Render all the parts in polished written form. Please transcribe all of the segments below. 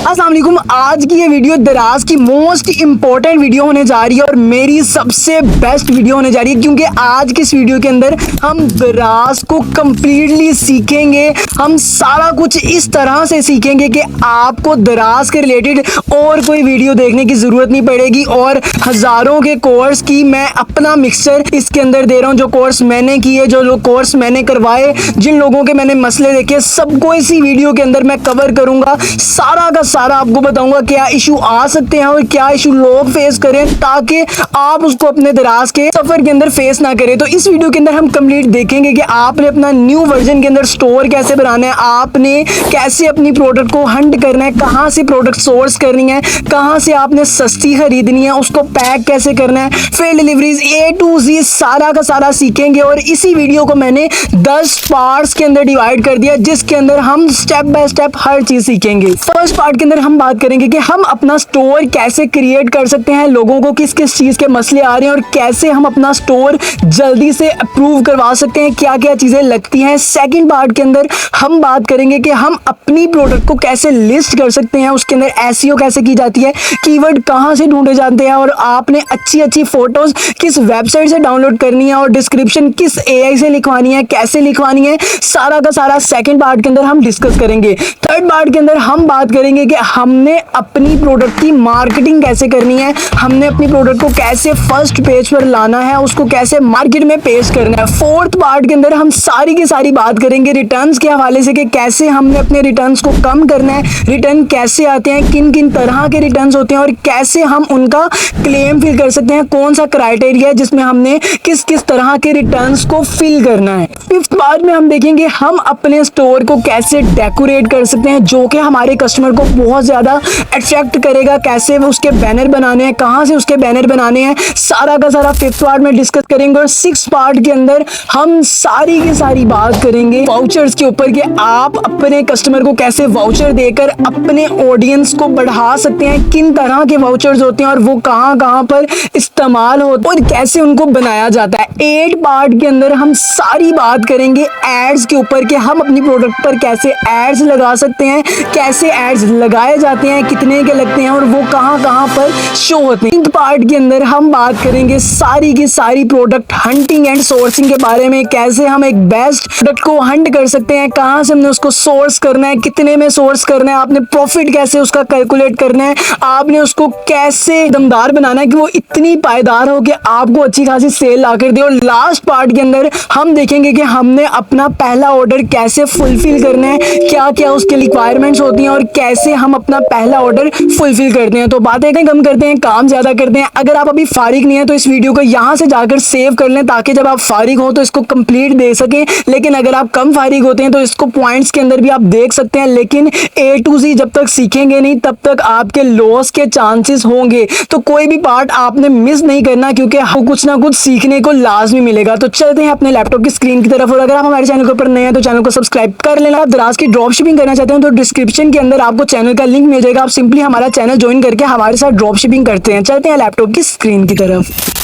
अस्सलाम वालेकुम। आज की ये वीडियो दराज की मोस्ट इंपॉर्टेंट वीडियो होने जा रही है और मेरी सबसे बेस्ट वीडियो होने जा रही है, क्योंकि आज के इस वीडियो के अंदर हम दराज को कंप्लीटली सीखेंगे। हम सारा कुछ इस तरह से सीखेंगे कि आपको दराज के रिलेटेड और कोई वीडियो देखने की ज़रूरत नहीं पड़ेगी। और हज़ारों के कोर्स की मैं अपना मिक्सचर इसके अंदर दे रहा हूँ। जो कोर्स मैंने किए, जो कोर्स मैंने करवाए, जिन लोगों के मैंने मसले देखे, सबको इसी वीडियो के अंदर मैं कवर करूँगा। सारा का सारा आपको बताऊंगा क्या इशू आ सकते हैं और क्या इशू लोग फेस करें, ताकि आप उसको अपने दराज के सफर के अंदर फेस ना करें। तो इस वीडियो के अंदर हम कंप्लीट देखेंगे कि आपने अपना न्यू वर्जन के अंदर स्टोर कैसे बनाना है, आपने कैसे अपनी प्रोडक्ट को हंट करना है, कहां से प्रोडक्ट सोर्स करनी है, कहां से आपने सस्ती खरीदनी है, उसको पैक कैसे करना है, fail deliveries A to Z सारा का सारा सीखेंगे। और इसी वीडियो को मैंने 10 पार्ट्स के अंदर डिवाइड कर दिया, जिसके अंदर हम स्टेप बाय स्टेप हर चीज सीखेंगे। फर्स्ट पार्ट के अंदर हम बात करेंगे कि हम अपना स्टोर कैसे क्रिएट कर सकते हैं, लोगों को किस किस चीज के मसले आ रहे हैं और कैसे हम अपना स्टोर जल्दी से अप्रूव करवा सकते हैं, क्या क्या चीजें लगती हैं। सेकंड पार्ट के अंदर हम बात करेंगे कि हम अपनी प्रोडक्ट को कैसे लिस्ट कर सकते हैं, उसके अंदर SEO कैसे की जाती है, कीवर्ड कहां से ढूंढे जाते हैं, और आपने अच्छी अच्छी फोटोज किस वेबसाइट से डाउनलोड करनी है, और डिस्क्रिप्शन किस AI से लिखवानी है, कैसे लिखवानी है, सारा का सारा सेकंड पार्ट के अंदर हम डिस्कस करेंगे। थर्ड पार्ट के अंदर हम बात करेंगे कि हमने अपनी प्रोडक्ट की मार्केटिंग कैसे करनी है, हमने अपनी प्रोडक्ट को कैसे फर्स्ट पेज पर लाना है, उसको कैसे मार्केट में पेश करना है। फोर्थ पार्ट के अंदर हम सारी की सारी बात करेंगे रिटर्न्स के हवाले से कि कैसे हमने अपने रिटर्न्स को कम करना है, रिटर्न कैसे आते हैं, किन किन तरह के रिटर्न्स होते हैं और कैसे हम उनका क्लेम फिल कर सकते हैं, कौन सा क्राइटेरिया है जिसमें हमने किस किस तरह के रिटर्न्स को फिल करना है। फिफ्थ पार्ट में हम देखेंगे हम अपने स्टोर को कैसे डेकोरेट कर सकते हैं, जो कि हमारे कस्टमर को बहुत ज्यादा अट्रैक्ट करेगा, कैसे उसके बैनर बनाने हैं, कहां से उसके बैनर बनाने हैं, सारा का सारा फिफ्थ पार्ट में डिस्कस करेंगे। और सिक्स पार्ट के अंदर हम सारी की सारी बात करेंगे वाउचर्स के ऊपर कि आप अपने कस्टमर को कैसे वाउचर देकर अपने ऑडियंस को बढ़ा सकते हैं, किन तरह के वाउचर्स होते हैं और वो कहां कहां पर इस्तेमाल होते हैं और कैसे उनको बनाया जाता है। 8 पार्ट के अंदर हम सारी बात करेंगे एड्स के ऊपर कि हम अपनी प्रोडक्ट पर कैसे एड्स लगा सकते हैं, कैसे एड्स लगाए जाते हैं, कितने के लगते हैं और वो कहां कहां पर शो होते हैं। पार्ट के अंदर हम बात करेंगे सारी की सारी प्रोडक्ट हंटिंग एंड सोर्सिंग के बारे में, कैसे हम एक बेस्ट प्रोडक्ट को हंट कर सकते हैं, कहां से हमने उसको सोर्स करना है, कितने में सोर्स करना है, आपने प्रॉफिट कैसे उसका कैलकुलेट करना है, आपने उसको कैसे दमदार बनाना है कि वो इतनी पायदार हो कि आपको अच्छी खासी सेल ला कर दे। और लास्ट पार्ट के अंदर हम देखेंगे कि हमने अपना पहला ऑर्डर कैसे फुलफिल करना है, क्या क्या उसके रिक्वायरमेंट्स होती हैं और कैसे हम अपना पहला ऑर्डर फुलफिल करते हैं। तो बातें कम करते हैं, काम ज्यादा करते हैं। अगर आप अभी फारिग नहीं है तो इस वीडियो को यहां से जाकर सेव कर लें, ताकि जब आप फारिग हो तो इसको कंप्लीट दे सकें। लेकिन अगर आप कम फारिग होते हैं तो इसको पॉइंट्स के अंदर भी आप देख सकते हैं, लेकिन A to Z जब तक सीखेंगे नहीं तब तक आपके लॉस के चांसेस होंगे। तो कोई भी पार्ट आपने मिस नहीं करना, क्योंकि कुछ ना कुछ सीखने को लाजमी मिलेगा। तो चलते हैं अपने लैपटॉप की स्क्रीन की तरफ। और अगर आप हमारे चैनल के ऊपर नए हैं तो चैनल को सब्सक्राइब कर लेना। आप दराज की ड्रॉप शिपिंग करना चाहते हैं तो डिस्क्रिप्शन के अंदर आपको चैनल का लिंक मिल जाएगा, आप सिंपली हमारा चैनल ज्वाइन करके हमारे साथ ड्रॉप शिपिंग करते हैं। चलते हैं लैपटॉप की स्क्रीन की तरफ।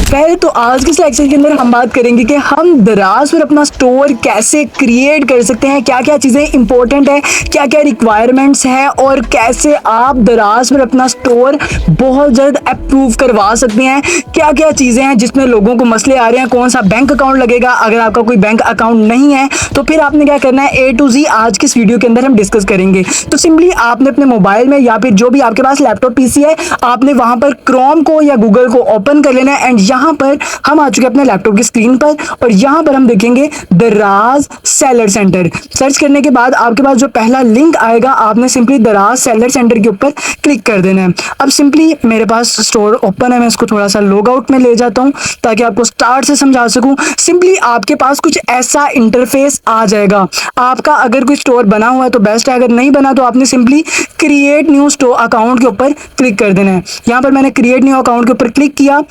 पहले तो आज के लेक्चर के अंदर हम बात करेंगे कि हम दराज पर अपना स्टोर कैसे क्रिएट कर सकते हैं, क्या क्या चीज़ें इंपॉर्टेंट है, क्या क्या रिक्वायरमेंट्स हैं और कैसे आप दराज पर अपना स्टोर बहुत जल्द अप्रूव करवा सकते हैं, क्या क्या चीज़ें हैं जिसमें लोगों को मसले आ रहे हैं, कौन सा बैंक अकाउंट लगेगा, अगर आपका कोई बैंक अकाउंट नहीं है तो फिर आपने क्या करना है। A to Z आज की इस वीडियो के अंदर हम डिस्कस करेंगे। तो सिंपली आपने अपने मोबाइल में या फिर जो भी आपके पास लैपटॉप PC है, आपने वहां पर क्रोम को या गूगल को ओपन कर लेना है। एंड यहाँ पर हम आ चुके अपने लैपटॉप की स्क्रीन पर और यहाँ पर हम देखेंगे दराज सेलर सेंटर। सर्च करने के बाद आपके पास जो पहला लिंक आएगा, आपने सिंपली दराज सेलर सेंटर के ऊपर क्लिक कर देना है। अब सिंपली मेरे पास स्टोर ओपन है, मैं इसको थोड़ा सा लॉग आउट में ले जाता हूँ ताकि आपको स्टार्ट से समझा सकूं। सिंपली आपके पास कुछ ऐसा इंटरफेस आ जाएगा। आपका अगर कोई स्टोर बना हुआ है तो बेस्ट है, अगर नहीं बना तो आपने simply create new store account के ऊपर क्लिक कर देना है। यहाँ पर मैंने क्रिएट न्यू अकाउंट के ऊपर क्लिक किया।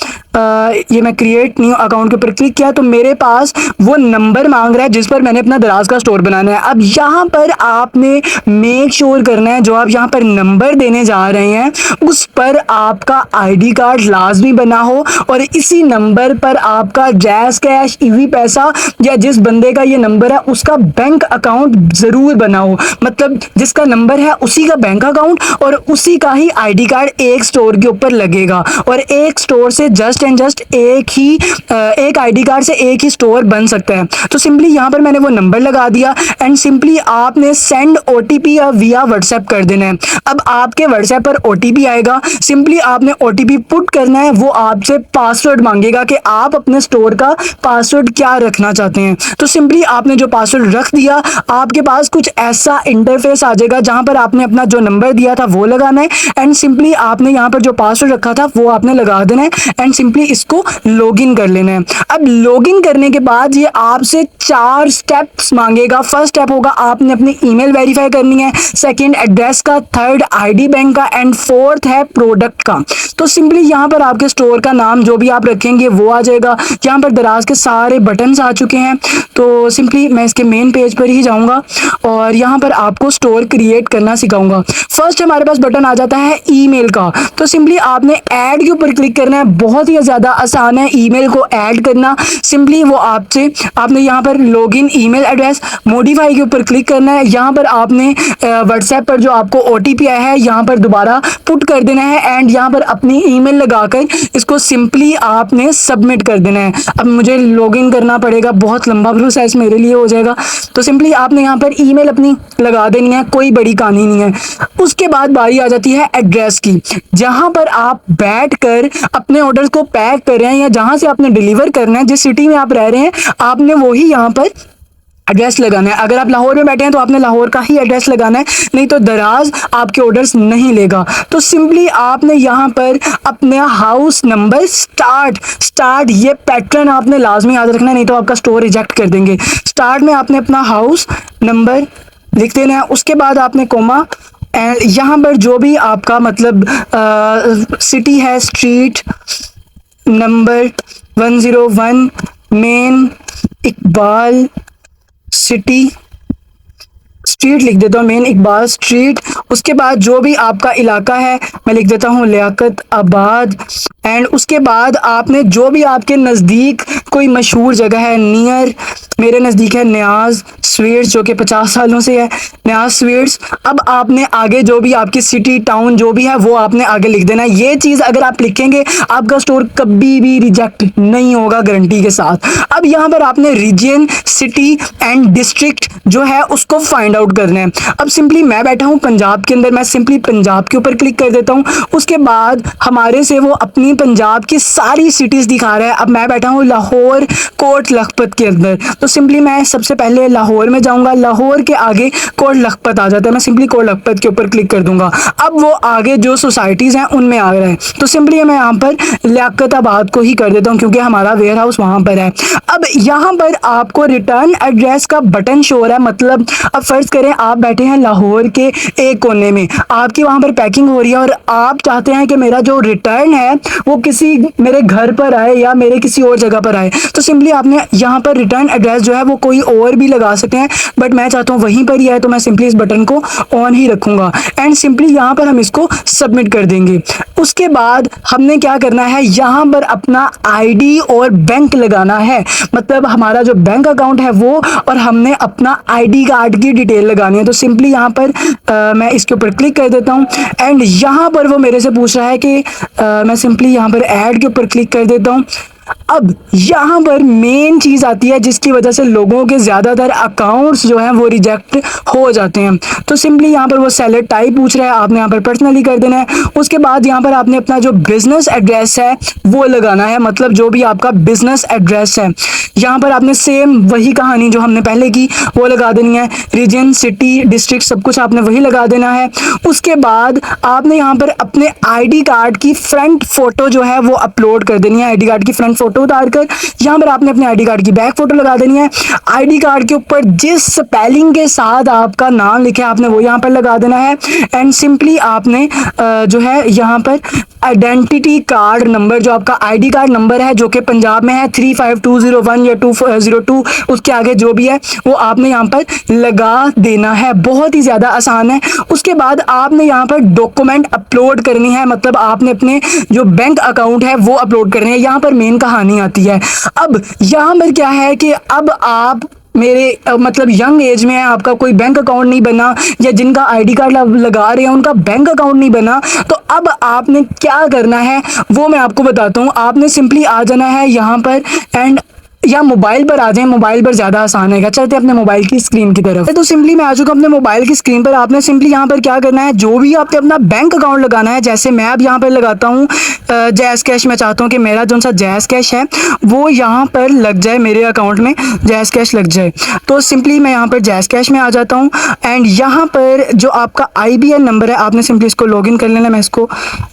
ये मैं क्रिएट न्यू अकाउंट के ऊपर क्लिक किया तो मेरे पास वो नंबर मांग रहा है जिस पर मैंने अपना दराज का स्टोर बनाना है। अब यहाँ पर आपने मेक श्योर करना है जो आप यहाँ पर नंबर देने जा रहे हैं उस पर आपका आईडी कार्ड लाजमी बना हो और इसी नंबर पर आपका जैज़ कैश, ईवी पैसा या जिस बंदे का ये नंबर है उसका बैंक अकाउंट जरूर बना हो। मतलब जिसका नंबर है उसी का बैंक अकाउंट और उसी का ही आईडी कार्ड एक स्टोर के ऊपर लगेगा और एक स्टोर से जस्ट एंड जस्ट एक आईडी कार्ड से एक ही स्टोर बन सकता है। तो सिंपली यहाँ पर मैंने वो नंबर लगा दिया एंड सिंपली आपने सेंड ओटीपी या विया व्हाट्सएप कर देना है। अब आपके व्हाट्सएप पर ओटीपी आएगा, सिंपली आपने ओटीपी पुट करना है, वो आपसे पासवर्ड मांगेगा कि आप अपने स्टोर का पासवर्ड क्या रखना चाहते हैं। तो सिंपली आपने जो पासवर्ड रख दिया आपके पास कुछ ऐसा इंटरफेस आ जाएगा जहां पर आपने अपना जो नंबर दिया था वो लगाना है एंड सिंपली आपने यहाँ पर जो पासवर्ड रखा था वो आपने लगा देना है एंड सिंपली इसको लॉगिन कर लेना है। अब लॉगिन करने के बाद ये आपसे 4 स्टेप्स मांगेगा। फर्स्ट स्टेप होगा आपने अपनी ईमेल वेरीफाई करनी है, सेकंड एड्रेस का, थर्ड आईडी बैंक का एंड फोर्थ है प्रोडक्ट का। तो सिंपली यहाँ पर आपके स्टोर का नाम जो भी आप रखेंगे वो आ जाएगा। यहाँ पर दराज के सारे बटन्स आ चुके हैं तो सिंपली मैं इसके मेन पेज पर ही जाऊँगा और यहाँ पर आपको स्टोर क्रिएट करना सिखाऊंगा। फर्स्ट हमारे पास बटन आ जाता है ईमेल का, तो सिंपली आपने ऐड के ऊपर क्लिक करना है। बहुत ही ज़्यादा आसान है ईमेल को ऐड करना। सिंपली वो आपने यहाँ पर लॉगिन ईमेल एड्रेस मॉडिफाई के ऊपर क्लिक करना है। यहाँ पर आपने व्हाट्सएप पर जो आपको ओटीपी आया है यहाँ पर दोबारा पुट कर देना है एंड यहाँ पर अपनी ईमेल लगाकर इसको सिंपली आपने सबमिट कर देना है। अब मुझे लॉगिन करना पड़ेगा, बहुत लंबा प्रोसेस मेरे लिए हो जाएगा। तो सिंपली आपने यहाँ पर ईमेल अपनी लगा देनी है, कोई बड़ी कहानी नहीं है। उसके बाद बारी आ जाती है एड्रेस की, जहां पर आप बैठकर अपने ऑर्डर्स को पैक कर रहे हैं या जहां से आपने डिलीवर करना है, जिस सिटी में आप रह रहे हैं आपने वही यहाँ पर एड्रेस लगाना है। अगर आप लाहौर में बैठे हैं तो आपने लाहौर का ही एड्रेस लगाना है, नहीं तो दराज आपके ऑर्डर्स नहीं लेगा। तो सिंपली आपने यहाँ पर अपना हाउस नंबर स्टार्ट ये पैटर्न आपने लाजमी याद रखना है, नहीं तो आपका स्टोर रिजेक्ट कर देंगे। स्टार्ट में आपने अपना हाउस नंबर लिख देना है, उसके बाद आपने कोमा एंड यहाँ पर जो भी आपका मतलब सिटी है, street number 101 main Iqbal city, street लिख देता हूँ मेन इकबाल स्ट्रीट। उसके बाद जो भी आपका इलाका है मैं लिख देता हूँ लियाकत आबाद एंड उसके बाद आपने जो भी आपके नज़दीक कोई मशहूर जगह है, नियर मेरे नज़दीक है न्याज स्वीट्स जो कि 50 सालों से है, न्याज स्वीट्स। अब आपने आगे जो भी आपकी सिटी टाउन जो भी है वो आपने आगे लिख देना है। ये चीज़ अगर आप लिखेंगे आपका स्टोर कभी भी रिजेक्ट नहीं होगा गारंटी के साथ। अब यहाँ पर आपने रीजन, सिटी एंड डिस्ट्रिक्ट जो है उसको फाइंड आउट करना है। अब सिंपली मैं बैठा हूँ पंजाब के अंदर, मैं सिंपली पंजाब के ऊपर क्लिक कर देता हूँ। उसके बाद हमारे से वो अपनी पंजाब की सारी सिटीज़ दिखा रहा है। अब मैं बैठा हूँ लाहौर कोट लखपत के अंदर, तो सिंपली मैं सबसे पहले लाहौर में जाऊँगा। लाहौर के आगे कोट लखपत आ जाता है, मैं सिंपली कोट लखपत के ऊपर क्लिक कर दूंगा। अब वो आगे जो सोसाइटीज़ हैं उनमें आ रहा है, तो सिंपली मैं यहाँ पर लियाकत आबाद को ही कर देता हूँ क्योंकि हमारा वेयर हाउस वहाँ पर है। अब यहाँ पर आपको रिटर्न एड्रेस का बटन शो हो रहा है। मतलब अब फर्ज करें आप बैठे हैं लाहौर के एक कोने में, आपकी वहाँ पर पैकिंग हो रही है और आप चाहते हैं कि मेरा जो रिटर्न है वो किसी मेरे घर पर आए या मेरे किसी और जगह पर आए, तो सिंपली आपने यहाँ पर रिटर्न एड्रेस जो है वो कोई और भी लगा सकते हैं, बट मैं चाहता हूँ वहीं पर ही है तो मैं सिंपली इस बटन को ऑन ही रखूँगा एंड सिंपली यहाँ पर हम इसको सबमिट कर देंगे। उसके बाद हमने क्या करना है, यहाँ पर अपना आईडी और बैंक लगाना है। मतलब हमारा जो बैंक अकाउंट है वो और हमने अपना आईडी कार्ड की डिटेल लगानी है। तो सिंपली यहाँ पर मैं इसके ऊपर क्लिक कर देता हूँ एंड यहाँ पर वो मेरे से पूछ रहा है कि मैं सिंपली यहाँ पर ऐड के ऊपर क्लिक कर देता हूँ। अब यहाँ पर मेन चीज़ आती है जिसकी वजह से लोगों के ज़्यादातर अकाउंट्स जो हैं वो रिजेक्ट हो जाते हैं। तो सिंपली यहाँ पर वो सेलर टाइप पूछ रहा है, आपने यहाँ पर पर्सनली कर देना है। उसके बाद यहाँ पर आपने अपना जो बिज़नेस एड्रेस है वो लगाना है, मतलब जो भी आपका बिज़नेस एड्रेस है यहाँ पर आपने सेम वही कहानी जो हमने पहले की वो लगा देनी है। रीजन, सिटी, डिस्ट्रिक्ट सब कुछ आपने वही लगा देना है। उसके बाद आपने यहाँ पर अपने आईडी कार्ड की फ्रंट फोटो जो है वो अपलोड कर देनी है। आईडी कार्ड की फ्रंट फोटो उतारकर यहाँ पर आपने अपने आईडी कार्ड की बैक फोटो लगा देनी है। आईडी कार्ड के ऊपर जिस स्पेलिंग के साथ आपका नाम लिखा है आपने वो यहाँ पर लगा देना है एंड सिंपली आपने जो है यहाँ पर आइडेंटिटी कार्ड नंबर, जो आपका आईडी कार्ड नंबर है जो कि पंजाब में है 35201 या 202, उसके आगे जो भी है वो आपने यहाँ पर लगा देना है। बहुत ही ज़्यादा आसान है। उसके बाद आपने यहाँ पर डॉक्यूमेंट अपलोड करनी है, मतलब आपने अपने जो बैंक अकाउंट है वो अपलोड करने हैं। यहाँ पर मेन कहानी आती है। अब यहाँ पर क्या है कि अब आप मेरे मतलब यंग एज में है, आपका कोई बैंक अकाउंट नहीं बना या जिनका आईडी कार्ड लगा रहे हैं उनका बैंक अकाउंट नहीं बना, तो अब आपने क्या करना है वो मैं आपको बताता हूँ। आपने सिंपली आ जाना है यहाँ पर एंड या मोबाइल पर आ जाएं, मोबाइल पर ज़्यादा आसान है। चलते हैं अपने मोबाइल की स्क्रीन की तरफ। तो सिंपली मैं आ चुका अपने मोबाइल की स्क्रीन पर। आपने सिंपली यहाँ पर क्या करना है, जो भी आपने अपना बैंक अकाउंट लगाना है, जैसे मैं अब यहाँ पर लगाता हूँ जैज़ कैश। मैं चाहता हूँ कि मेरा जो सा जैज़ कैश है वो यहाँ पर लग जाए, मेरे अकाउंट में जैज़ कैश लग जाए। तो सिंपली मैं यहाँ पर जैज़ कैश में आ जाता हूँ एंड यहाँ पर जो आपका IBN नंबर है आपने सिंपली इसको लॉगिन कर लेना। मैं इसको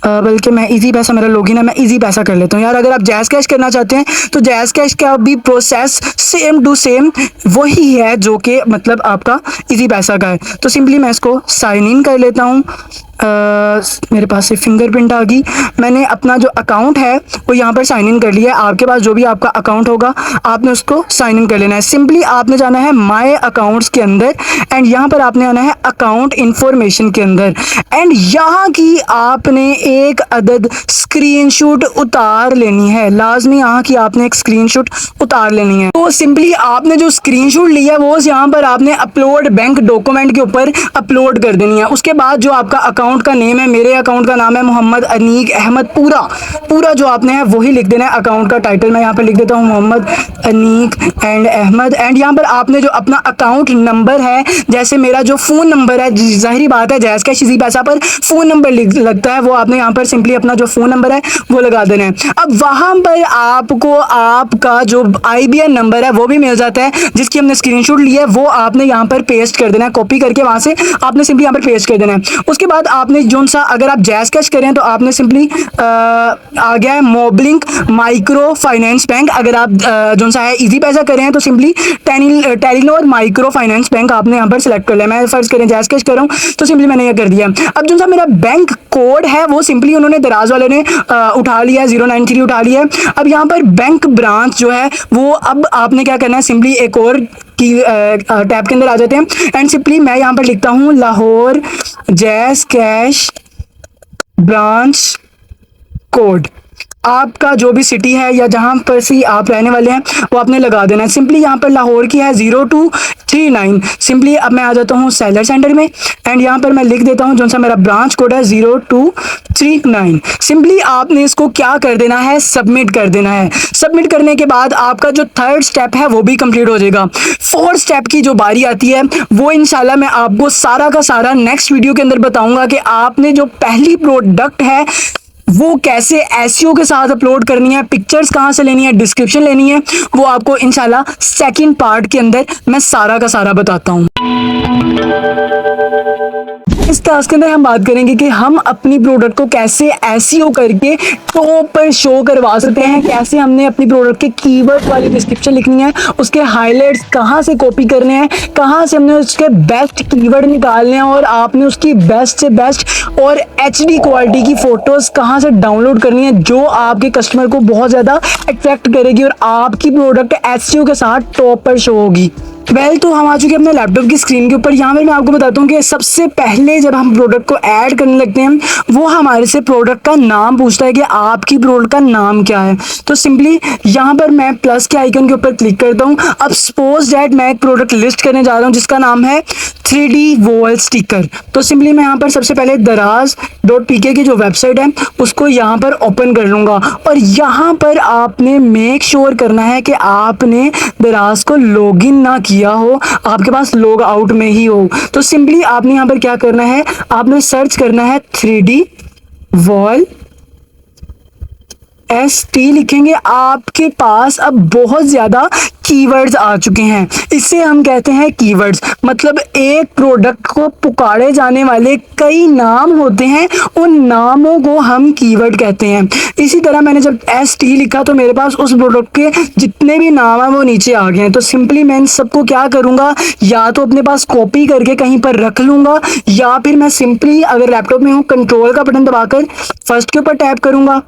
बल्कि मैं ईजी पैसा मेरा लॉगिन है, मैं ईजी पैसा कर लेता हूँ। यार अगर आप जैज़ कैश करना चाहते हैं तो जैज़ कैश का भी प्रोसेस सेम टू सेम वही है जो कि मतलब आपका इजी पैसा का है। तो सिंपली मैं इसको साइन इन कर लेता हूँ। मेरे पास से फिंगरप्रिंट आ गई। मैंने अपना जो अकाउंट है वो यहाँ पर साइन इन कर लिया है। आपके पास जो भी आपका अकाउंट होगा आपने उसको साइन इन कर लेना है। सिंपली आपने जाना है माय अकाउंट्स के अंदर एंड यहाँ पर आपने आना है अकाउंट इंफॉर्मेशन के अंदर एंड यहाँ की आपने एक अदद स्क्रीनशॉट उतार लेनी है। लाजमी यहाँ की आपने एक स्क्रीनशॉट उतार लेनी है। तो सिंपली आपने जो स्क्रीनशॉट लिया है वो यहाँ पर आपने अपलोड बैंक डॉक्यूमेंट के ऊपर अपलोड कर देनी है। उसके बाद जो आपका अकाउंट का नेम है, मेरे अकाउंट का नाम है मोहम्मद अनीक अहमद, पूरा जो आपने है वही लिख देना है। अकाउंट का टाइटल मैं यहाँ पर लिख देता हूँ मोहम्मद अनीक एंड अहमद एंड यहाँ पर आपने जो अपना अकाउंट नंबर है, जैसे मेरा जो फ़ोन नंबर है, जाहिर बात है जैज़ कैश इजी पैसा पर फ़ोन नंबर लगता है, वो आपने यहाँ पर सिंपली अपना जो फ़ोन नंबर है वो लगा देना है। अब वहाँ पर आपको आपका जो IBN नंबर है वो भी मिल जाता है, जिसकी हमने स्क्रीनशॉट लिया है वो आपने यहाँ पर पेस्ट कर देना है। कॉपी करके वहाँ से आपने सिंपली यहाँ पर पेस्ट कर देना है। उसके बाद आपने जो सा अगर आप जैज़ कैश करें तो आपने सिंपली आ गया है मोबलिंक माइक्रो फाइनेंस बैंक। अगर आप जो सा है इजी पैसा करें तो simply Telenor micro finance bank आपने यहाँ पर सिलेक्ट कर लिया। मैं फर्ज करें जैज़ कैश कर रहा हूँ तो सिंपली मैंने ये कर दिया। अब जो सा मेरा बैंक कोड है वो सिंपली उन्होंने दराज वाले ने उठा लिया है, 093 उठा लिया है। अब यहाँ पर बैंक ब्रांच जो है वो अब आपने क्या करना है, सिंपली एक और की टैब के अंदर आ जाते हैं एंड सिंपली मैं यहाँ पर लिखता हूँ Lahore jazz cash branch code. आपका जो भी सिटी है या जहाँ पर से आप रहने वाले हैं वो आपने लगा देना है। सिंपली यहाँ पर लाहौर की है 0239। सिंपली अब मैं आ जाता हूँ सेलर सेंटर में एंड यहाँ पर मैं लिख देता हूँ जो सा मेरा ब्रांच कोड है 0239। सिंपली आपने इसको क्या कर देना है, सबमिट कर देना है। सबमिट करने के बाद आपका जो थर्ड स्टेप है वो भी कंप्लीट हो जाएगा। फोर्थ स्टेप की जो बारी आती है वो इंशाल्लाह मैं आपको सारा का सारा नेक्स्ट वीडियो के अंदर बताऊंगा कि आपने जो पहली प्रोडक्ट है वो कैसे एसईओ के साथ अपलोड करनी है, पिक्चर्स कहाँ से लेनी है, डिस्क्रिप्शन लेनी है, वो आपको इंशाल्लाह सेकंड पार्ट के अंदर मैं सारा का सारा बताता हूँ। इस टास्क के अंदर हम बात करेंगे कि हम अपनी प्रोडक्ट को कैसे एसईओ करके टॉप पर शो करवा सकते हैं, कैसे हमने अपनी प्रोडक्ट के कीवर्ड वाली डिस्क्रिप्शन लिखनी है, उसके हाइलाइट्स कहाँ से कॉपी करने हैं, कहाँ से हमने उसके बेस्ट कीवर्ड निकालने हैं और आपने उसकी बेस्ट से बेस्ट और एचडी क्वालिटी की फोटोज कहाँ से डाउनलोड करनी है जो आपके कस्टमर को बहुत ज़्यादा अट्रैक्ट करेगी और आपकी प्रोडक्ट एसईओ के साथ टॉप पर शो होगी। तो हम आ चुके हैं अपने लैपटॉप की स्क्रीन के ऊपर। यहाँ पर मैं आपको बताता हूँ कि सबसे पहले जब हम प्रोडक्ट को ऐड करने लगते हैं वो हमारे से प्रोडक्ट का नाम पूछता है कि आपकी प्रोडक्ट का नाम क्या है। तो सिंपली यहाँ पर मैं प्लस के आइकन के ऊपर क्लिक करता हूँ। अब सपोज दैट मैं एक प्रोडक्ट लिस्ट करने जा रहा हूँ जिसका नाम है 3D वॉल स्टिकर। तो सिंपली मैं यहाँ पर सबसे पहले दराज.pk की जो वेबसाइट है उसको यहाँ पर ओपन कर लूँगा और यहाँ पर आपने मेक श्योर करना है कि आपने दराज को लॉगिन ना किया हो, आपके पास लॉग आउट में ही हो। तो सिंपली आपने यहाँ पर क्या करना है, आपने सर्च करना है 3D वॉल ST लिखेंगे, आपके पास अब बहुत ज़्यादा कीवर्ड्स आ चुके हैं। इसे हम कहते हैं कीवर्ड्स, मतलब एक प्रोडक्ट को पुकारे जाने वाले कई नाम होते हैं, उन नामों को हम कीवर्ड कहते हैं। इसी तरह मैंने जब ST लिखा तो मेरे पास उस प्रोडक्ट के जितने भी नाम हैं वो नीचे आ गए हैं। तो सिंपली मैं इन सबको क्या करूँगा, या तो अपने पास कॉपी करके कहीं पर रख लूँगा, या फिर मैं सिंपली अगर लैपटॉप में हूँ कंट्रोल का बटन दबाकर फर्स्ट के ऊपर टैप करूँगा,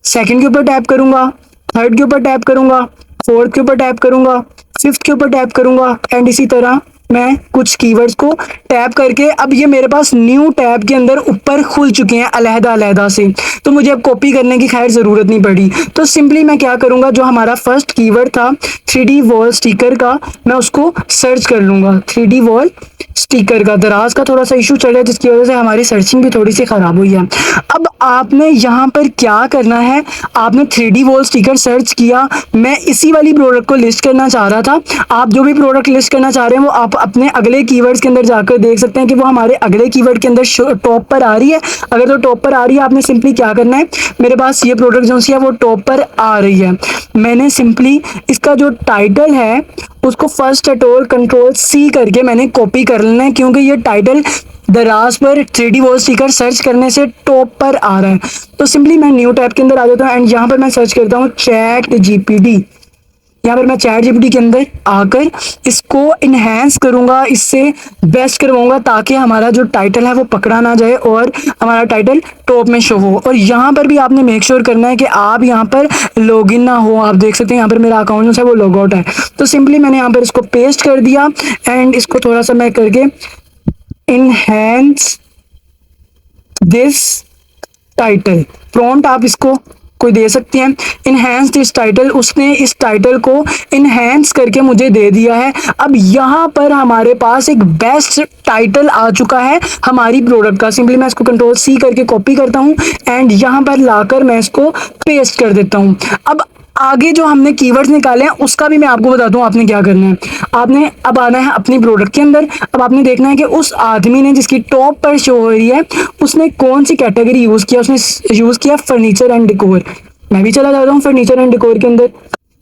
सेकंड के ऊपर टैप करूंगा, थर्ड के ऊपर टैप करूंगा, फोर्थ के ऊपर टैप करूंगा, फिफ्थ के ऊपर टैप करूंगा, एंड इसी तरह मैं कुछ कीवर्ड्स को टैप करके अब ये मेरे पास न्यू टैब के अंदर ऊपर खुल चुके हैं अलहदा अलहदा से। तो मुझे अब कॉपी करने की खैर ज़रूरत नहीं पड़ी। तो सिंपली मैं क्या करूँगा, जो हमारा फर्स्ट कीवर्ड था 3D वॉल स्टिकर का, मैं उसको सर्च कर लूँगा। 3D वॉल स्टिकर का दराज का थोड़ा सा इशू चल रहा है जिसकी वजह से हमारी सर्चिंग भी थोड़ी सी ख़राब हुई है। अब आपने यहाँ पर क्या करना है, आपने 3D वॉल स्टिकर सर्च किया, मैं इसी वाली प्रोडक्ट को लिस्ट करना चाह रहा था। आप जो भी प्रोडक्ट लिस्ट करना चाह रहे हैं वो आप अपने अगले कीवर्ड्स के अंदर जाकर देख सकते हैं कि वो हमारे अगले कीवर्ड के अंदर टॉप पर आ रही है। अगर तो टॉप पर आ रही है, आपने सिंपली क्या करना है, मेरे पास ये प्रोडक्ट जो है वो टॉप पर आ रही है, मैंने सिंपली इसका जो टाइटल है उसको फर्स्ट एट कंट्रोल C करके मैंने कॉपी कर लेना है, क्योंकि ये टाइटल दराज पर 3D वॉल स्टिकर सर्च करने से टॉप पर आ रहा है। तो सिंपली मैं न्यू टैब के अंदर आ जाता हूँ एंड यहाँ पर मैं सर्च करता हूँ ChatGPT। यहाँ पर मैं ChatGPT के अंदर आकर इसको इन्हेंस करूँगा, इससे बेस्ट करवाऊँगा ताकि हमारा जो टाइटल है वो पकड़ा ना जाए और हमारा टाइटल टॉप में शो हो। और यहाँ पर भी आपने मेक श्योर करना है कि आप यहाँ पर लॉगिन ना हो। आप देख सकते हैं यहाँ पर मेरा अकाउंट जो है वो लॉग आउट है। तो सिंपली मैंने यहाँ पर इसको पेस्ट कर दिया एंड इसको थोड़ा सा मैं करके इनहेंस दिस टाइटल प्रॉम्प्ट आप इसको कोई दे सकते हैं, इनहेंस दिस टाइटल। उसने इस टाइटल को इनहेंस करके मुझे दे दिया है। अब यहाँ पर हमारे पास एक बेस्ट टाइटल आ चुका है हमारी प्रोडक्ट का। सिंपली मैं इसको कंट्रोल C करके कॉपी करता हूँ एंड यहाँ पर लाकर मैं इसको पेस्ट कर देता हूँ। अब आगे जो हमने कीवर्ड्स निकाले हैं उसका भी मैं आपको बता दूं आपने क्या करना है। आपने अब आना है अपनी प्रोडक्ट के अंदर। अब आपने देखना है कि उस आदमी ने जिसकी टॉप पर शो हो रही है उसने कौन सी कैटेगरी यूज़ किया। उसने यूज़ किया फर्नीचर एंड डेकोर। मैं भी चला जाता हूँ फर्नीचर एंड डेकोर के अंदर।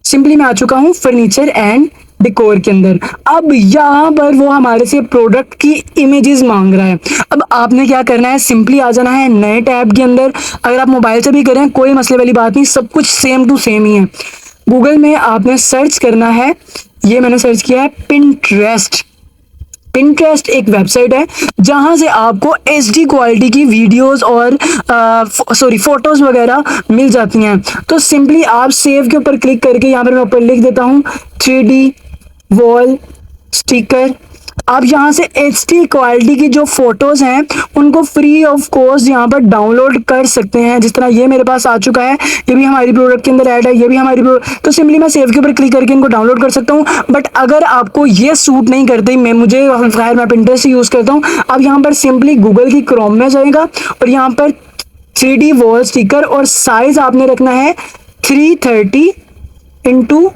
सिंपली मैं आ चुका हूँ फर्नीचर एंड डेकोर के अंदर। अब यहाँ पर वो हमारे से प्रोडक्ट की इमेजेस मांग रहा है। अब आपने क्या करना है, सिंपली आ जाना है नए टैब के अंदर। अगर आप मोबाइल से भी करें कोई मसले वाली बात नहीं, सब कुछ सेम टू सेम ही है। गूगल में आपने सर्च करना है, ये मैंने सर्च किया है पिंटरेस्ट। पिंटरेस्ट एक वेबसाइट है जहां से आपको HD क्वालिटी की वीडियोस और फोटोज वगैरह मिल जाती हैं। तो सिंपली आप सेव के ऊपर क्लिक करके यहाँ पर मैं ऊपर लिख देता हूँ 3D वॉल स्टिकर। आप यहाँ से HD क्वालिटी की जो फोटोज हैं उनको फ्री ऑफ कॉस्ट यहाँ पर डाउनलोड कर सकते हैं। जिस तरह ये मेरे पास आ चुका है, ये भी हमारी प्रोडक्ट के अंदर ऐड है, ये भी हमारी तो सिंपली मैं सेव के ऊपर क्लिक करके इनको डाउनलोड कर सकता हूँ। बट अगर आपको ये सूट नहीं करती, मैं पिंटरेस्ट यूज़ करता हूँ। अब यहाँ पर सिंपली गूगल की क्रोम में जाएगा और यहाँ पर 3D वॉल स्टिकर और साइज आपने रखना है 330 ×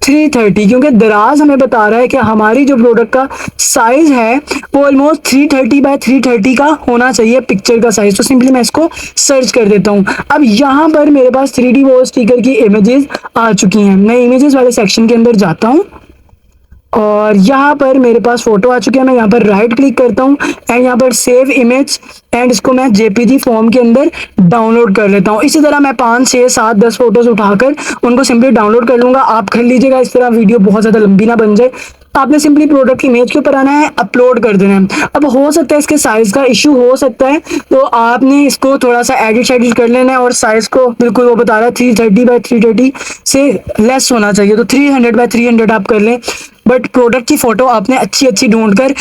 330, क्योंकि दराज हमें बता रहा है कि हमारी जो प्रोडक्ट का साइज है वो ऑलमोस्ट 330 बाय 330 का होना चाहिए पिक्चर का साइज। तो सिंपली मैं इसको सर्च कर देता हूँ। अब यहाँ पर मेरे पास 3D वॉल स्टिकर की इमेजेस आ चुकी हैं। मैं इमेजेस वाले सेक्शन के अंदर जाता हूँ और यहाँ पर मेरे पास फोटो आ चुके हैं। मैं यहाँ पर राइट क्लिक करता हूँ एंड यहाँ पर सेव इमेज एंड इसको मैं JPG फॉर्म के अंदर डाउनलोड कर लेता हूँ। इसी तरह मैं 5, 6, 7, 10 फोटोज उठाकर उनको सिंपली डाउनलोड कर लूँगा। आप कर लीजिएगा, इस तरह वीडियो बहुत ज़्यादा लंबी ना बन जाए। आपने सिंपली प्रोडक्ट की इमेज के ऊपर आना है, अपलोड कर देना है। अब हो सकता है इसके साइज का इशू हो सकता है, तो आपने इसको थोड़ा सा एडिट कर लेना है और साइज को बिल्कुल वो बता रहा है 330 बाय 330 से लेस होना चाहिए, तो 300 बाय 300 आप कर लें। बट प्रोडक्ट की फोटो आपने अच्छी ढूंढ कर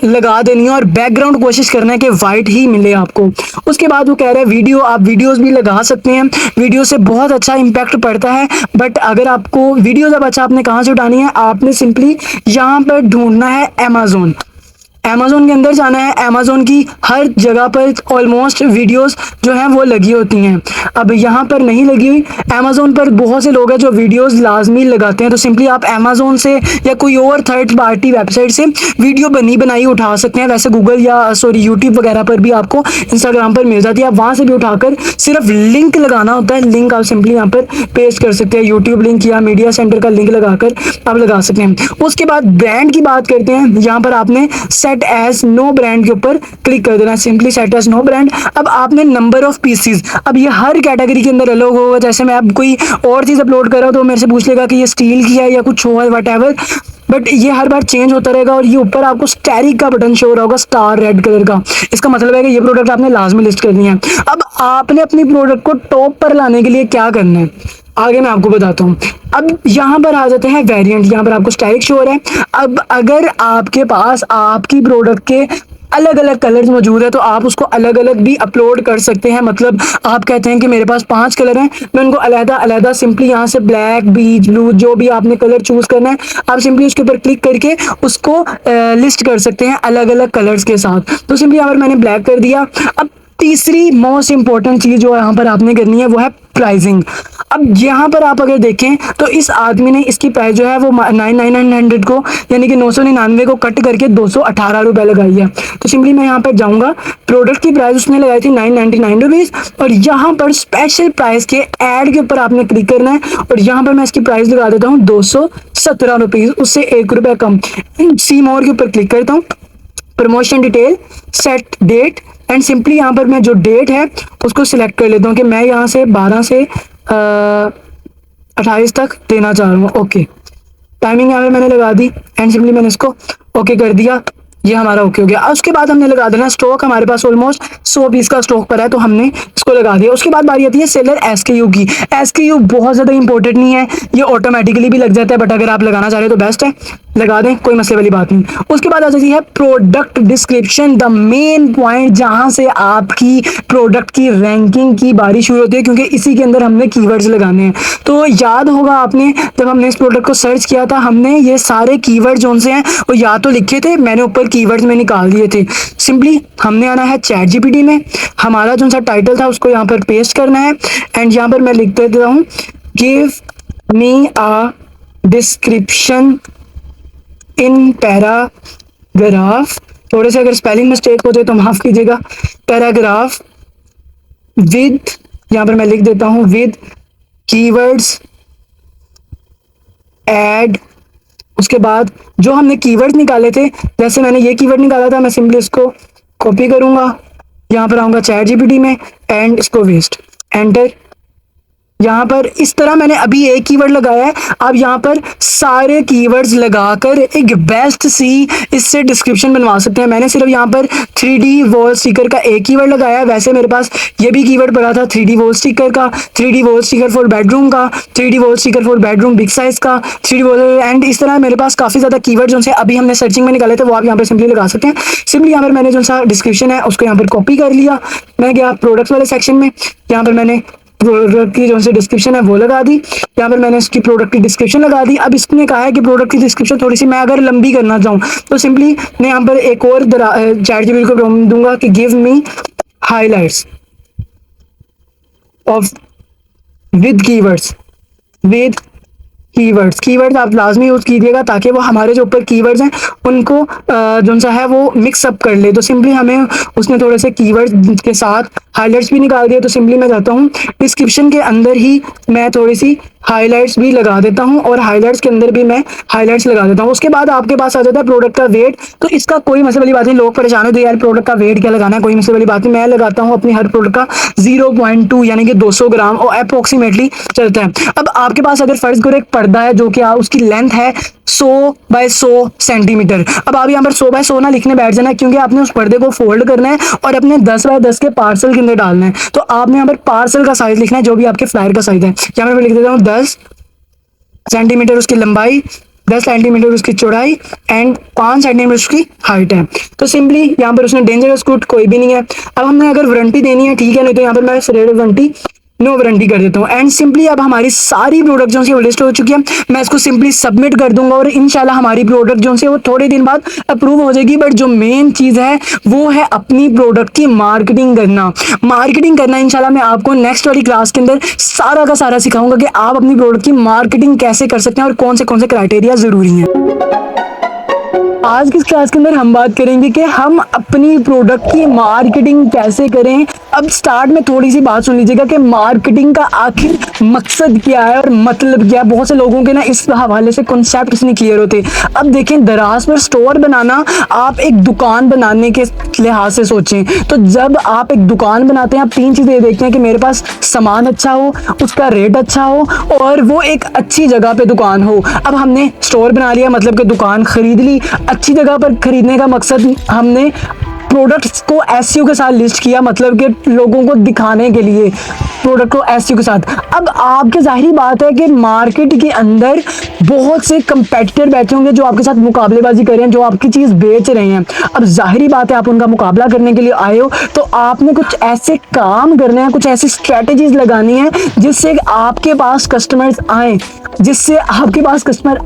लगा देनी है और बैकग्राउंड कोशिश करना है कि वाइट ही मिले आपको। उसके बाद वो कह रहा है वीडियो, आप वीडियोस भी लगा सकते हैं, वीडियो से बहुत अच्छा इम्पैक्ट पड़ता है। बट अगर आपको वीडियो जब अच्छा आपने कहाँ से उठानी है, आपने सिंपली यहाँ पर ढूंढना है अमेज़ॉन। अमेज़ोन के अंदर जाना है। अमेज़ोन की हर जगह पर ऑलमोस्ट वीडियोस जो हैं वो लगी होती हैं। अब यहाँ पर नहीं लगी हुई। अमेज़ोन पर बहुत से लोग हैं जो वीडियोस लाजमी लगाते हैं, तो सिंपली आप अमेज़ोन से या कोई और थर्ड पार्टी वेबसाइट से वीडियो बनी बनाई उठा सकते हैं। वैसे गूगल या सॉरी यूट्यूब वगैरह पर भी आपको, इंस्टाग्राम पर मिल जाती है, आप वहाँ से भी उठाकर सिर्फ लिंक लगाना होता है। लिंक आप सिंपली यहाँ पर पेस्ट कर सकते हैं, यूट्यूब लिंक या मीडिया सेंटर का लिंक लगाकर आप लगा सकते हैं। उसके बाद ब्रांड की बात करते हैं। यहाँ पर आपने सेट एज नो ब्रांड के ऊपर क्लिक कर देना, simply set as no brand. अब आपने नंबर ऑफ पीसीज, अब ये हर कैटेगरी के अंदर अलग होगा। जैसे मैं अब कोई और चीज़ अपलोड कर रहा हूँ तो मेरे से पूछ लेगा कि ये स्टील की है या कुछ हो है वट, बट ये हर बार चेंज होता रहेगा। और ये ऊपर आपको स्टैरिक का बटन शो हो रहा होगा, स्टार रेड कलर का। इसका मतलब है कि ये प्रोडक्ट आपने लाजमी लिस्ट करनी है। अब आपने अपनी प्रोडक्ट को टॉप पर लाने के लिए क्या करना है, आगे मैं आपको बताता हूँ। अब यहाँ पर आ जाते हैं वेरिएंट। यहाँ पर आपको स्टाइलिश शो हो रहा है। अब अगर आपके पास आपकी प्रोडक्ट के अलग अलग कलर्स मौजूद है तो आप उसको अलग अलग भी अपलोड कर सकते हैं। मतलब आप कहते हैं कि मेरे पास 5 कलर हैं, मैं उनको अलग अलग सिंपली यहाँ से ब्लैक, बीच ब्लू, जो भी आपने कलर चूज करना है आप सिंपली उसके ऊपर क्लिक करके उसको लिस्ट कर सकते हैं अलग अलग कलर्स के साथ। तो सिंपली यहाँ पर मैंने ब्लैक कर दिया। अब तीसरी मोस्ट इंपॉर्टेंट चीज जो यहाँ पर आपने करनी है वो है प्राइसिंग। अब यहाँ पर आप अगर देखें तो इस आदमी ने इसकी प्राइस जो है वो 9,900 को यानी कि 999 को कट करके 218 रुपये लगाई है। तो सिंपली मैं यहाँ पर जाऊँगा, प्रोडक्ट की प्राइस उसने लगाई थी 999 रुपीज़, और यहाँ पर स्पेशल प्राइस के ऐड के ऊपर आपने क्लिक करना है और यहाँ पर मैं इसकी प्राइस लगा देता हूँ 217 रुपीज़, उससे 1 रुपया कम। सी मोर के ऊपर क्लिक करता हूँ, promotion detail, set date, and simply यहाँ पर मैं जो डेट है उसको सिलेक्ट कर लेता हूँ कि मैं यहाँ से 12 से 28 तक देना चाह रहा हूँ। ओके, टाइमिंग यहाँ पे मैंने लगा दी एंड सिंपली मैंने इसको ओके कर दिया। ये हमारा ओके हो गया। उसके बाद हमने लगा देना स्टॉक। हमारे पास ऑलमोस्ट 100 पीस का स्टॉक पड़ा है तो हमने इसको लगा दिया। उसके बाद बारी आती है सेलर एसकेयू की। एसकेयू बहुत ज़्यादा इंपॉर्टेंट नहीं है, ये ऑटोमेटिकली भी लग जाता है, बट अगर आप लगाना चाह रहे हो तो बेस्ट है, लगा दें, कोई मसले वाली बात नहीं। उसके बाद आ जाती है product description, the main point जहां से आपकी प्रोडक्ट की रैंकिंग की बारी शुरू होती है, क्योंकि इसी के अंदर हमने कीवर्ड्स लगाने हैं। तो याद होगा आपने जब हमने इस प्रोडक्ट को सर्च किया था, हमने ये सारे कीवर्ड जो से हैं वो या तो लिखे थे, मैंने ऊपर कीवर्ड्स में निकाल दिए थे। सिंपली हमने आना है चैट जीपीटी में, हमारा जो सा टाइटल था उसको यहाँ पर पेस्ट करना है एंड यहाँ पर मैं लिख देता हूँ give me a description in paragraph. थोड़े से अगर स्पेलिंग मिस्टेक हो जाए तो माफ कीजिएगा। पैराग्राफ विद, यहाँ पर मैं लिख देता हूँ विद कीवर्ड्स ऐड। उसके बाद जो हमने कीवर्ड निकाले थे, जैसे मैंने ये कीवर्ड निकाला था, मैं सिंपली इसको कॉपी करूंगा, यहाँ पर आऊंगा चैट जीपीटी में एंड इसको वेस्ट, एंटर। यहाँ पर इस तरह मैंने अभी एक कीवर्ड लगाया है। अब यहाँ पर सारे कीवर्ड्स लगाकर एक बेस्ट सी इससे डिस्क्रिप्शन बनवा सकते हैं। मैंने सिर्फ यहाँ पर 3D वॉल स्टिकर का एक कीवर्ड लगाया है। वैसे मेरे पास ये भी कीवर्ड पड़ा था 3D वॉल स्टिकर का, 3D wall sticker for bedroom का, 3D wall sticker for bedroom big size का, 3D वॉल, एंड इस तरह मेरे पास काफ़ी ज़्यादा कीवर्ड जो से अभी हमने सर्चिंग में निकाले थे वो आप यहाँ पर सिंपली लगा सकते हैं। सिंपली यहाँ पर मैंने जो सा डिस्क्रिप्शन है उसको यहाँ पर कॉपी कर लिया। मैं गया प्रोडक्ट्स वाले सेक्शन में, यहाँ पर मैंने प्रोडक्ट की जो से डिस्क्रिप्शन है वो लगा दी। यहाँ पर मैंने इसकी प्रोडक्ट की डिस्क्रिप्शन लगा दी। अब इसने कहा है कि प्रोडक्ट की डिस्क्रिप्शन थोड़ी सी मैं अगर लंबी करना चाहूँ तो सिंपली मैं यहाँ पर एक और चैट जीपीटी को प्रॉम्प्ट दूंगा कि give me highlights of with keywords, with keywords आप लाजमी यूज कीजिएगा ताकि वो हमारे जो ऊपर कीवर्ड्स हैं उनको जो सा है वो मिक्स अप कर ले। तो सिंपली हमें उसने थोड़े से कीवर्ड्स के साथ हाइलाइट्स भी निकाल दिए। तो सिंपली मैं जाता हूँ डिस्क्रिप्शन के अंदर ही मैं थोड़ी सी हाइलाइट्स भी लगा देता हूँ और हाइलाइट्स के अंदर भी मैं हाइलाइट्स लगा देता हूँ। उसके बाद आपके पास आ जाता है प्रोडक्ट का वेट। तो इसका कोई मसले वाली बात नहीं, लोग परेशान होते हैं यार प्रोडक्ट का वेट क्या लगाना है, कोई मसले वाली बात नहीं। मैं लगाता हूँ अपनी हर प्रोडक्ट का 0.2 यानी कि 200 ग्राम और अप्रोक्सीमेटली चलता है। अब आपके पास अगर फर्ज करो एक पर्दा है जो कि उसकी लेंथ है 100 बाय 100 सेंटीमीटर। अब आप यहाँ पर 100 बाय 100 ना लिखने बैठ जाना, क्योंकि आपने उस पर्दे को फोल्ड करना है और अपने 10 बाय 10 के पार्सल के अंदर डालना है। तो आपने यहाँ पर पार्सल का साइज लिखना है जो भी आपके फ्लायर का साइज है। यहाँ पर मैं लिख देता हूँ 10 सेंटीमीटर उसकी लंबाई, 10 सेंटीमीटर उसकी चौड़ाई एंड 5 सेंटीमीटर उसकी हाइट है। तो सिंपली यहाँ पर उसने डेंजरस गुड कोई भी नहीं है। अब हमने अगर वारंटी देनी है ठीक है, नहीं तो यहाँ पर मैं रेट वारंटी नो वारंटी कर देता हूँ। एंड सिंपली अब हमारी सारी प्रोडक्ट जो है वो लिस्ट हो चुकी है, मैं इसको सिंपली सबमिट कर दूंगा और इंशाल्लाह हमारी प्रोडक्ट जो है वो थोड़े दिन बाद अप्रूव हो जाएगी। बट जो मेन चीज़ है वो है अपनी प्रोडक्ट की मार्केटिंग करना इंशाल्लाह मैं आपको नेक्स्ट वाली क्लास के अंदर सारा का सारा सिखाऊंगा कि आप अपनी प्रोडक्ट की मार्केटिंग कैसे कर सकते हैं और कौन से क्राइटेरिया जरूरी हैं। आज की इस क्लास के अंदर हम बात करेंगे कि हम अपनी प्रोडक्ट की मार्केटिंग कैसे करें। अब स्टार्ट में थोड़ी सी बात सुन लीजिएगा कि मार्केटिंग का आखिर मकसद क्या है और मतलब क्या है। बहुत से लोगों के ना इस हवाले से कॉन्सेप्ट नहीं क्लियर होते। अब देखें, दराज पर स्टोर बनाना आप एक दुकान बनाने के लिहाज से सोचें तो जब आप एक दुकान बनाते हैं आप तीन चीज़ें देखते हैं कि मेरे पास सामान अच्छा हो, उसका रेट अच्छा हो और वो एक अच्छी जगह पे दुकान हो। अब हमने स्टोर बना लिया, मतलब कि दुकान खरीद ली। अच्छी जगह पर खरीदने का मकसद हमने प्रोडक्ट्स को एसईओ के साथ लिस्ट किया, मतलब कि लोगों को दिखाने के लिए प्रोडक्ट को एसईओ के साथ। अब आपके जाहिर बात है कि मार्केट के अंदर बहुत से कंपेटिटर बैठे होंगे जो आपके साथ मुकाबलेबाजी कर रहे हैं, जो आपकी चीज़ बेच रहे हैं। अब जाहिर बात है आप उनका मुकाबला करने के लिए आए हो तो आपने कुछ ऐसे काम करने हैं, कुछ ऐसी स्ट्रेटेजीज लगानी है जिससे आपके पास कस्टमर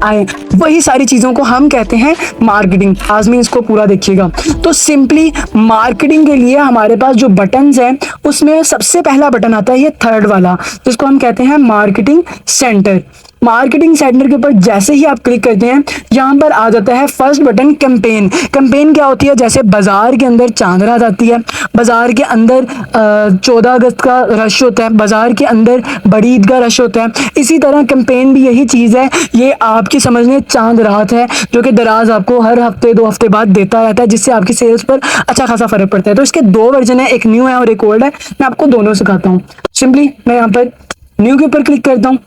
आए। वही सारी चीज़ों को हम कहते हैं मार्केटिंग। आज में इसको पूरा देखिएगा। तो सिंपली मार्केटिंग के लिए हमारे पास जो बटन्स हैं उसमें सबसे पहला बटन आता है ये थर्ड वाला, जिसको हम कहते हैं मार्केटिंग सेंटर। मार्केटिंग सेंटर के ऊपर जैसे ही आप क्लिक करते हैं यहाँ पर आ जाता है फर्स्ट बटन कैंपेन। कैंपेन क्या होती है? जैसे बाजार के अंदर चांद रात आती है, बाजार के अंदर 14 अगस्त का रश होता है, बाजार के अंदर बड़ी ईद का रश होता है। इसी तरह कैंपेन भी यही चीज़ है, ये आपकी समझने चांद रात है जो कि दराज आपको हर हफ्ते 2 हफ्ते बाद देता रहता है, जिससे आपकी सेल्स पर अच्छा खासा फर्क पड़ता है। तो इसके 2 वर्जन है, एक न्यू है और एक ओल्ड है। मैं आपको दोनों सिखाता हूँ। सिंपली मैं यहाँ पर न्यू के ऊपर क्लिक करता हूँ।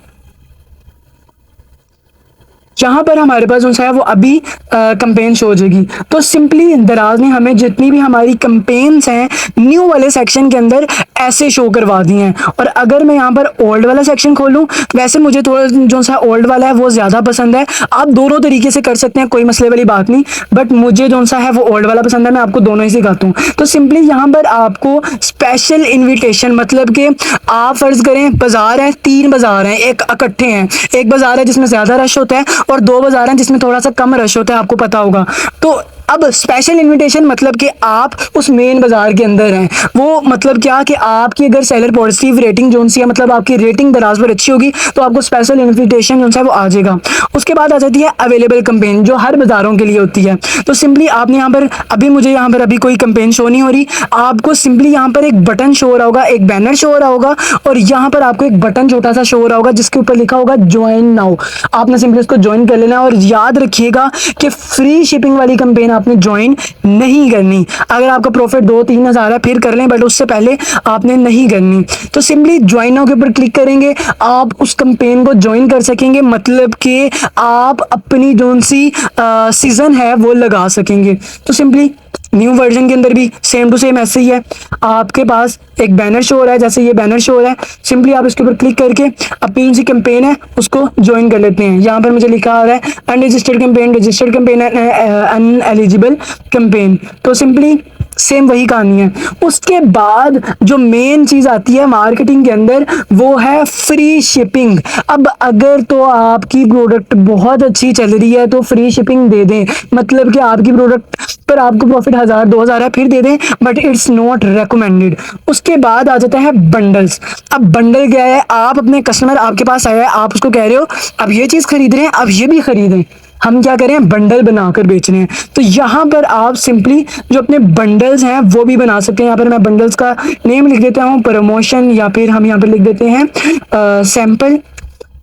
जहाँ पर हमारे पास जो है वो अभी कंपेन शो हो जाएगी। तो सिंपली दराज ने हमें जितनी भी हमारी कंपेन्स हैं न्यू वाले सेक्शन के अंदर ऐसे शो करवा दी हैं। और अगर मैं यहाँ पर ओल्ड वाला सेक्शन खोलूँ, वैसे मुझे थोड़ा जो सा ओल्ड वाला है वो ज़्यादा पसंद है। आप दोनों तरीके से कर सकते हैं, कोई मसले वाली बात नहीं, बट मुझे जो सा है वो ओल्ड वाला पसंद है। मैं आपको दोनों ही सिखाता हूँ। तो सिंपली यहाँ पर आपको स्पेशल इन्विटेशन, मतलब कि आप फर्ज करें बाजार है, 3 बाजार हैं एक इकट्ठे हैं। एक बाजार है जिसमें ज़्यादा रश होता है और 2 बाजार हैं जिसमें थोड़ा सा कम रश होता है, आपको पता होगा। तो अब स्पेशल इनविटेशन मतलब कि आप उस मेन बाजार के अंदर हैं। वो मतलब क्या कि आपकी अगर सेलर पॉजिटिव रेटिंग जो सी है, मतलब आपकी रेटिंग दराज पर अच्छी होगी तो आपको स्पेशल इनविटेशन जो है वो आ जाएगा। उसके बाद आ जाती है अवेलेबल कंपेन जो हर बाजारों के लिए होती है। तो सिंपली आपने यहाँ पर मुझे यहाँ पर कोई कंपेन शो नहीं हो रही। आपको सिंपली यहाँ पर एक बटन शो हो रहा होगा, एक बैनर शो हो रहा होगा और यहाँ पर आपको एक बटन छोटा सा शो हो रहा होगा जिसके ऊपर लिखा होगा ज्वाइन नाउ। आपने सिंपली उसको ज्वाइन कर लेना और याद रखिएगा कि फ्री शिपिंग वाली कंपेन आपने ज्वाइन नहीं करनी। अगर आपका प्रॉफिट 2-3 हज़ार है फिर कर लें, बट उससे पहले आपने नहीं करनी। तो सिंपली ज्वाइन नाउ के ऊपर क्लिक करेंगे, आप उस कैंपेन को ज्वाइन कर सकेंगे, मतलब कि आप अपनी जोन सी सीजन है वो लगा सकेंगे। तो सिंपली न्यू वर्जन के अंदर भी सेम टू सेम ऐसे ही है। आपके पास एक बैनर शो हो रहा है, जैसे ये बैनर शो हो रहा है, सिंपली आप इसके ऊपर क्लिक करके अपनी सी कैंपेन है उसको ज्वाइन कर लेते हैं। यहाँ पर मुझे लिखा आ रहा है unregistered campaign, registered campaign, uneligible campaign. तो सिंपली सेम वही कहानी है। उसके बाद जो मेन चीज़ आती है मार्केटिंग के अंदर वो है फ्री शिपिंग। अब अगर तो आपकी प्रोडक्ट बहुत अच्छी चल रही है तो फ्री शिपिंग दे दें, मतलब कि आपकी प्रोडक्ट पर आपको प्रॉफिट 1000-2000 है फिर दे दें, बट इट्स नॉट रेकमेंडेड। उसके बाद आ जाता है बंडल्स। अब बंडल क्या है? आप अपने कस्टमर आपके पास आया है, आप उसको कह रहे हो अब ये चीज़ खरीद रहे हैं, अब ये भी खरीदें, हम क्या करें बंडल बनाकर बेच रहे हैं। तो यहाँ पर आप सिंपली जो अपने बंडल्स हैं वो भी बना सकते हैं। यहाँ पर मैं बंडल्स का नेम लिख देता हूँ प्रमोशन, या फिर हम यहाँ पर लिख देते हैं सैंपल,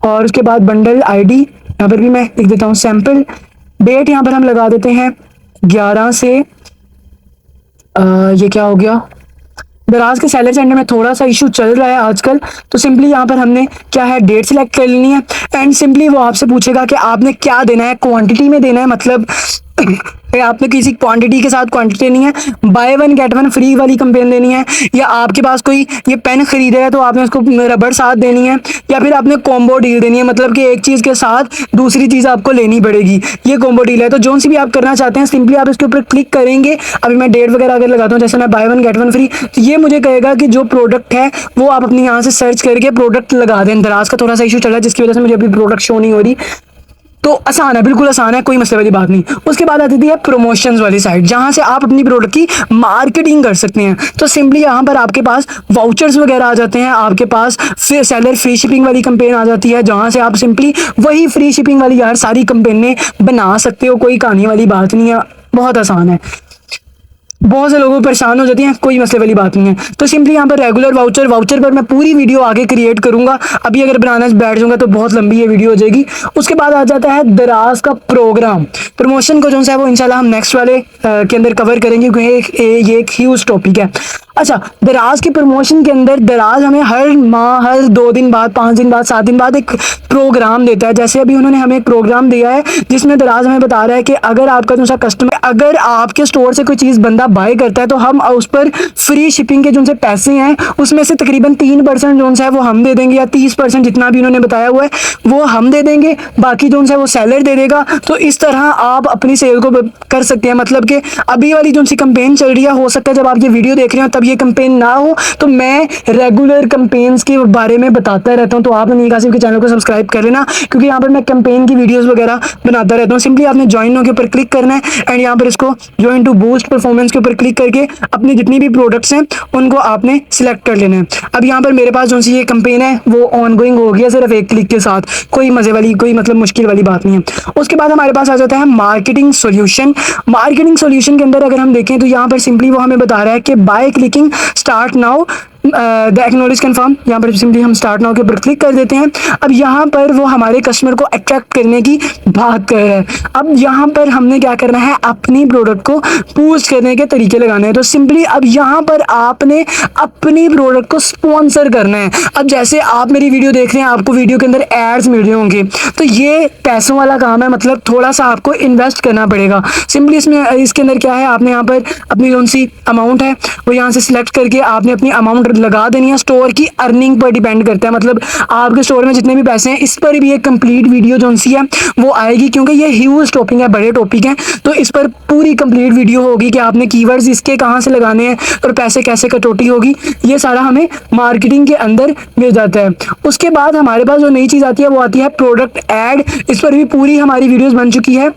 और उसके बाद बंडल आईडी यहाँ पर भी मैं लिख देता हूँ सैंपल। डेट यहाँ पर हम लगा देते हैं 11 से ये क्या हो गया, दराज के सेलर सेंटर में थोड़ा सा इशू चल रहा है आजकल। तो सिंपली यहाँ पर हमने क्या है डेट सेलेक्ट कर लेनी है। एंड सिंपली वो आपसे पूछेगा कि आपने क्या देना है, क्वांटिटी में देना है, मतलब आपने किसी क्वांटिटी के साथ क्वांटिटी लेनी है, by one get one free वाली कैंपेन लेनी है, या आपके पास कोई ये पेन खरीदे है तो आपने उसको रबड़ साथ देनी है, या फिर आपने कॉम्बो डील देनी है, मतलब कि एक चीज़ के साथ दूसरी चीज़ आपको लेनी पड़ेगी, ये कॉम्बो डील है। तो जो सी भी आप करना चाहते हैं सिंपली आप इसके ऊपर क्लिक करेंगे। अभी मैं डेट वगैरह अगर लगाता हूँ, जैसे मैं by one get one free, तो ये मुझे कहेगा कि जो प्रोडक्ट है वो आप अपने यहाँ से सर्च करके प्रोडक्ट लगा दें। दराज का थोड़ा सा इशू चल रहा है जिसकी वजह से मुझे अभी प्रोडक्ट शो नहीं हो रही, तो आसान है, बिल्कुल आसान है, कोई मसले वाली बात नहीं। उसके बाद आती थी है प्रमोशंस वाली साइड, जहां से आप अपनी प्रोडक्ट की मार्केटिंग कर सकते हैं। तो सिंपली यहाँ पर आपके पास वाउचर्स वगैरह आ जाते हैं, आपके पास फिर सेलर फ्री शिपिंग वाली कैंपेन आ जाती है, जहां से आप सिंपली वही फ्री शिपिंग वाली यार सारी कैंपेनें बना सकते हो, कोई कहानी वाली बात नहीं है, बहुत आसान है। बहुत से लोगों परेशान हो जाती हैं, कोई मसले वाली बात नहीं है। तो सिंपली यहाँ पर रेगुलर वाउचर पर मैं पूरी वीडियो आगे क्रिएट करूंगा, अभी अगर बनाना बैठ जाऊंगा तो बहुत लंबी ये वीडियो हो जाएगी। उसके बाद आ जाता है दराज का प्रोग्राम प्रमोशन को, जो है वो इंशाल्लाह हम नेक्स्ट वाले के अंदर कवर करेंगे, क्योंकि ये एक ह्यूज टॉपिक है। अच्छा, दराज के प्रमोशन के अंदर दराज हमें हर माह, हर 2 दिन बाद, 5 दिन बाद, 7 दिन बाद एक प्रोग्राम देता है। जैसे अभी उन्होंने हमें एक प्रोग्राम दिया है जिसमें दराज हमें बता रहा है कि अगर आपका जो कस्टमर, अगर आपके स्टोर से कोई चीज़ बंदा बाय करता है तो हम उस पर फ्री शिपिंग के जो उनसे पैसे हैं उसमें से तकरीबन 3% जो है वो हम दे देंगे, या 30% जितना भी उन्होंने बताया हुआ है वो हम दे देंगे, बाकी जो है वो सेलर दे देगा। तो इस तरह आप अपनी सेल को कर सकते हैं। मतलब कि अभी वाली जो सी कैंपेन चल रही है, हो सकता है जब आप ये वीडियो देख रहे हो तब ये कैंपेन ना हो, तो मैं रेगुलर कैंपेन्स के बारे में बताता रहता हूँ। तो आप नील कासिफ के चैनल को सब्सक्राइब कर लेना, क्योंकि यहाँ पर मैं कैंपेन की वीडियोस वगैरह बनाता रहता हूँ। सिंपली आपने ज्वाइन नो के ऊपर क्लिक करना है एंड यहाँ पर इसको ज्वाइन टू बूस्ट परफॉर्मेंस के ऊपर क्लिक करके अपनी जितनी भी प्रोडक्ट्स हैं उनको आपने सिलेक्ट कर लेना है। अब यहाँ पर मेरे पास जो सी ये कैंपेन है वो ऑन गोइंग हो गया सिर्फ एक क्लिक के साथ, कोई मजे वाली, कोई मतलब मुश्किल वाली बात नहीं है। उसके बाद हमारे पास आ जाता है मार्केटिंग सॉल्यूशन। मार्केटिंग सॉल्यूशन के अंदर अगर हम देखें तो यहाँ पर सिंपली वो हमें बता रहा है कि by clicking start now the acknowledge confirm, यहाँ पर सिंपली हम स्टार्ट नाउ के ऊपर क्लिक कर देते हैं। अब यहाँ पर वो हमारे कस्टमर को अट्रैक्ट करने की बात कर रहा है। अब यहाँ पर हमने क्या करना है, अपनी प्रोडक्ट को बूस्ट करने के तरीके लगाने हैं। तो सिंपली अब यहाँ पर आपने अपनी प्रोडक्ट को स्पॉन्सर करना है। अब जैसे आप मेरी वीडियो देख रहे हैं, आपको वीडियो के अंदर एड्स मिल रहे होंगे, तो ये पैसों वाला काम है, मतलब थोड़ा सा आपको इन्वेस्ट करना पड़ेगा। सिंपली इसके अंदर क्या है, आपने यहाँ पर अपनी कौन सी अमाउंट है वो यहाँ से सिलेक्ट करके आपने अपनी अमाउंट लगा देनी है। स्टोर की अर्निंग पर डिपेंड करता है, मतलब आपके स्टोर में जितने भी पैसे हैं इस पर भी एक कंप्लीट वीडियो जो सी है वो आएगी, क्योंकि ये ह्यूज टॉपिक है, बड़े टॉपिक हैं, तो इस पर पूरी कंप्लीट वीडियो होगी कि आपने कीवर्ड्स इसके कहाँ से लगाने हैं और पैसे कैसे कटौती होगी, ये सारा हमें मार्केटिंग के अंदर मिल जाता है। उसके बाद हमारे पास जो नई चीज़ आती है वो आती है प्रोडक्ट ऐड। इस पर भी पूरी हमारी वीडियोस बन चुकी है।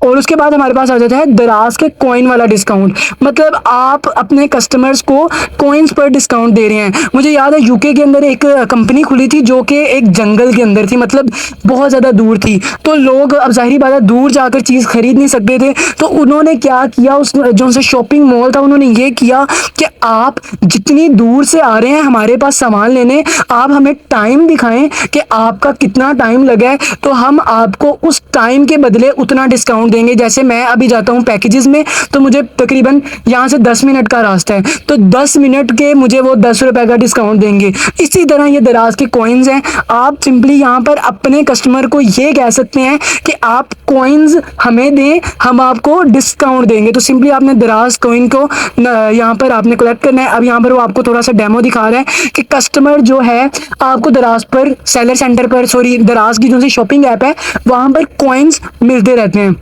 और उसके बाद हमारे पास आ जाता है दराज के कॉइन वाला डिस्काउंट, मतलब आप अपने कस्टमर्स को कॉइन्स पर डिस्काउंट दे रहे हैं। मुझे याद है यूके के अंदर एक कंपनी खुली थी जो कि एक जंगल के अंदर थी, मतलब बहुत ज़्यादा दूर थी, तो लोग अब जाहिर बात है दूर जाकर चीज़ खरीद नहीं सकते थे, तो उन्होंने क्या किया, उस जो से शॉपिंग मॉल था उन्होंने ये किया कि आप जितनी दूर से आ रहे हैं हमारे पास सामान लेने, आप हमें टाइम दिखाएं कि आपका कितना टाइम लगा है, तो हम आपको उस टाइम के बदले उतना डिस्काउंट देंगे। जैसे मैं अभी जाता हूँ पैकेजेस में, तो मुझे तकरीबन यहाँ से 10 मिनट का रास्ता है, तो 10 मिनट के मुझे वो 10 रुपए का डिस्काउंट देंगे। इसी तरह ये दराज के कॉइन्स हैं। आप सिंपली यहाँ पर अपने कस्टमर को ये कह सकते हैं कि आप कॉइन्स हमें दें, हम आपको डिस्काउंट देंगे। तो सिंपली आपने दराज कॉइन को यहाँ पर आपने कलेक्ट करना है। अब यहाँ पर वो आपको थोड़ा सा डेमो दिखा रहा है कि कस्टमर जो है आपको दराज पर, सेलर सेंटर पर, सॉरी दराज की जो सी शॉपिंग ऐप है वहाँ पर कॉइन्स मिलते रहते हैं।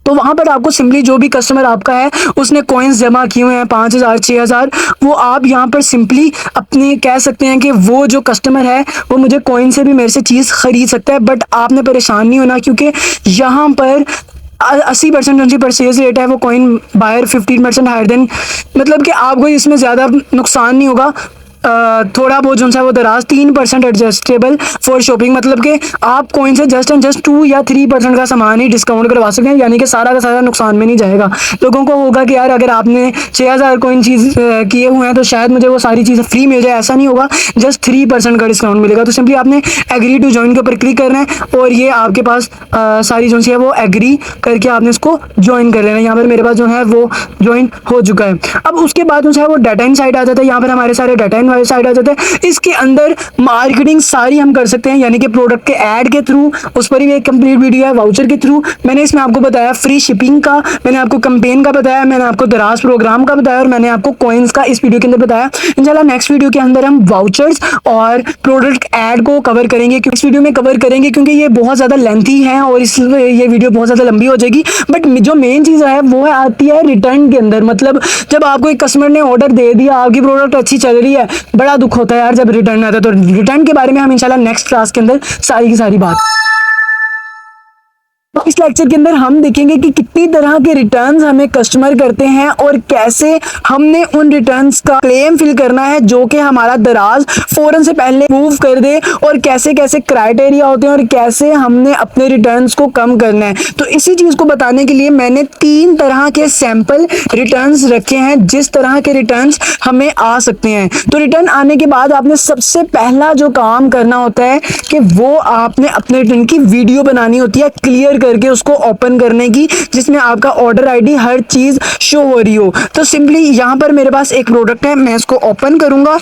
तो वहाँ पर आपको सिंपली जो भी कस्टमर आपका है उसने कॉइन्स जमा किए हुए हैं 5000 6000, वो आप यहाँ पर सिंपली अपने कह सकते हैं कि वो जो कस्टमर है वो मुझे कॉइन से भी मेरे से चीज़ खरीद सकता है। बट आपने परेशान नहीं होना, क्योंकि यहाँ पर 80% जो परचेज रेट है वो कॉइन बायर 15% हायर देन, मतलब कि आपको इसमें ज़्यादा नुकसान नहीं होगा। थोड़ा बहुत जो है वो दराज 3% एडजस्टेबल फॉर शॉपिंग, मतलब कि आप कॉइन से जस्ट एंड जस्ट 2 या 3% का सामान ही डिस्काउंट करवा सकते हैं, यानी कि सारा का सारा नुकसान में नहीं जाएगा। लोगों को होगा कि यार अगर आपने 6000 कॉइन चीज़ किए हुए हैं तो शायद मुझे वो सारी चीज़ें फ्री मिल जाए, ऐसा नहीं होगा, जस्ट 3% का डिस्काउंट मिलेगा। तो सिंपली आपने एग्री टू ज्वाइन के ऊपर क्लिक करना है और ये आपके पास सारी जो है वो एग्री करके आपने इसको ज्वाइन कर लेना है। यहाँ पर मेरे पास जो है वो ज्वाइन हो चुका है। अब उसके बाद जो है वो डाटा इन साइड आ जाता है। यहाँ पर हमारे सारे डाटा इन साइड आ जाता है। इसके अंदर मार्केटिंग सारी हम कर सकते हैं, यानी कि प्रोडक्ट के ऐड के थ्रू, उस पर भी एक कंप्लीट वीडियो है। वाउचर के थ्रू मैंने इसमें आपको बताया फ्री शिपिंग का, मैंने आपको कैंपेन का बताया, मैंने आपको दराज प्रोग्राम का बताया और मैंने आपको कॉइन्स का इस वीडियो के अंदर बताया। इंशाल्लाह नेक्स्ट वीडियो के अंदर हम वाउचर्स और प्रोडक्ट ऐड को कवर करेंगे, क्योंकि इस वीडियो में कवर करेंगे क्योंकि ये बहुत ज़्यादा लेंथी है और इसलिए ये वीडियो बहुत ज़्यादा लंबी हो जाएगी। बट जो मेन चीज़ है वो है आती है रिटर्न के अंदर। मतलब जब आपको एक कस्टमर ने ऑर्डर दे दिया, आपकी प्रोडक्ट अच्छी चल रही है, बड़ा दुख होता है यार जब रिटर्न आता है। तो रिटर्न के बारे में हम इंशाल्लाह नेक्स्ट क्लास के अंदर सारी की सारी बात, तो इस लेक्चर के अंदर हम देखेंगे कि कितनी तरह के रिटर्न्स हमें कस्टमर करते हैं और कैसे हमने उन रिटर्न्स का क्लेम फिल करना है जो कि हमारा दराज फौरन से पहले मूव कर दे, और कैसे कैसे क्राइटेरिया होते हैं और कैसे हमने अपने रिटर्न्स को कम करना है। तो इसी चीज को बताने के लिए मैंने 3 तरह के सैंपल रिटर्न्स रखे हैं, जिस तरह के रिटर्न्स हमें आ सकते हैं। तो रिटर्न आने के बाद आपने सबसे पहला जो काम करना होता है कि वो आपने अपने रिटर्न की वीडियो बनानी होती है, क्लियर करके उसको ओपन करने की, जिसमें आपका ऑर्डर आईडी हर चीज शो हो रही हो। तो सिंपली यहाँ पर मेरे पास एक प्रोडक्ट है, मैं इसको ओपन करूंगा।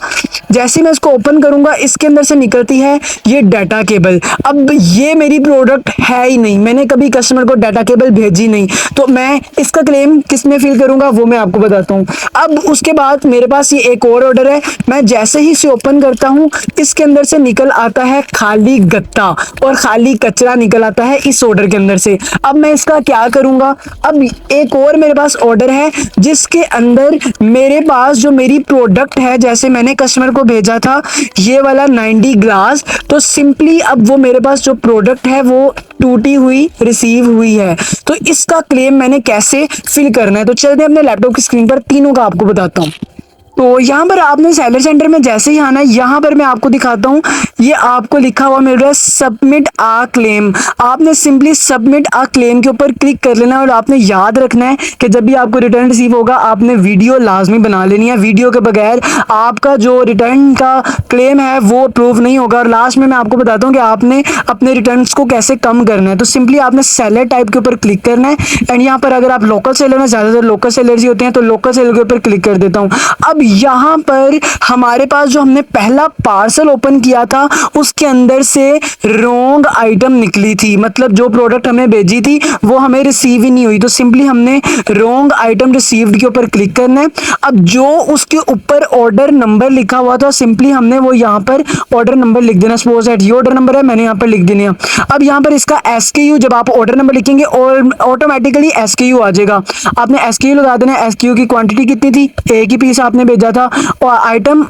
जैसे मैं इसको ओपन करूंगा, इसके अंदर से निकलती है ये डाटा केबल। अब ये मेरी प्रोडक्ट है ही नहीं, मैंने कभी कस्टमर को डाटा केबल भेजी नहीं, तो मैं इसका क्लेम किस में फिल करूंगा वो मैं आपको बताता हूँ। अब उसके बाद मेरे पास ये एक और ऑर्डर है, मैं जैसे ही इसे ओपन करता हूँ, इसके अंदर से निकल आता है खाली गत्ता और खाली कचरा निकल आता है इस ऑर्डर के अंदर से। अब मैं इसका क्या करूंगा, अब एक और मेरे पास ऑर्डर है जिसके अंदर मेरे पास जो मेरी प्रोडक्ट है, जैसे मैंने कस्टमर को भेजा था ये वाला 90 ग्लास, तो सिंपली अब वो मेरे पास जो प्रोडक्ट है वो टूटी हुई रिसीव हुई है। तो इसका क्लेम मैंने कैसे फिल करना है, तो चलते हैं अपने लैपटॉप की स्क्रीन पर, तीनों का आपको बताता हूँ। तो यहाँ पर आपने सेलर सेंटर में जैसे ही आना है, यहाँ पर मैं आपको दिखाता हूँ, ये आपको लिखा हुआ मिल रहा है सबमिट आ क्लेम। आपने सिंपली सबमिट आ क्लेम के ऊपर क्लिक कर लेना और आपने याद रखना है कि जब भी आपको रिटर्न रिसीव होगा आपने वीडियो लाजमी बना लेनी है। वीडियो के बगैर आपका जो रिटर्न का क्लेम है वो अप्रूव नहीं होगा। और लास्ट में मैं आपको बताता हूँ कि आपने अपने रिटर्न को कैसे कम करना है। तो सिंपली आपने सेलर टाइप के ऊपर क्लिक करना है, एंड यहाँ पर अगर आप लोकल सेलर में, ज़्यादातर लोकल सेलर ही होते हैं, तो लोकल सेलर के ऊपर क्लिक कर देता हूँ। अब यहाँ पर हमारे पास जो हमने पहला पार्सल ओपन किया था उसके अंदर से रॉन्ग आइटम निकली थी, मतलब जो प्रोडक्ट हमें भेजी थी वो हमें रिसीव ही नहीं हुई। तो सिंपली हमने रॉन्ग आइटम रिसीव्ड के ऊपर क्लिक करना है। अब जो उसके ऊपर ऑर्डर नंबर लिखा हुआ था सिंपली हमने वो यहाँ पर ऑर्डर नंबर लिख देना। सपोज दैट ये ऑर्डर नंबर है, मैंने यहाँ पर लिख देना है। अब यहाँ पर इसका SKU, जब आप ऑर्डर नंबर लिखेंगे और ऑटोमेटिकली SKU आ जाएगा, आपने SKU लगा देना है। SKU की क्वांटिटी कितनी थी, एक ही पीस आपने भेजा था। और आइटम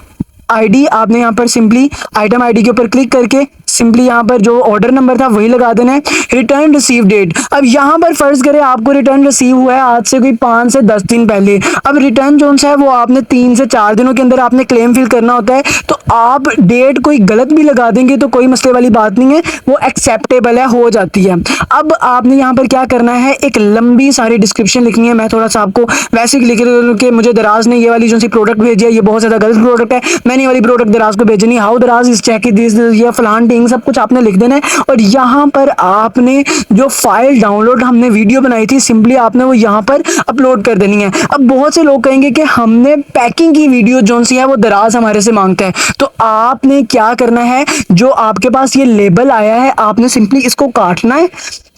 आईडी आपने यहाँ पर सिंपली आइटम आईडी के ऊपर क्लिक करके सिंपली यहाँ पर जो ऑर्डर नंबर था वही लगा देना है। रिटर्न रिसीव डेट, अब यहाँ पर फर्ज करें आपको रिटर्न रिसीव हुआ है आज से कोई 5 से 10 दिन पहले। अब रिटर्न जो है वो आपने 3 से 4 दिनों के अंदर आपने क्लेम फिल करना होता है। तो आप डेट कोई गलत भी लगा देंगे तो कोई मसले वाली बात नहीं है, वो एक्सेप्टेबल है, हो जाती है। अब आपने यहाँ पर क्या करना है, एक लंबी सारी डिस्क्रिप्शन लिखनी है। मैं थोड़ा सा आपको वैसे ही लिख दूँ कि मुझे दराज ने ये वाली जो सी प्रोडक्ट भेजी है ये बहुत ज़्यादा गलत प्रोडक्ट है, मैंने ये वाली प्रोडक्ट दराज को भेजनी, हाउ दराज इज चेक दिस या फलान टिंग, सब कुछ आपने लिख देना है। और यहाँ पर आपने जो फाइल डाउनलोड हमने वीडियो बनाई थी सिंपली आपने वो यहाँ पर अपलोड कर देनी है। अब बहुत से लोग कहेंगे कि हमने पैकिंग की वीडियो जो सी है वो दराज हमारे से मांगता है, तो आपने क्या करना है, जो आपके पास ये लेबल आया है आपने सिंपली इसको काटना है।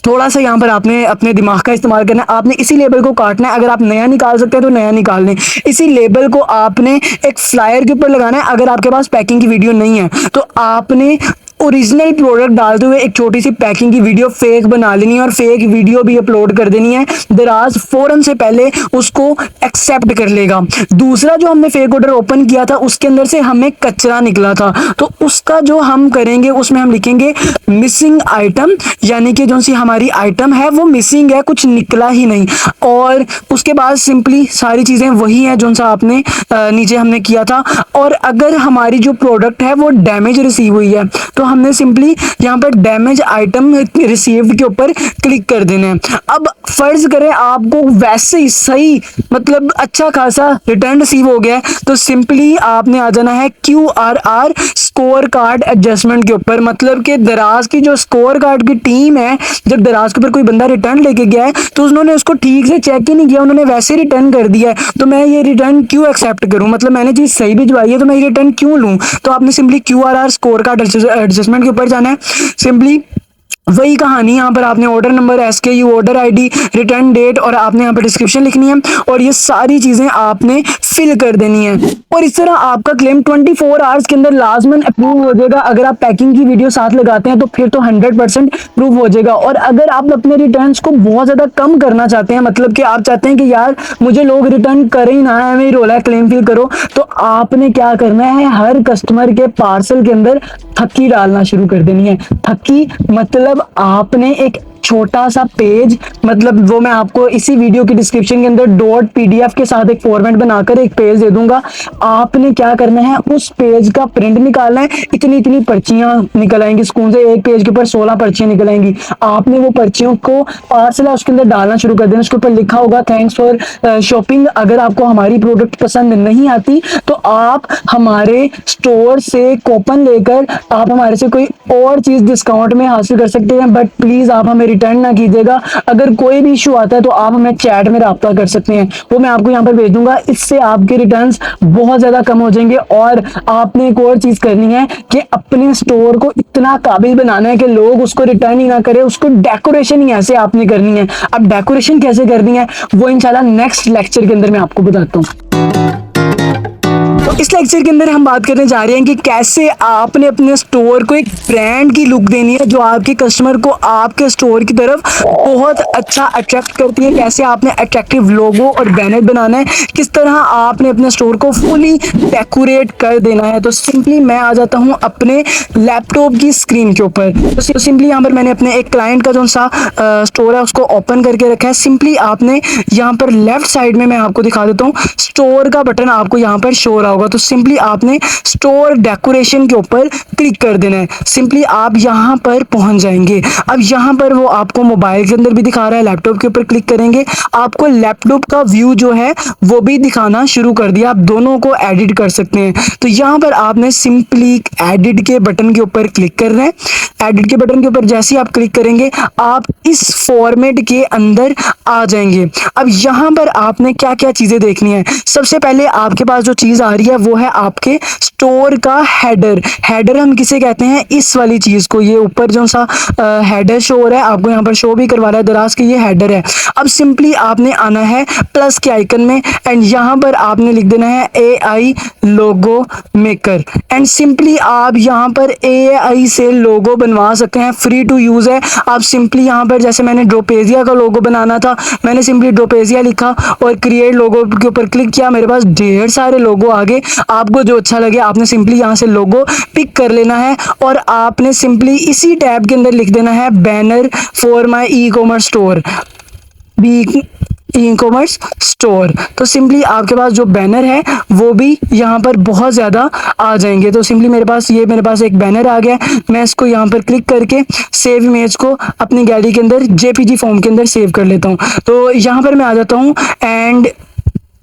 थोड़ा सा यहाँ पर आपने अपने दिमाग का इस्तेमाल करना है, आपने इसी लेबल को काटना है। अगर आप नया निकाल सकते हैं तो नया निकाल लें। इसी लेबल को आपने एक फ्लायर के ऊपर लगाना है। अगर आपके पास पैकिंग की वीडियो नहीं है तो आपने ओरिजिनल प्रोडक्ट डालते हुए एक छोटी सी पैकिंग की वीडियो फेक बना लेनी है और फेक वीडियो भी अपलोड कर देनी है। दराज फौरन से पहले उसको एक्सेप्ट कर लेगा। दूसरा जो हमने फेक ऑर्डर ओपन किया था उसके अंदर से हमें कचरा निकला था, तो उसका जो हम करेंगे उसमें हम लिखेंगे मिसिंग आइटम, यानी कि जो सी हमारी आइटम है वो मिसिंग है, कुछ निकला ही नहीं। और उसके बाद सिंपली सारी चीज़ें वही हैं जो सा आपने नीचे हमने किया था। और अगर हमारी जो प्रोडक्ट है वो डैमेज रिसीव हुई है तो हमने सिंपली यहाँ पर डैमेज आइटम रिसीव्ड के ऊपर क्लिक कर देना है। अब फर्ज करें आपको वैसे ही सही मतलब अच्छा खासा रिटर्न रिसीव हो गया है तो सिंपली आपने आ जाना है QRR स्कोर कार्ड एडजस्टमेंट के ऊपर, मतलब कि दराज की जो स्कोर कार्ड की टीम है, जब दराज के ऊपर कोई बंदा रिटर्न लेके गया है तो उन्होंने उसको ठीक से चेक ही नहीं किया, उन्होंने वैसे रिटर्न कर दिया है। तो मैं ये रिटर्न क्यों एक्सेप्ट करूं, मतलब मैंने चीज सही भिजवाई है तो मैं ये रिटर्न क्यों लूं। तो आपने simply QRR score card adjustment के ऊपर जाना है। सिंपली वही कहानी, यहाँ पर आपने order number, SKU, order ID, return date और आपने यहाँ पर डिस्क्रिप्शन लिखनी है और ये सारी चीजें आपने फिल कर देनी है। और इस तरह आपका क्लेम 24 आवर्स के अंदर लाजमन अप्रूव हो जाएगा। अगर आप पैकिंग की वीडियो साथ लगाते हैं तो फिर तो 100% प्रूव हो जाएगा। और अगर आप अपने रिटर्न्स को बहुत ज्यादा कम करना चाहते हैं, मतलब कि आप चाहते हैं कि यार मुझे लोग रिटर्न करें ही ना, है रोला है क्लेम फिल करो, तो आपने क्या करना है, हर कस्टमर के पार्सल के अंदर थक्की डालना शुरू कर देनी है। थक्की मतलब आपने एक छोटा सा पेज, मतलब वो मैं आपको इसी वीडियो की डिस्क्रिप्शन के अंदर .pdf के साथ एक फॉर्मेट बनाकर एक पेज दे दूंगा। आपने क्या करना है, उस पेज का प्रिंट निकालना है। इतनी इतनी पर्चियां निकल आएंगी स्कूल से, एक पेज के ऊपर 16 पर्चियां निकल आएंगी। आपने वो पर्चियों को पार्सल उसके अंदर डालना शुरू कर देना। उसके ऊपर लिखा होगा थैंक्स फॉर शॉपिंग। अगर आपको हमारी प्रोडक्ट पसंद नहीं आती तो आप हमारे स्टोर से कूपन लेकर आप हमारे से कोई और चीज डिस्काउंट में हासिल कर सकते हैं, बट प्लीज आप हमें रिटर्न ना कीजिएगा। अगर कोई भी इशू आता है तो आप हमें चैट में राब्ता कर सकते हैं, वो मैं आपको यहाँ पर भेज दूंगा। इससे आपके रिटर्न्स बहुत ज्यादा कम हो जाएंगे। और आपने एक और चीज करनी है कि अपने स्टोर को इतना काबिल बनाना है कि लोग उसको रिटर्न ही ना करें, उसको डेकोरेशन ही ऐसे आपने करनी है। अब डेकोरेशन कैसे करनी है वो इंशाल्लाह नेक्स्ट लेक्चर के अंदर मैं आपको बताता हूँ। तो इस लेक्चर के अंदर हम बात करने जा रहे हैं कि कैसे आपने अपने स्टोर को एक ब्रांड की लुक देनी है जो आपके कस्टमर को आपके स्टोर की तरफ बहुत अच्छा अट्रैक्ट करती है। कैसे आपने अट्रैक्टिव लोगो और बैनर बनाना है, किस तरह आपने अपने स्टोर को फुली डेकोरेट कर देना है। तो सिंपली मैं आ जाता हूं अपने लैपटॉप की स्क्रीन के ऊपर। तो सिंपली यहाँ पर मैंने अपने एक क्लाइंट का जो सा स्टोर है उसको ओपन करके रखा है। सिंपली आपने यहाँ पर लेफ्ट साइड में मैं आपको दिखा देता हूँ, स्टोर का बटन आपको यहाँ पर शो रहा होगा। तो सिंपली आपने स्टोर डेकोरेशन के ऊपर क्लिक कर देना है। सिंपली आप यहाँ पर पहुंच जाएंगे। अब यहाँ पर वो आपको मोबाइल के अंदर भी दिखा रहा है, लैपटॉप के ऊपर क्लिक करेंगे आपको लैपटॉप का व्यू जो है वो भी दिखाना शुरू कर दिया। आप दोनों को एडिट कर सकते हैं। तो यहाँ पर आपने सिंपली एडिट के बटन के ऊपर क्लिक करना है। एडिट के बटन के ऊपर जैसे ही आप क्लिक करेंगे आप इस फॉर्मेट के अंदर आ जाएंगे। अब यहाँ पर आपने क्या क्या चीजें देखनी है। सबसे पहले आपके पास जो चीज आ रही है वो है आपके स्टोर का हेडर। हेडर हम किसे कहते हैं, इस वाली चीज को। ये ऊपर जो सा हेडर शो हो रहा है, आपको यहाँ पर शो भी करवा रहा है दराज के, ये हेडर है। अब सिंपली आपने आना है प्लस के आइकन में एंड यहाँ पर आपने लिख देना है AI logo maker. And simply आप यहाँ पर AI से लोगो बनवा सकते हैं, फ्री टू यूज है। आप सिंपली यहाँ पर जैसे मैंने ड्रोपेजिया का लोगो बनाना था, मैंने सिंपली ड्रोपेजिया लिखा और क्रिएट लोगो के ऊपर क्लिक किया। मेरे पास ढेर सारे लोगो आ गए। आपको जो अच्छा लगे आपने सिंपली यहाँ से लोगो पिक कर लेना है और आपने सिंपली इसी टैब के अंदर लिख देना है banner for my e-commerce store, e-commerce store. तो सिंपली आपके पास जो बैनर है वो भी यहाँ पर बहुत ज़्यादा आ जाएंगे। तो सिंपली मेरे पास एक बैनर आ गया। मैं इसको यहाँ पर क्लिक करके सेव इमेज को अपनी गैलरी के अंदर JPG फॉर्म के अंदर सेव कर लेता हूँ। तो यहाँ पर मैं आ जाता हूँ एंड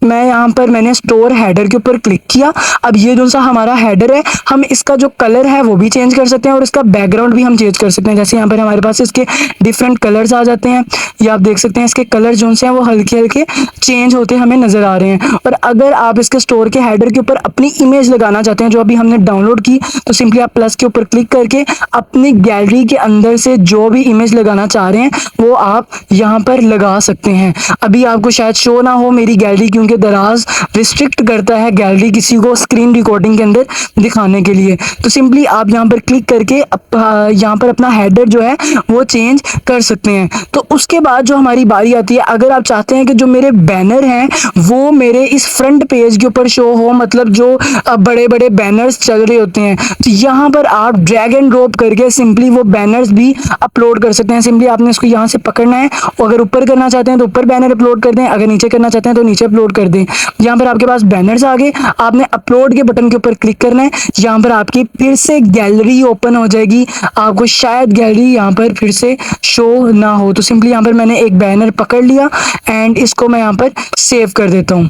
मैंने स्टोर हेडर के ऊपर क्लिक किया। अब ये जो सा हमारा हेडर है, हम इसका जो कलर है वो भी चेंज कर सकते हैं और इसका बैकग्राउंड भी हम चेंज कर सकते हैं। जैसे यहाँ पर हमारे पास इसके डिफरेंट कलर्स आ जाते हैं, ये आप देख सकते हैं। इसके कलर जो से हैं वो हल्के हल्के चेंज होते हमें नजर आ रहे हैं। और अगर आप इसके स्टोर के हेडर के ऊपर अपनी इमेज लगाना चाहते हैं जो अभी हमने डाउनलोड की, तो सिंपली आप प्लस के ऊपर क्लिक करके अपनी गैलरी के अंदर से जो भी इमेज लगाना चाह रहे हैं वो आप यहाँ पर लगा सकते हैं। अभी आपको शायद शो ना हो मेरी गैलरी, क्योंकि दराज रिस्ट्रिक्ट करता है गैलरी किसी को स्क्रीन रिकॉर्डिंग के अंदर दिखाने के लिए। तो सिंपली आप यहाँ पर क्लिक करके यहाँ पर अपना हेडर जो है वो चेंज कर सकते हैं। तो उसके बाद जो हमारी बारी आती है, अगर आप चाहते हैं कि जो मेरे बैनर हैं वो मेरे इस फ्रंट पेज के ऊपर शो हो, मतलब जो बड़े बड़े बैनर्स चल रहे होते हैं, तो यहाँ पर आप ड्रैग एंड ड्रॉप करके सिंपली वो बैनर्स भी अपलोड कर सकते हैं। सिंपली आपने इसको यहाँ से पकड़ना है, अगर ऊपर करना चाहते हैं तो ऊपर बैनर अपलोड कर दें, अगर नीचे करना चाहते हैं तो नीचे अपलोड कर दें। यहाँ पर आपके पास बैनर्स आ गए, आपने अपलोड के बटन के ऊपर क्लिक करना है। यहाँ पर आपकी फिर से गैलरी ओपन हो जाएगी। आपको शायद गैलरी यहाँ पर फिर से शो ना हो, तो सिंपली यहाँ पर मैंने एक बैनर पकड़ लिया एंड इसको मैं यहाँ पर सेव कर देता हूँ।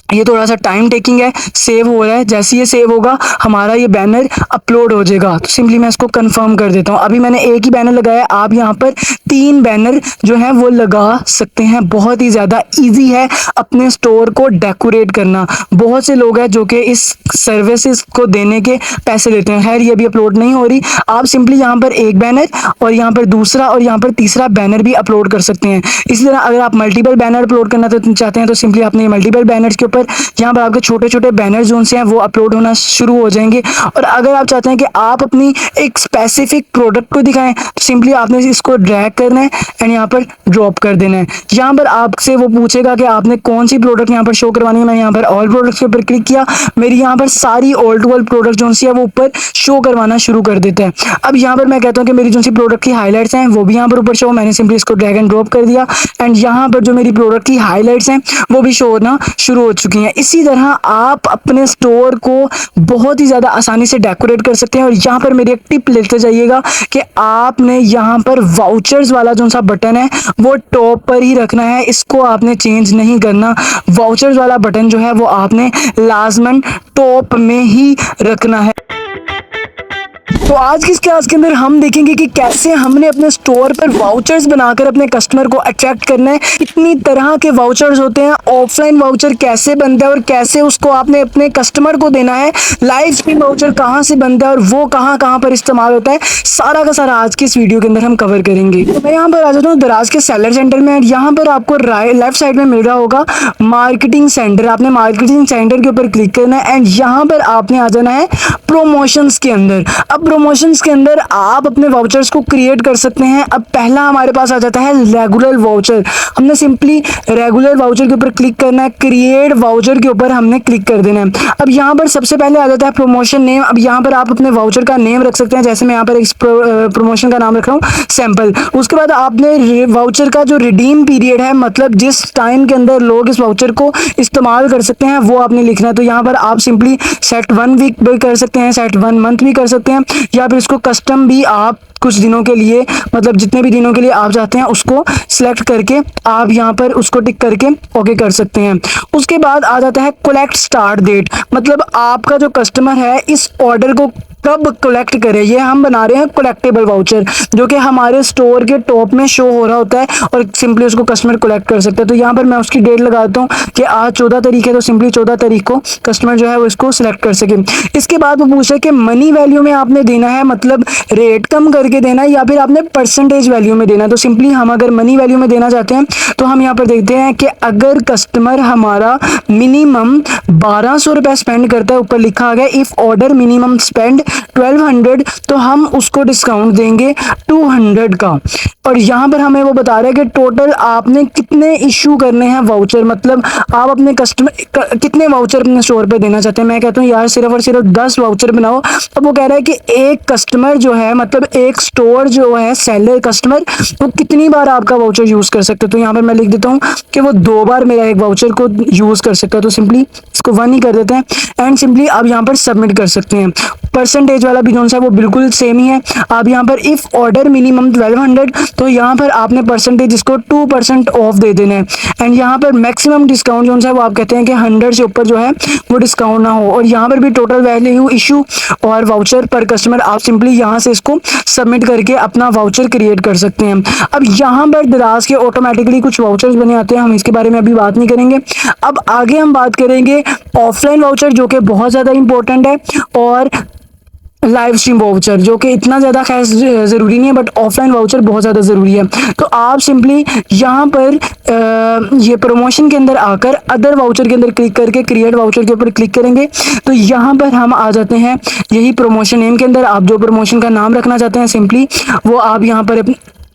ये थोड़ा सा टाइम टेकिंग है, सेव हो रहा है। जैसे ये सेव होगा हमारा ये बैनर अपलोड हो जाएगा। तो सिंपली मैं इसको कंफर्म कर देता हूँ। अभी मैंने एक ही बैनर लगाया, आप यहाँ पर 3 बैनर जो है वो लगा सकते हैं। बहुत ही ज़्यादा इजी है अपने स्टोर को डेकोरेट करना। बहुत से लोग हैं जो कि इस सर्विसेज को देने के पैसे लेते हैं। खैर ये भी अपलोड नहीं हो रही। आप सिंपली यहाँ पर एक बैनर और यहाँ पर दूसरा और यहाँ पर तीसरा बैनर भी अपलोड कर सकते हैं। इसी तरह अगर आप मल्टीपल बैनर अपलोड करना चाहते हैं तो सिंपली आपने मल्टीपल बैनर्स के ऊपर यहाँ पर आपके छोटे छोटे बैनर जोन से हैं वो अपलोड होना शुरू हो जाएंगे। और अगर आप चाहते हैं कि आप अपनी एक स्पेसिफिक प्रोडक्ट को दिखाएं तो सिंपली आपने इसको ड्रैग करना है एंड यहाँ पर ड्रॉप कर देना है। यहाँ पर आपसे वो पूछेगा कि आपने कौन सी प्रोडक्ट यहाँ पर शो करवानी है। मैं यहाँ पर ऑल प्रोडक्ट्स के ऊपर क्लिक किया, मेरी यहाँ पर सारी ऑल टू ऑल प्रोडक्ट जो सी है वो ऊपर शो करवाना शुरू कर देता है। अब यहाँ पर मैं कहता हूँ कि मेरी जो सी प्रोडक्ट की हाईलाइट्स हैं वो भी यहाँ पर ऊपर शो, मैंने सिंपली इसको ड्रैग एंड ड्रॉप कर दिया एंड यहाँ पर जो मेरी प्रोडक्ट की हाईलाइट्स हैं वो भी शो होना शुरू हो चुकी हैं। इसी तरह आप अपने स्टोर को बहुत ही ज़्यादा आसानी से डेकोरेट कर सकते हैं। और यहाँ पर मेरी एक टिप लेते जाइएगा कि आपने यहाँ पर वाउचर्स वाला जो सा बटन है वो टॉप पर ही रखना है, इसको आपने चेंज नहीं करना। वाउचर्स वाला बटन जो है वो आपने लाजमन टॉप में ही रखना है। तो आज की इस क्लास के अंदर हम देखेंगे कि कैसे हमने अपने स्टोर पर वाउचर्स बनाकर अपने कस्टमर को अट्रैक्ट करना है। कितनी तरह के वाउचर्स होते हैं, ऑफलाइन वाउचर कैसे बनता है और कैसे उसको आपने अपने कस्टमर को देना है, लाइव स्ट्रीम वाउचर कहाँ से बनता है और वो कहाँ कहाँ पर इस्तेमाल होता है, सारा का सारा आज की इस वीडियो के अंदर हम कवर करेंगे। तो मैं यहाँ पर आ जाता हूँ दराज के सेलर सेंटर में। यहाँ पर आपको लेफ्ट साइड में मिल रहा होगा मार्केटिंग सेंटर। आपने मार्केटिंग सेंटर के ऊपर क्लिक करना है एंड यहाँ पर आपने आ जाना है प्रमोशंस के अंदर। अब प्रमोशंस के अंदर आप अपने वाउचर्स को क्रिएट कर सकते हैं। अब पहला हमारे पास आ जाता है रेगुलर वाउचर। हमने सिंपली रेगुलर वाउचर के ऊपर क्लिक करना है, क्रिएट वाउचर के ऊपर हमने क्लिक कर देना है। अब यहाँ पर सबसे पहले आ जाता है प्रमोशन नेम। अब यहाँ पर आप अपने वाउचर का नेम रख सकते हैं, जैसे मैं यहाँ पर एक प्रमोशन का नाम रख रहा हूँ सैंपल। उसके बाद आपने वाउचर का जो रिडीम पीरियड है, मतलब जिस टाइम के अंदर लोग इस वाउचर को इस्तेमाल कर सकते हैं, वो आपने लिखना है। तो यहाँ पर आप सिंपली सेट 1 वीक भी कर सकते हैं, सेट 1 मंथ भी कर सकते हैं, या फिर इसको कस्टम भी आप कुछ दिनों के लिए, मतलब जितने भी दिनों के लिए आप चाहते हैं उसको सिलेक्ट करके आप यहाँ पर उसको टिक करके ओके कर सकते हैं। उसके बाद आ जाता है कलेक्ट स्टार्ट डेट, मतलब आपका जो कस्टमर है इस ऑर्डर को कब कलेक्ट करे। ये हम बना रहे हैं कलेक्टेबल वाउचर जो कि हमारे स्टोर के टॉप में शो हो रहा होता है और सिंपली उसको कस्टमर कलेक्ट कर सकता है। तो यहाँ पर मैं उसकी डेट लगाता हूँ कि आज 14 तारीख है, तो सिंपली 14 तारीख को कस्टमर जो है वो इसको सिलेक्ट कर सके। इसके बाद वो पूछ रहा है कि मनी वैल्यू में आपने देना है, मतलब रेट कम करके देना है, या फिर आपने परसेंटेज वैल्यू में देना है। तो सिंपली हम अगर मनी वैल्यू में देना चाहते हैं तो हम यहाँ पर देखते हैं कि अगर कस्टमर हमारा मिनिमम 1200 रुपये स्पेंड करता है, ऊपर लिखा गया इफ ऑर्डर मिनिमम स्पेंड 1200, तो हम उसको डिस्काउंट देंगे 200 का। और यहाँ पर हमें वो बता रहा है कि टोटल आपने कितने इशू करने हैं वाउचर, मतलब आप अपने कस्टमर कितने वाउचर अपने स्टोर पे देना चाहते हैं। मैं कहता हूँ यार सिर्फ और सिर्फ 10 वाउचर बनाओ। अब वो कह रहा है कि एक कस्टमर जो है, मतलब एक स्टोर जो है सेलर कस्टमर, वो कितनी बार आपका वाउचर यूज कर सकते हो। तो यहाँ पर मैं लिख देता हूँ कि वो 2 बार मेरा एक वाउचर को यूज कर सकता है। तो सिंपली इसको 1 ही कर देते हैं एंड सिंपली आप यहाँ पर सबमिट कर सकते हैं। परसेंटेज वाला भी जो सा वो बिल्कुल सेम ही है। आप यहाँ पर इफ ऑर्डर मिनिमम 1200, तो यहाँ पर आपने परसेंटेज इसको 2% ऑफ दे देना है एंड यहाँ पर मैक्सिमम डिस्काउंट जो है वो आप कहते हैं कि 100 से ऊपर जो है वो डिस्काउंट ना हो। और यहाँ पर भी टोटल वैल्यू इशू और वाउचर पर कस्टमर, आप सिंपली यहाँ से इसको सबमिट करके अपना वाउचर क्रिएट कर सकते हैं। अब यहाँ पर दराज के ऑटोमेटिकली कुछ वाउचर्स बने आते हैं, हम इसके बारे में अभी बात नहीं करेंगे। अब आगे हम बात करेंगे ऑफलाइन वाउचर जो कि बहुत ज़्यादा इंपॉर्टेंट है, और लाइव स्ट्रीम वाउचर जो कि इतना ज़्यादा खैर ज़रूरी नहीं है, बट ऑफलाइन वाउचर बहुत ज़्यादा ज़रूरी है। तो आप सिंपली यहाँ पर ये प्रमोशन के अंदर आकर अदर वाउचर के अंदर क्लिक करके क्रिएट वाउचर के ऊपर क्लिक करेंगे तो यहाँ पर हम आ जाते हैं यही प्रमोशन नेम के अंदर। आप जो प्रमोशन का नाम रखना चाहते हैं सिंपली वो आप यहाँ पर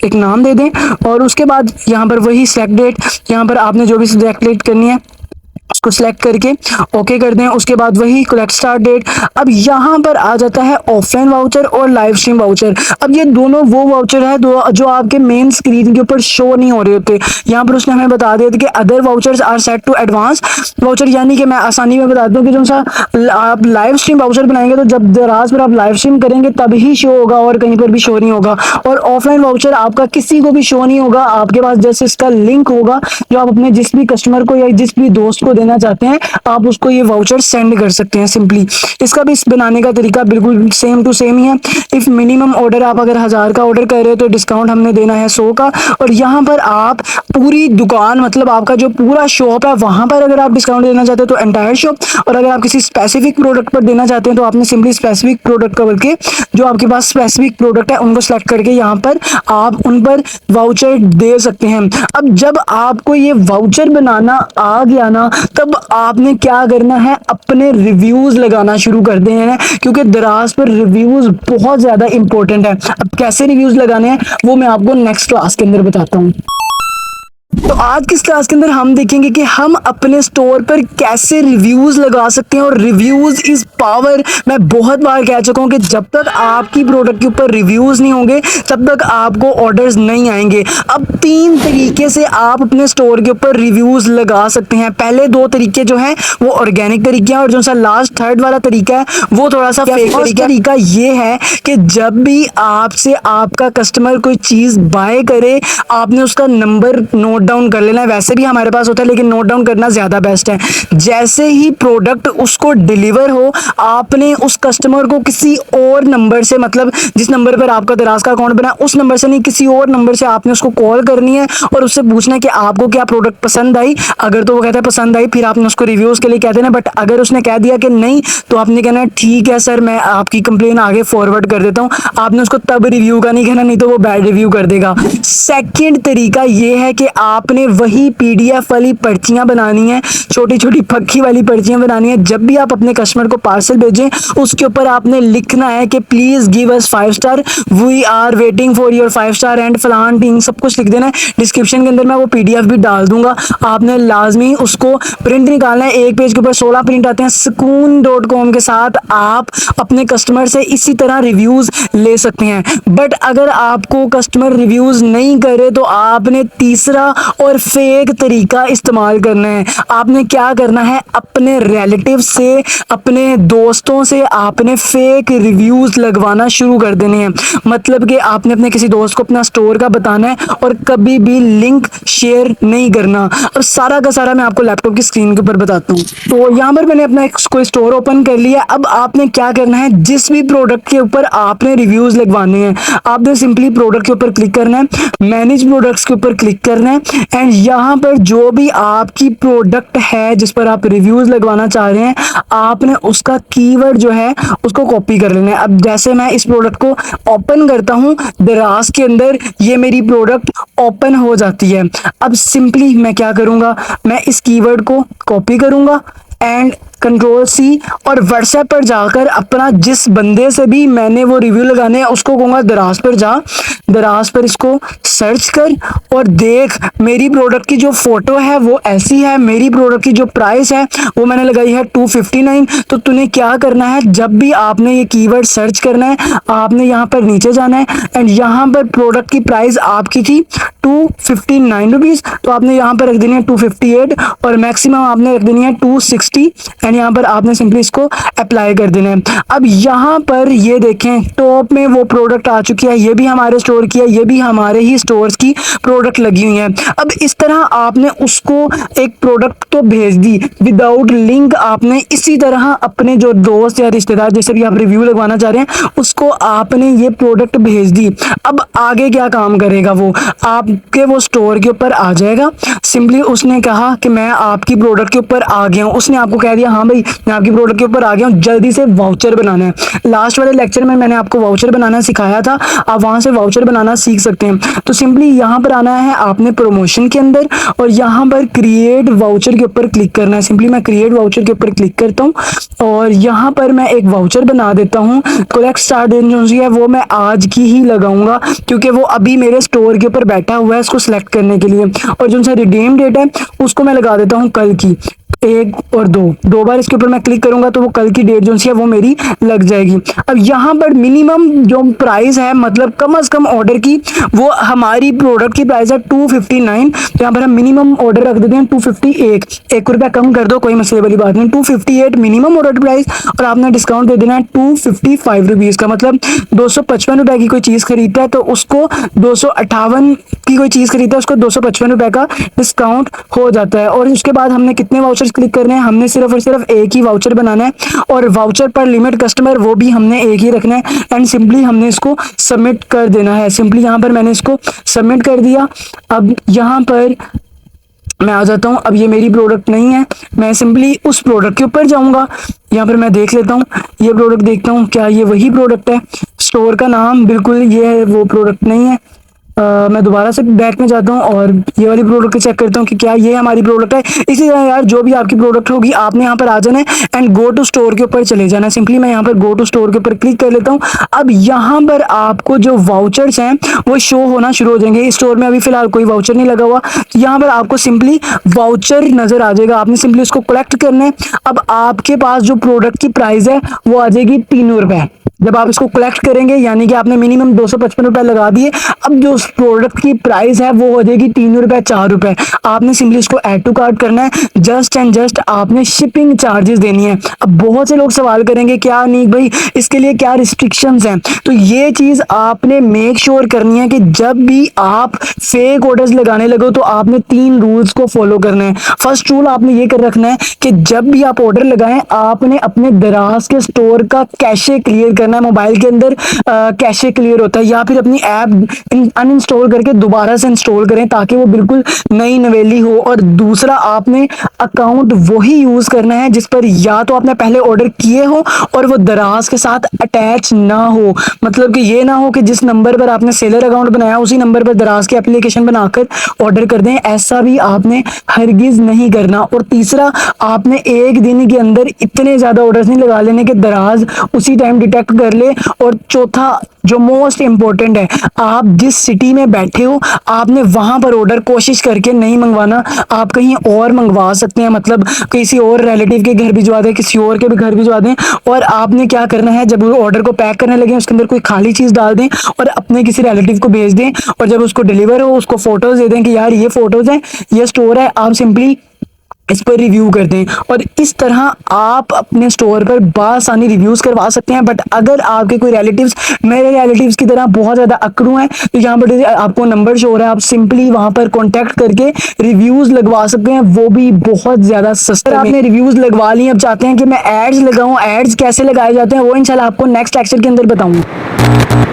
एक नाम दे दें और उसके बाद यहाँ पर वही सिलेक्ट डेट, यहाँ पर आपने जो भी सिलेक्ट डेट करनी है उसको सिलेक्ट करके ओके कर दें। उसके बाद वही कलेक्ट स्टार्ट डेट। अब यहाँ पर आ जाता है ऑफलाइन वाउचर और लाइव स्ट्रीम वाउचर। अब ये दोनों वो वाउचर है जो आपके मेन स्क्रीन के ऊपर शो नहीं हो रहे होते। यहाँ पर उसने हमें बता दिया था कि other vouchers are set to advance voucher, यानी कि मैं आसानी में बता दूँ कि जो सा आप लाइव स्ट्रीम वाउचर बनाएंगे तो जब दराज पर आप लाइव स्ट्रीम करेंगे तब ही शो होगा और कहीं पर भी शो नहीं होगा। और ऑफलाइन वाउचर आपका किसी को भी शो नहीं होगा, आपके पास जैसे इसका लिंक होगा जो आप अपने जिस भी कस्टमर को या जिस भी दोस्त को देना देना चाहते हैं आप उसको ये वाउचर सेंड कर सकते हैं सिंपली। इसका भी बनाने का तरीका बिल्कुल सेम टू सेम ही है। इफ मिनिमम ऑर्डर आप अगर 1000 का ऑर्डर कर रहे हो तो डिस्काउंट हमने देना है 100 का, और यहाँ पर आप पूरी दुकान मतलब आपका जो पूरा शॉप है वहां पर अगर आप डिस्काउंट देना चाहते हो तो एंटायर शॉप, और अगर आप किसी स्पेसिफिक प्रोडक्ट पर देना चाहते हैं तो आपने सिंपली स्पेसिफिक प्रोडक्ट का करके जो आपके पास स्पेसिफिक प्रोडक्ट है उनको सेलेक्ट करके यहाँ पर आप उन पर वाउचर दे सकते हैं। अब जब आपको ये वाउचर बनाना आ गया ना, तब आपने क्या करना है, अपने रिव्यूज लगाना शुरू कर देने हैं, क्योंकि दराज पर रिव्यूज बहुत ज्यादा इंपॉर्टेंट है। अब कैसे रिव्यूज लगाने हैं वो मैं आपको नेक्स्ट क्लास के अंदर बताता हूँ। तो आज की इस क्लास के अंदर हम देखेंगे कि हम अपने स्टोर पर कैसे रिव्यूज लगा सकते हैं, और रिव्यूज इज पावर। मैं बहुत बार कह चुका हूं कि जब तक आपकी प्रोडक्ट के ऊपर रिव्यूज नहीं होंगे तब तक आपको ऑर्डर्स नहीं आएंगे। अब 3 तरीके से आप अपने स्टोर के ऊपर रिव्यूज लगा सकते हैं। पहले 2 तरीके जो हैं वो ऑर्गेनिक तरीके हैं, और जो सा लास्ट थर्ड वाला तरीका है वो थोड़ा सा फेक तरीका ये है कि जब भी आपसे आपका कस्टमर कोई चीज बाय करे आपने उसका नंबर नोट डाउन कर लेना है। वैसे भी हमारे पास होता है लेकिन नोट डाउन करना ज्यादा बेस्ट है। जैसे ही प्रोडक्ट उसको डिलीवर हो आपने उस कस्टमर को किसी और नंबर से, मतलब जिस नंबर पर आपका दराज का अकाउंट बना उस नंबर से नहीं, किसी और नंबर से आपने उसको कॉल करनी है और उससे पूछना है कि आपको क्या प्रोडक्ट पसंद आई। अगर तो वो कहता है पसंद आई, फिर आपने उसको रिव्यूज के लिए कह देना। बट अगर उसने कह दिया कि नहीं तो आपने कहना ठीक है सर मैं आपकी कंप्लेन आगे फॉरवर्ड कर देता हूँ। आपने उसको तब रिव्यू का नहीं कहना, नहीं तो वो बैड रिव्यू कर देगा। सेकेंड तरीका ये है कि आपने वही PDF वाली पर्चियां बनानी है, छोटी छोटी पक्की वाली पर्चियां बनानी है। जब भी आप अपने कस्टमर को पार्सल भेजें उसके ऊपर आपने लिखना है कि please give us 5 star, we are waiting for your 5 star and फलान टीम, सब कुछ लिख देना है। डिस्क्रिप्शन के अंदर मैं वो PDF भी डाल दूंगा, आपने लाजमी उसको प्रिंट निकालना है। एक पेज के ऊपर 16 प्रिंट आते हैं। sukoon.com के साथ आप अपने कस्टमर से इसी तरह रिव्यूज ले सकते हैं। बट अगर आपको कस्टमर रिव्यूज नहीं करे तो आपने तीसरा और फेक तरीका इस्तेमाल करना है। आपने क्या करना है, अपने रिलेटिव से, अपने दोस्तों से आपने फेक रिव्यूज लगवाना शुरू कर देने हैं। मतलब कि आपने अपने किसी दोस्त को अपना स्टोर का बताना है और कभी भी लिंक शेयर नहीं करना। अब सारा का सारा मैं आपको लैपटॉप की स्क्रीन के ऊपर बताता हूँ। तो यहाँ पर मैंने अपना कोई स्टोर ओपन कर लिया। अब आपने क्या करना है, जिस भी प्रोडक्ट के ऊपर आपने रिव्यूज लगवाने हैं आपने सिंपली प्रोडक्ट के ऊपर क्लिक करना है, मैनेज प्रोडक्ट्स के ऊपर क्लिक करना है, एंड यहाँ पर जो भी आपकी प्रोडक्ट है जिस पर आप रिव्यूज लगवाना चाह रहे हैं आपने उसका कीवर्ड जो है उसको कॉपी कर लेना है। अब जैसे मैं इस प्रोडक्ट को ओपन करता हूँ दराज के अंदर, ये मेरी प्रोडक्ट ओपन हो जाती है। अब सिंपली मैं क्या करूंगा, मैं इस कीवर्ड को कॉपी करूंगा एंड Ctrl+C और व्हाट्सएप पर जाकर अपना जिस बंदे से भी मैंने वो रिव्यू लगाने हैं उसको कहूंगा दराज पर जा, दराज पर इसको सर्च कर और देख मेरी प्रोडक्ट की जो फोटो है वो ऐसी है, मेरी प्रोडक्ट की जो प्राइस है वो मैंने लगाई है 259। तो तूने क्या करना है, जब भी आपने ये कीवर्ड सर्च करना है आपने यहाँ पर नीचे जाना है एंड यहाँ पर प्रोडक्ट की प्राइस आपकी थी 259 रुपीज, तो आपने यहाँ पर रख देनी है 258 और मैक्सिमम आपने रख देनी है 260 एंड यहाँ पर आपने सिंपली इसको अप्लाई कर देना है। अब यहाँ पर ये देखें टॉप में वो प्रोडक्ट आ चुकी है, ये भी हमारे स्टोर की है, ये भी हमारे ही स्टोर्स की प्रोडक्ट लगी हुई है। अब इस तरह आपने उसको एक प्रोडक्ट तो भेज दी विदाउट लिंक, आपने इसी तरह अपने जो दोस्त या रिश्तेदार जैसे भी आप रिव्यू लगवाना चाह रहे हैं उसको आपने ये प्रोडक्ट भेज दी। अब आगे क्या काम करेगा, वो आपके वो स्टोर के ऊपर आ जाएगा। सिंपली उसने कहा कि मैं आपकी प्रोडक्ट के ऊपर आ गया हूँ, उसने आपको कह दिया हाँ भाई मैं आपकी प्रोडक्ट के ऊपर आ गया हूँ, जल्दी से वाउचर बनाना है। लास्ट वाले लेक्चर में मैंने आपको वाउचर बनाना सिखाया था, आप वहां से वाउचर बनाना सीख सकते हैं। तो सिंपली यहाँ पर आना है आपने प्रमोशन के अंदर और यहाँ पर क्रिएट वाउचर के ऊपर क्लिक करना है। सिंपली मैं क्रिएट वाउचर के ऊपर क्लिक करता हूँ और यहाँ पर मैं एक वाउचर बना देता हूँ। कलेक्ट स्टार्ट डेट जो है वो मैं आज की ही लगाऊंगा क्योंकि वो अभी मेरे स्टोर के ऊपर बैठा हुआ है इसको सिलेक्ट करने के लिए, और जो सा रिडीम डेट है उसको मैं लगा देता हूँ कल की। 1 और 2 बार इसके ऊपर मैं क्लिक करूंगा तो वो कल की डेट जो है वो मेरी लग जाएगी। अब यहाँ पर मिनिमम जो प्राइस है मतलब कम से कम ऑर्डर की वो हमारी प्रोडक्ट की प्राइस है 259, तो यहाँ पर हम मिनिमम ऑर्डर रख देते हैं 258, 1 रुपया कम कर दो कोई मसले वाली बात नहीं, 258 मिनिमम ऑर्डर प्राइस और आपने डिस्काउंट दे देना है 255 रुपीज का। मतलब 255 रुपए की कोई चीज खरीदता है तो उसको 258 की कोई चीज खरीदता है उसको 255 रुपए का डिस्काउंट हो जाता है। और उसके बाद हमने कितने वाउचर्स क्लिक करने हैं, हमने सिर्फ और सिर्फ एक ही वाउचर बनाना है और वाउचर पर लिमिट कस्टमर वो भी हमने एक ही रखना है एंड सिंपली हमने इसको सबमिट कर देना है। सिंपली यहाँ पर मैंने इसको सबमिट कर दिया। अब यहाँ पर मैं आ जाता हूँ। अब ये मेरी प्रोडक्ट नहीं है, मैं सिंपली उस प्रोडक्ट के ऊपर जाऊँगा। यहाँ पर मैं देख लेता हूँ, ये प्रोडक्ट देखता हूँ क्या ये वही प्रोडक्ट है। स्टोर का नाम बिल्कुल ये है, वो प्रोडक्ट नहीं है। मैं दोबारा से बैक में जाता हूँ और ये वाली प्रोडक्ट चेक करता हूँ कि क्या ये हमारी प्रोडक्ट है। इसी तरह यार जो भी आपकी प्रोडक्ट होगी आपने यहाँ पर आ जाना है एंड गो टू स्टोर के ऊपर चले जाना है। सिंपली मैं यहाँ पर गो टू स्टोर के ऊपर क्लिक कर लेता हूँ। अब यहाँ पर आपको जो वाउचर्स हैं वो शो होना शुरू हो जाएंगे। इस स्टोर में अभी फिलहाल कोई वाउचर नहीं लगा हुआ, तो यहाँ पर आपको सिंपली वाउचर नजर आ जाएगा। आपने सिंपली उसको कलेक्ट करना है। अब आपके पास जो प्रोडक्ट की प्राइस है वो आ जाएगी 3 रुपए। जब आप इसको कलेक्ट करेंगे यानी कि आपने मिनिमम 255 रुपए लगा दिए, अब जो उस प्रोडक्ट की प्राइस है वो हो जाएगी 3 रुपए 4 रुपए। आपने सिंपली इसको ऐड टू कार्ट करना है, जस्ट एंड जस्ट आपने शिपिंग चार्जेस देनी है। अब बहुत से लोग सवाल करेंगे क्या नहीं भाई इसके लिए क्या रिस्ट्रिक्शंस हैं, तो ये चीज आपने मेक श्योर करनी है कि जब भी आप फेक ऑर्डर्स लगाने लगो तो आपने 3 रूल्स को फॉलो करना है। फर्स्ट रूल आपने ये कर रखना है कि जब भी आप ऑर्डर लगाएं आपने अपने दराज के स्टोर का कैशे क्लियर करना है। मोबाइल के अंदर कैशे क्लियर होता है, या फिर अपनी ऐप अनइंस्टॉल करके दोबारा से इंस्टॉल करें ताकि वो बिल्कुल नई नवेली हो। और दूसरा आपने अकाउंट वही यूज करना है जिस पर या तो आपने पहले ऑर्डर किए हो और वो दराज के साथ अटैच ना हो। मतलब कि ये ना हो कि जिस नंबर पर आपने सेलर अकाउंट बनाया उसी नंबर पर दराज की एप्लीकेशन बनाकर ऑर्डर कर दें, ऐसा भी आपने हरगिज नहीं करना। और तीसरा आपने एक दिन के अंदर इतने ज्यादा ऑर्डर्स नहीं लगा लेने कि दराज उसी टाइम डिटेक्ट कर ले। और चौथा जो मोस्ट इंपॉर्टेंट है, आप जिस सिटी में बैठे हो आपने वहां पर ऑर्डर कोशिश करके नहीं मंगवाना, आप कहीं और मंगवा सकते हैं। मतलब किसी और रिलेटिव के घर भिजवा दें, किसी और के भी घर भिजवा दें। और आपने क्या करना है, जब वो ऑर्डर को पैक करने लगे उसके अंदर कोई खाली चीज डाल दें और अपने किसी रिलेटिव को भेज दें। और जब उसको डिलीवर हो उसको फोटोज दे दें कि यार ये फोटोज हैं, ये स्टोर है, आप सिंपली इस पर रिव्यू कर दें। और इस तरह आप अपने स्टोर पर बासानी रिव्यूज करवा सकते हैं। बट अगर आपके कोई रिलेटिव्स मेरे रिलेटिव्स की तरह बहुत ज्यादा अकड़ू हैं तो यहाँ पर आपको नंबर शो हो रहा है, आप सिंपली वहां पर कांटेक्ट करके रिव्यूज लगवा सकते हैं, वो भी बहुत ज्यादा सस्ते। आपने रिव्यूज लगवा लिए, अब चाहते हैं कि मैं एड्स लगाऊं, एड्स कैसे लगाए जाते हैं वो इंशाल्लाह आपको नेक्स्ट लेक्चर के अंदर बताऊंगा।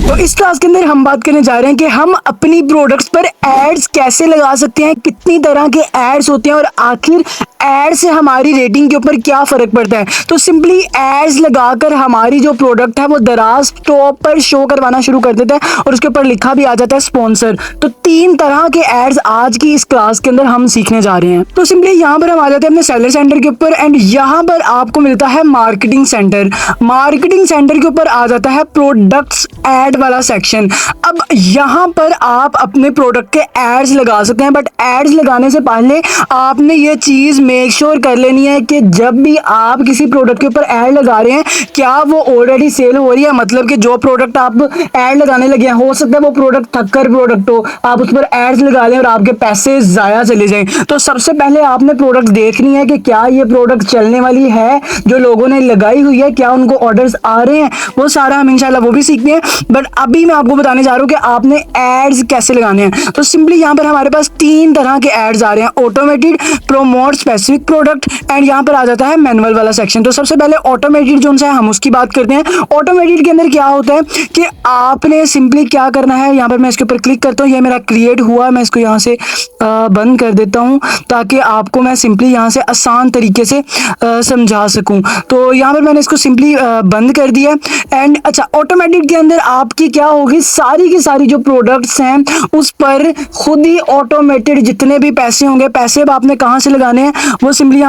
तो इस क्लास के अंदर हम बात करने जा रहे हैं कि हम अपनी प्रोडक्ट्स पर एड्स कैसे लगा सकते हैं, कितनी तरह के एड्स होते हैं और आखिर एड से हमारी रेटिंग के ऊपर क्या फर्क पड़ता है। तो सिंपली एड्स लगाकर हमारी जो प्रोडक्ट है वो दराज टॉप पर शो करवाना शुरू कर देता है और उसके ऊपर लिखा भी आ जाता है स्पॉन्सर। तो 3 तरह के एड्स आज की इस क्लास के अंदर हम सीखने जा रहे हैं। तो सिंपली यहाँ पर हम आ जाते हैं अपने सेलर सेंटर के ऊपर एंड यहाँ पर आपको मिलता है मार्केटिंग सेंटर। मार्केटिंग सेंटर के ऊपर आ जाता है प्रोडक्ट्स एड वाला सेक्शन। अब यहाँ पर आप अपने प्रोडक्ट के एड्स लगा सकते हैं, बट एड्स लगाने से पहले आपने ये चीज मेक श्योर कर लेनी है कि जब भी आप किसी प्रोडक्ट के ऊपर एड लगा रहे हैं क्या वो ऑलरेडी सेल हो रही है। मतलब कि जो प्रोडक्ट आप एड लगाने लगे हैं, हो सकता है वो प्रोडक्ट थक्कर प्रोडक्ट हो, आप उस पर एड्स लगा लें और आपके पैसे जाया चले जाएं। तो सबसे पहले आपने प्रोडक्ट देखनी है कि क्या ये प्रोडक्ट चलने वाली है, जो लोगों ने लगाई हुई है क्या उनको ऑर्डर्स आ रहे हैं, वो सारा हम इंशाल्लाह वो भी सीखते हैं। बट अभी मैं आपको बताने जा रहा हूं कि आपने एड्स कैसे लगाने हैं। तो सिंपली यहाँ पर हमारे पास 3 तरह के एड्स आ रहे हैं, automated, promote specific product and यहाँ पर आ जाता है मैनुअल वाला सेक्शन। तो सबसे पहले ऑटोमेटेड जो है हम उसकी बात करते हैं। ऑटोमेटेड के अंदर क्या होता है कि आपने सिंपली क्या करना है, यहाँ पर मैं इसके ऊपर क्लिक करता हूँ, ये मेरा क्रिएट हुआ, मैं इसको यहाँ से बंद कर देता हूँ ताकि आपको मैं सिंपली यहाँ से आसान तरीके से समझा सकूँ। तो यहाँ पर मैंने इसको सिंपली बंद कर दिया एंड अच्छा ऑटोमेटेड के अंदर आपकी क्या होगी, सारी की सारी जो प्रोडक्ट्स हैं उस पर खुद ही ऑटोमेटेड जितने भी पैसे होंगे, पैसे अब आपने कहाँ से लगाने हैं वो सिंपली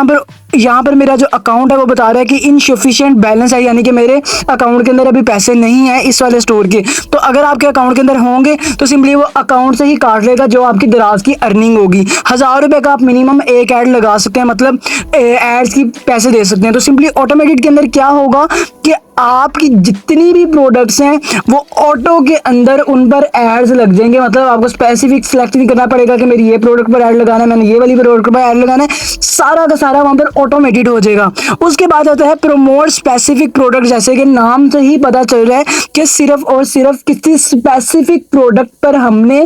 यहाँ पर मेरा जो अकाउंट है वो बता रहा है कि इनसफिशिएंट बैलेंस है, यानी कि मेरे अकाउंट के अंदर अभी पैसे नहीं है इस वाले स्टोर के। तो अगर आपके अकाउंट के अंदर होंगे तो सिंपली वो अकाउंट से ही काट लेगा जो आपकी दराज की अर्निंग होगी। 1000 रुपए का आप मिनिमम एक ऐड लगा सकते हैं, मतलब एड्स की पैसे दे सकते हैं। तो सिंपली ऑटोमेटेड के अंदर क्या होगा कि आपकी जितनी भी प्रोडक्ट्स हैं वो ऑटो के अंदर उन पर एड्स लग जाएंगे। मतलब आपको स्पेसिफिक सिलेक्ट नहीं करना पड़ेगा कि मेरी ये प्रोडक्ट पर ऐड लगाना है, मैंने ये वाली प्रोडक्ट पर ऐड लगाना है, सारा का सारा वहां पर ऑटोमेटेड हो जाएगा। उसके बाद आता है प्रमोट स्पेसिफिक प्रोडक्ट, जैसे कि नाम से ही पता चल रहा है कि सिर्फ और सिर्फ किसी स्पेसिफिक प्रोडक्ट पर हमने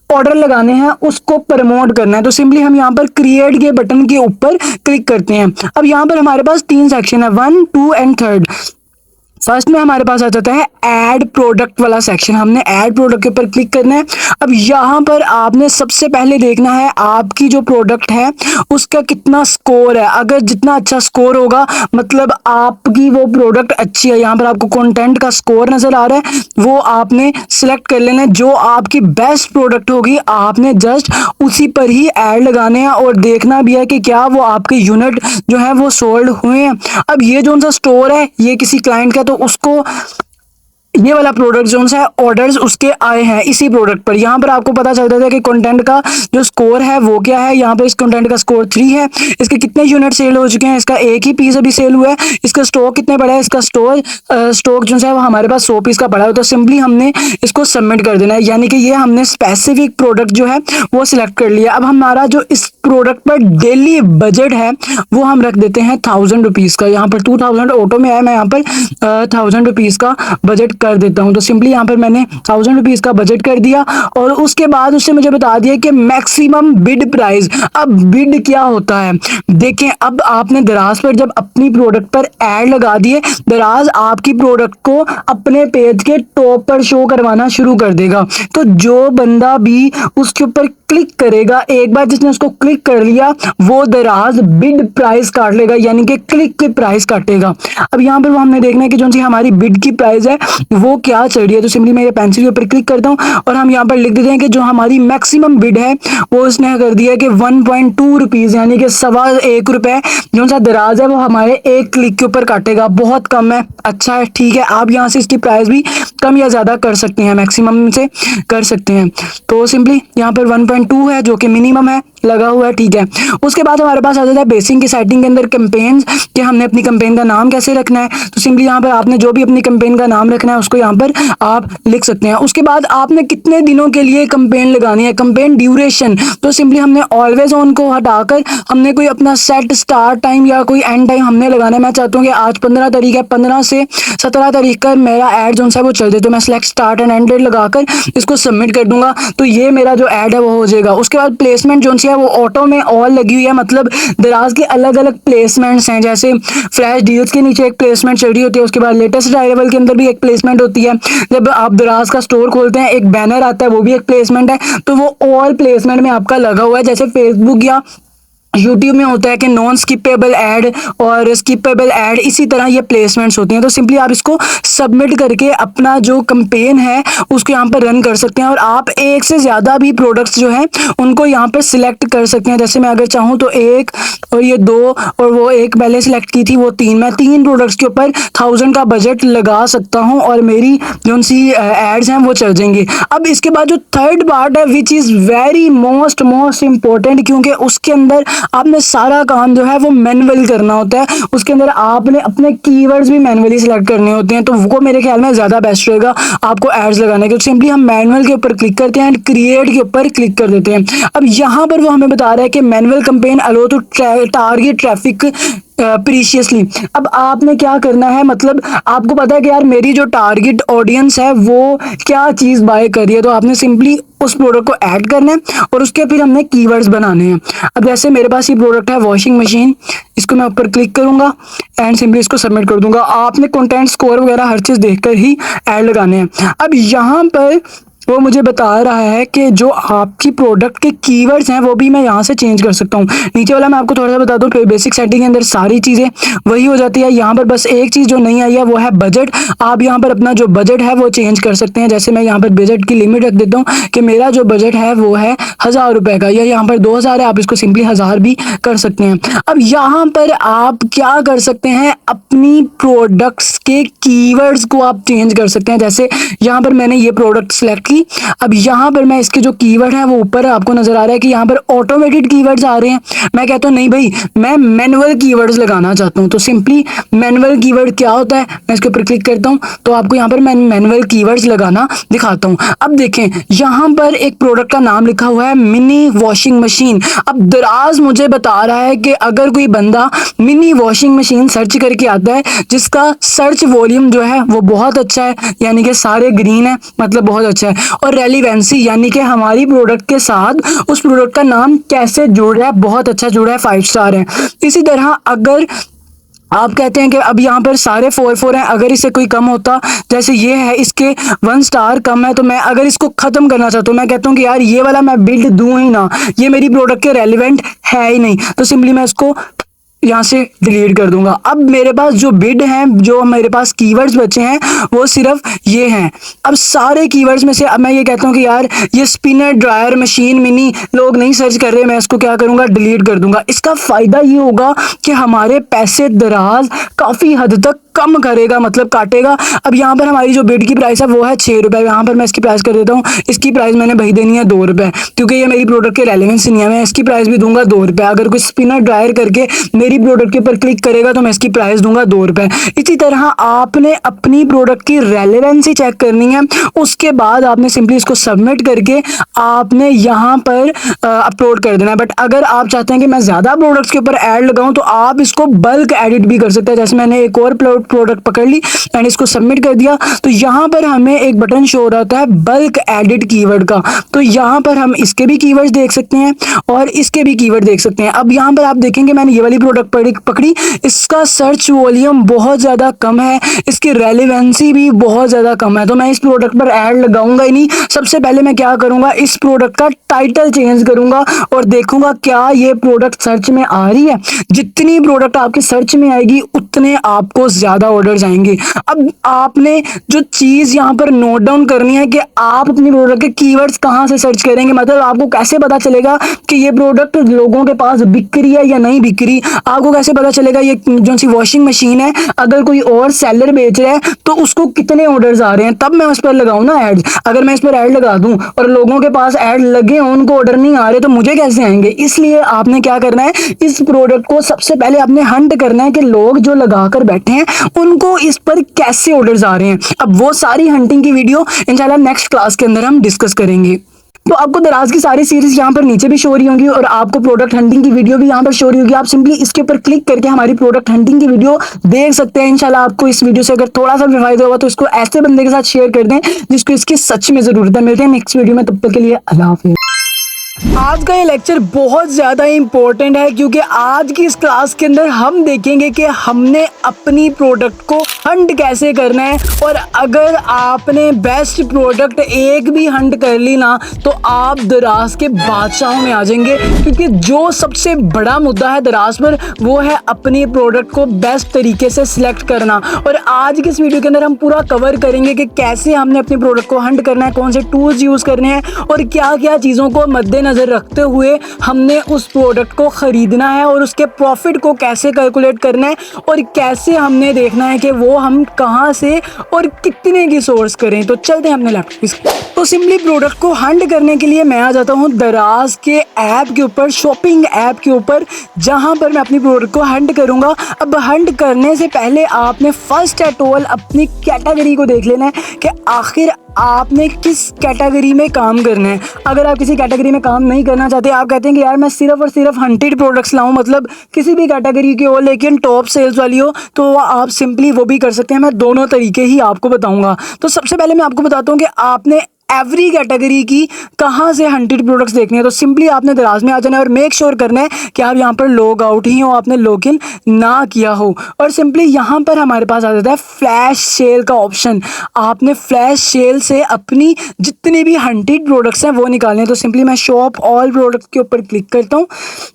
ऑर्डर लगाने हैं, उसको प्रमोट करना है। तो सिंपली हम यहाँ पर क्रिएट के बटन के ऊपर क्लिक करते हैं। अब यहाँ पर हमारे पास 3 सेक्शन है, 1, 2 एंड 3। फर्स्ट में हमारे पास आ जाता है ऐड प्रोडक्ट वाला सेक्शन। हमने ऐड प्रोडक्ट के ऊपर क्लिक करना है। अब यहाँ पर आपने सबसे पहले देखना है आपकी जो प्रोडक्ट है उसका कितना स्कोर है। अगर जितना अच्छा स्कोर होगा मतलब आपकी वो प्रोडक्ट अच्छी है। यहाँ पर आपको कंटेंट का स्कोर नजर आ रहा है, वो आपने सिलेक्ट कर लेना है। जो आपकी बेस्ट प्रोडक्ट होगी आपने जस्ट उसी पर ही ऐड लगाने हैं और देखना भी है कि क्या वो आपके यूनिट जो है वो सोल्ड हुए हैं। अब ये जो सा स्टोर है ये किसी क्लाइंट का, तो उसको ये वाला प्रोडक्ट जो है ऑर्डर्स उसके आए हैं इसी प्रोडक्ट पर। यहाँ पर आपको पता चल जाता है कि कंटेंट का जो स्कोर है वो क्या है। यहाँ पर इस कंटेंट का स्कोर 3 है। इसके कितने यूनिट सेल हो चुके हैं, इसका एक ही पीस अभी सेल हुआ है। इसका स्टॉक कितने पड़ा है, इसका स्टॉक जो है वो हमारे पास 100 पीस का पड़ा है। तो सिंपली हमने इसको सबमिट कर देना है, यानी कि ये हमने स्पेसिफिक प्रोडक्ट जो है वो सिलेक्ट कर लिया। अब हमारा जो इस प्रोडक्ट पर डेली बजट है वो हम रख देते हैं 1000 रुपीज़ का। यहाँ पर 2000 ऑटो में आया, मैं यहाँ पर 1000 रुपीज़ का बजट कर देता हूँ। तो सिंपली यहाँ पर मैंने 1000 रुपीज़ का बजट कर दिया और उसके बाद उससे मुझे बता दिया कि मैक्सिमम बिड प्राइस। अब बिड क्या होता है देखें, अब आपने दराज पर जब अपनी प्रोडक्ट पर ऐड लगा दिए, दराज आपकी प्रोडक्ट को अपने पेज के टॉप पर शो करवाना शुरू कर देगा। तो जो बंदा भी उसके ऊपर क्लिक करेगा, एक बार जिसने उसको क्लिक कर लिया वो दराज बिड प्राइस काट लेगा, यानी कि क्लिक की प्राइस काटेगा। अब यहाँ पर वो हमने देखना है कि जो सी हमारी बिड की प्राइस है वो क्या चल रही है। तो सिंपली मैं ये पेंसिल के ऊपर क्लिक करता हूँ और हम यहाँ पर लिख देते हैं कि जो हमारी मैक्सिमम बिड है वो उसने कर दिया है कि 1.2 रुपीज़, यानी कि 1.25 रुपए जो सा दराज है वो हमारे एक क्लिक के ऊपर काटेगा। बहुत कम है, अच्छा है, ठीक है। आप यहाँ से इसकी प्राइस भी कम या ज़्यादा कर सकते हैं, मैक्सिमम से कर सकते हैं। तो सिंपली यहाँ पर 1.2 है जो कि मिनिमम है लगा हुआ है, ठीक है। उसके बाद हमारे पास आ जाता है बेसिक की सेटिंग के अंदर कैंपेन्स, कि हमने अपनी कैंपेन का नाम कैसे रखना है। तो सिंपली यहाँ पर आपने जो भी अपनी कैंपेन का नाम रखना है उसको यहाँ पर आप लिख सकते हैं। उसके बाद आपने कितने दिनों के लिए कैंपेन लगानी है, कैंपेन ड्यूरेशन। तो सिंपली हमने ऑलवेज ऑन को हटाकर हमने कोई अपना सेट स्टार्ट टाइम या कोई एंड टाइम हमने लगाना है। मैं चाहता हूँ कि आज 15 तारीख है, 15 से 17 तारीख का मेरा ऐड जो है वो चल जाए। तो मैं select start and end date लगाकर इसको सबमिट कर दूंगा, तो ये मेरा जो ऐड है वो हो जाएगा। उसके बाद प्लेसमेंट जो है वो ऑटो में ऑल लगी हुई है, मतलब दराज के अलग अलग प्लेसमेंट्स हैं। जैसे फ्लैश डील्स के नीचे एक प्लेसमेंट चल रही होती है, उसके बाद लेटेस्ट अराइवल के अंदर भी एक प्लेसमेंट होती है। जब आप दराज का स्टोर खोलते हैं एक बैनर आता है, वो भी एक प्लेसमेंट है। तो वो ऑल प्लेसमेंट में आपका लगा हुआ है। जैसे फेसबुक या यूट्यूब में होता है कि नॉन स्किपेबल ऐड और स्किपेबल ऐड, इसी तरह ये प्लेसमेंट्स होती हैं। तो सिंपली आप इसको सबमिट करके अपना जो कैंपेन है उसको यहाँ पर रन कर सकते हैं और आप एक से ज़्यादा भी प्रोडक्ट्स जो हैं उनको यहाँ पर सिलेक्ट कर सकते हैं। जैसे मैं अगर चाहूँ तो 1 और ये 2 और वो एक पहले सिलेक्ट की थी वो 3, मैं 3 प्रोडक्ट्स के ऊपर 1000 का बजट लगा सकता हूँ और मेरी जो सी एड्स हैं वो चल जाएंगी। अब इसके बाद जो थर्ड पार्ट है which is very most important, क्योंकि उसके अंदर आपने सारा काम जो है वो मैनुअल करना होता है। उसके अंदर आपने अपने कीवर्ड्स भी मैनुअली सिलेक्ट करने होते हैं, तो वो मेरे ख्याल में ज़्यादा बेस्ट रहेगा आपको एड्स लगाने के। सिंपली हम मैनुअल के ऊपर क्लिक करते हैं एंड क्रिएट के ऊपर क्लिक कर देते हैं। अब यहाँ पर वो हमें बता रहा है कि manual campaign allow to target traffic precisely. अब आपने क्या करना है, मतलब आपको पता है कि यार मेरी जो टारगेट ऑडियंस है वो क्या चीज़ बाय कर रही है, तो आपने सिंपली उस प्रोडक्ट को ऐड करना है और उसके फिर हमने कीवर्ड्स बनाने हैं। अब जैसे मेरे पास ये प्रोडक्ट है वॉशिंग मशीन, इसको मैं ऊपर क्लिक करूंगा एंड सिंपली इसको सबमिट कर दूंगा। आपने कंटेंट स्कोर वगैरह हर चीज़ देखकर ही ऐड लगाने हैं। अब यहाँ पर वो मुझे बता रहा है कि जो आपकी प्रोडक्ट के कीवर्ड्स हैं वो भी मैं यहाँ से चेंज कर सकता हूँ। नीचे वाला मैं आपको थोड़ा सा बता दूँ, बेसिक सेटिंग के अंदर सारी चीज़ें वही हो जाती है। यहाँ पर बस एक चीज़ जो नहीं आई है वो है बजट। आप यहाँ पर अपना जो बजट है वो चेंज कर सकते हैं। जैसे मैं यहाँ पर बजट की लिमिट रख देता हूँ कि मेरा जो बजट है वो है 1000 रुपये का, या यहाँ पर 2000 है, आप इसको सिंपली 1000 भी कर सकते हैं। अब यहाँ पर आप क्या कर सकते हैं, अपनी प्रोडक्ट्स के कीवर्ड्स को आप चेंज कर सकते हैं। जैसे यहाँ पर मैंने ये प्रोडक्ट सेलेक्ट की, अब यहाँ पर मैं इसके जो कीवर्ड है वो ऊपर आपको नजर आ रहा है कि यहाँ पर ऑटोमेटेड कीवर्ड्स आ रहे हैं। मैं कहता हूँ नहीं भाई, मैं मैनुअल कीवर्ड्स लगाना चाहता हूँ। तो सिंपली मैनुअल कीवर्ड क्या होता है, मैं इसके ऊपर क्लिक करता हूँ तो आपको यहाँ पर मैं मैनुअल कीवर्ड्स लगाना दिखाता हूँ। अब देखें यहाँ पर एक प्रोडक्ट का नाम लिखा हुआ है मिनी वॉशिंग मशीन। अब दराज मुझे बता रहा है कि अगर कोई बंदा मिनी वॉशिंग मशीन सर्च करके आता है, जिसका सर्च वॉल्यूम जो है वो बहुत अच्छा है, यानी कि सारे ग्रीन है, मतलब बहुत अच्छा है। और रेलिवेंसी यानी कि हमारी प्रोडक्ट के साथ उस प्रोडक्ट का नाम कैसे जुड़ रहा है, बहुत अच्छा जुड़ा है, 5 स्टार है। इसी तरह अगर आप कहते हैं कि अब यहाँ पर सारे 4 4 हैं, अगर इससे कोई कम होता, जैसे ये है इसके 1 स्टार कम है, तो मैं अगर इसको खत्म करना चाहता हूँ, मैं कहता हूँ कि यार ये वाला मैं बिल्ड दूं ही ना, ये मेरी प्रोडक्ट के रेलिवेंट है ही नहीं, तो सिंपली मैं इसको यहाँ से डिलीट कर दूंगा। अब मेरे पास जो बिड हैं, जो मेरे पास कीवर्ड्स बचे हैं, वो सिर्फ ये हैं। अब सारे कीवर्ड्स में से अब मैं ये कहता हूँ कि यार ये स्पिनर, ड्रायर, मशीन, मिनी लोग नहीं सर्च कर रहे, मैं इसको क्या करूंगा, डिलीट कर दूंगा। इसका फायदा ये होगा कि हमारे पैसे दराज काफी हद तक कम करेगा, मतलब काटेगा। अब यहाँ पर हमारी जो बिड की प्राइस है वो है 6 रुपए, यहाँ पर मैं इसकी प्राइस कर देता हूँ, इसकी प्राइस मैंने भाई देनी है 2 रुपए, क्योंकि ये मेरी प्रोडक्ट के रेलेवेंस नहीं है, मैं इसकी प्राइस भी दूंगा 2 रुपए। अगर कोई स्पिनर ड्रायर करके मेरी प्रोडक्ट के ऊपर क्लिक करेगा तो मैं इसकी प्राइस दूंगा 2 रुपए। इसी तरह आपने अपनी प्रोडक्ट की रेलेवेंसी चेक करनी है, उसके बाद आपने सिंपली इसको सबमिट करके आपने यहाँ पर अपलोड कर देना है। बट अगर आप चाहते हैं कि मैं ज्यादा प्रोडक्ट्स के ऊपर ऐड लगाऊं, तो आप इसको बल्क एडिट भी कर सकते हैं। जैसे मैंने एक और प्रोडक्ट पकड़ ली एंड इसको सबमिट कर दिया, तो यहाँ पर हमें एक बटन शो हो रहा है बल्क एडिट कीवर्ड का, तो यहाँ पर हम इसके भी कीवर्ड्स देख सकते हैं और इसके भी कीवर्ड देख सकते हैं। अब यहाँ पर आप देखेंगे मैंने ये वाली प्रोडक्ट पकड़ी, इसका सर्च वॉल्यूम बहुत ज्यादा कम है, इसकी रेलेवेंसी भी बहुत ज्यादा कम है, तो मैं इस प्रोडक्ट पर ऐड लगाऊंगा ही नहीं। सबसे पहले मैं क्या करूंगा, इस प्रोडक्ट का टाइटल चेंज करूंगा और देखूंगा क्या ये प्रोडक्ट सर्च में आ रही है। जितनी प्रोडक्ट आपके सर्च में आएगी उतने आपको ज्यादा ऑर्डर जाएंगे। अब आपने जो चीज यहाँ पर नोट डाउन करनी है कि आप अपनी प्रोडक्ट के कीवर्ड्स कहां से सर्च करेंगे, मतलब आपको कैसे पता चलेगा कि ये प्रोडक्ट लोगों के पास बिक रही है या नहीं बिक रही। आपको कैसे पता चलेगा ये जो सी वॉशिंग मशीन है, अगर कोई और सेलर बेच रहा है तो उसको कितने ऑर्डर्स आ रहे हैं, तब मैं उस पर लगाऊं ना एड। अगर मैं इस पर ऐड लगा दूं और लोगों के पास ऐड लगे हों, उनको ऑर्डर नहीं आ रहे, तो मुझे कैसे आएंगे। इसलिए आपने क्या करना है, इस प्रोडक्ट को सबसे पहले आपने हंट करना है कि लोग जो लगाकर बैठे हैं उनको इस पर कैसे ऑर्डर्स आ रहे हैं। अब वो सारी हंटिंग की वीडियो इंशाल्लाह नेक्स्ट क्लास के अंदर हम डिस्कस करेंगे। तो आपको दराज की सारी सीरीज यहाँ पर नीचे भी शो हो रही होंगी और आपको प्रोडक्ट हंटिंग की वीडियो भी यहाँ पर शो हो रही होगी। आप सिंपली इसके ऊपर क्लिक करके हमारी प्रोडक्ट हंटिंग की वीडियो देख सकते हैं। इंशाल्लाह आपको इस वीडियो से अगर थोड़ा सा भी फायदा होगा तो इसको ऐसे बंदे के साथ शेयर कर दें जिसको इसकी सच में जरूरत है। मिलते हैं नेक्स्ट वीडियो में, तब तक के लिए अल्लाह हाफिज़। आज का ये लेक्चर बहुत ज़्यादा इम्पोर्टेंट है, क्योंकि आज की इस क्लास के अंदर हम देखेंगे कि हमने अपनी प्रोडक्ट को हंट कैसे करना है। और अगर आपने बेस्ट प्रोडक्ट एक भी हंट कर ली ना, तो आप दराज के बादशाहों में आ जाएंगे, क्योंकि जो सबसे बड़ा मुद्दा है दराज पर वो है अपनी प्रोडक्ट को बेस्ट तरीके से सिलेक्ट करना। और आज की इस वीडियो के अंदर हम पूरा कवर करेंगे कि कैसे हमने अपनी प्रोडक्ट को हंट करना है, कौन से टूल्स यूज़ करने हैं और क्या क्या चीज़ों को मद्देनजर रखते हुए हमने उस प्रोडक्ट को खरीदना है और उसके प्रॉफिट को कैसे कैलकुलेट करना है और कैसे हमने देखना है कि वो हम कहां से और कितने की सोर्स करें। तो चलते हैं अपने लैपटॉप। तो सिंपली प्रोडक्ट को हंट करने के लिए मैं आ जाता हूं दराज के ऐप के ऊपर, शॉपिंग ऐप के ऊपर, जहां पर मैं अपनी प्रोडक्ट को हंट करूंगा। अब हंट करने से पहले आपने फर्स्ट एट ऑल अपनी कैटेगरी को देख लेना है कि आखिर आपने किस कैटेगरी में काम करना है। अगर आप किसी कैटेगरी में काम नहीं करना चाहते, आप कहते हैं कि यार मैं सिर्फ और सिर्फ हंटेड प्रोडक्ट्स लाऊं, मतलब किसी भी कैटेगरी की हो लेकिन टॉप सेल्स वाली हो, तो आप सिंपली वो भी कर सकते हैं। मैं दोनों तरीके ही आपको बताऊंगा। तो सबसे पहले मैं आपको बताता हूं कि आपने एवरी कैटेगरी की कहाँ से हंटेड प्रोडक्ट्स देखने हैं। तो सिंपली आपने दराज में आ जाना है और मेक श्योर करना है कि आप यहाँ पर लॉग आउट ही हो, आपने लॉग इन ना किया हो। और सिंपली यहाँ पर हमारे पास आ जाता है फ्लैश सेल का ऑप्शन। आपने फ्लैश सेल से अपनी जितनी भी हंटेड प्रोडक्ट्स हैं वो निकालने हैं। तो सिंपली मैं शॉप ऑल प्रोडक्ट्स के ऊपर क्लिक करता हूँ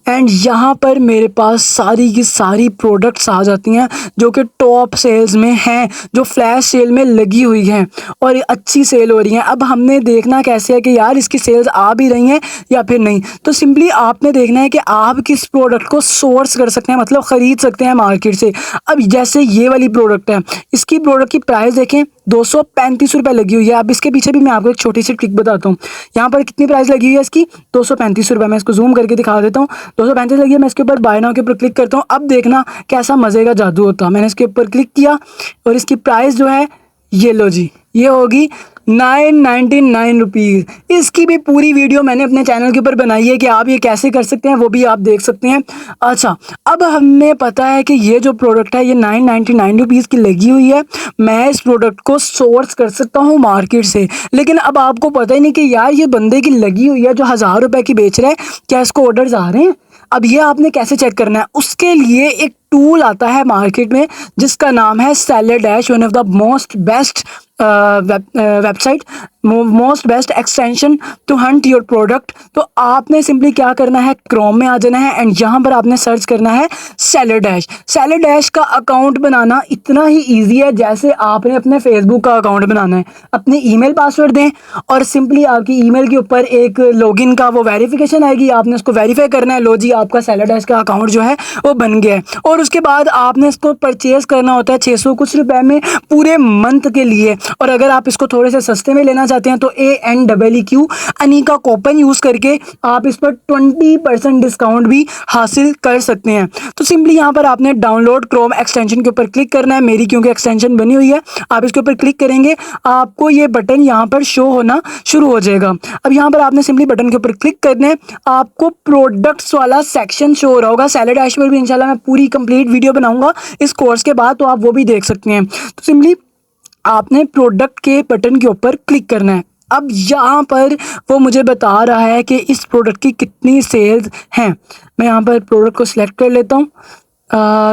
एंड यहाँ पर मेरे पास सारी की सारी प्रोडक्ट्स आ जाती हैं जो कि टॉप सेल्स में हैं, जो फ्लैश सेल में लगी हुई हैं और अच्छी सेल हो रही हैं। अब हमने देखना कैसे है कि यार इसकी सेल्स आ भी रही हैं या फिर नहीं। तो सिंपली आपने देखना है कि आप किस प्रोडक्ट को सोर्स कर सकते हैं, मतलब खरीद सकते हैं मार्केट से। अब जैसे ये वाली प्रोडक्ट है, इसकी प्रोडक्ट की प्राइस देखें 235 रुपये लगी हुई है। अब इसके पीछे भी मैं आपको एक छोटी सी ट्रिक बताता हूँ। यहाँ पर कितनी प्राइस लगी हुई है इसकी, 235 रुपये। मैं इसको जूम करके दिखा देता हूँ, 235 लगी है। मैं इसके ऊपर बाय नाउ के ऊपर क्लिक करता हूँ। अब देखना कैसा मज़े का जादू होता है। मैंने इसके ऊपर क्लिक किया और इसकी प्राइस जो है ये लो जी, ये होगी 999 रुपीज़। इसकी भी पूरी वीडियो मैंने अपने चैनल के ऊपर बनाई है कि आप ये कैसे कर सकते हैं, वो भी आप देख सकते हैं। अच्छा, अब हमें पता है कि ये जो प्रोडक्ट है ये 999 रुपीज़ की लगी हुई है। मैं इस प्रोडक्ट को सोर्स कर सकता हूँ मार्केट से, लेकिन अब आपको पता ही नहीं कि यार ये बंदे की लगी हुई है जो 1000 रुपये की बेच रहा है, क्या इसको ऑर्डर्स आ रहे हैं? अब ये आपने कैसे चेक करना है? उसके लिए एक टूल आता है मार्केट में जिसका नाम है seller dash, one of the most best website, most best extension to hunt your product. तो आपने सिंपली क्या करना है, क्रोम में आ जाना है एंड यहाँ पर आपने सर्च करना है सेलर डैश। सेलर डैश का अकाउंट बनाना इतना ही ईजी है जैसे आपने अपने फेसबुक का अकाउंट बनाना है। अपने ईमेल पासवर्ड दें और सिंपली आपकी ईमेल के ऊपर एक लॉगिन का वो वेरिफिकेशन आएगी, आपने उसको वेरीफाई करना है। लो जी, आपका सेलर डैश का अकाउंट जो है वो बन गया है। और उसके बाद आपने इसको परचेज करना होता है 600 कुछ रुपए में पूरे मंथ के लिए। और अगर आप इसको थोड़े से सस्ते में लेना चाहते हैं तो ANEEQ अनीका कूपन यूज़ करके आप इस पर 20% डिस्काउंट भी हासिल कर सकते हैं। तो सिंपली यहाँ पर आपने डाउनलोड क्रोम एक्सटेंशन के ऊपर क्लिक करना है। मेरी क्योंकि एक्सटेंशन बनी हुई है, आप इसके ऊपर क्लिक करेंगे, आपको ये बटन यहाँ पर शो होना शुरू हो जाएगा। अब यहाँ पर आपने सिंपली बटन के ऊपर क्लिक करना है, आपको प्रोडक्ट्स वाला सेक्शन शो हो रहा होगा। सेलर डैश पर भी इंशाल्लाह मैं पूरी कंप्लीट वीडियो बनाऊंगा इस कोर्स के बाद, तो आप वो भी देख सकते हैं। तो सिंपली आपने प्रोडक्ट के बटन के ऊपर क्लिक करना है। अब यहाँ पर वो मुझे बता रहा है कि इस प्रोडक्ट की कितनी सेल्स हैं। मैं यहाँ पर प्रोडक्ट को सिलेक्ट कर लेता हूँ।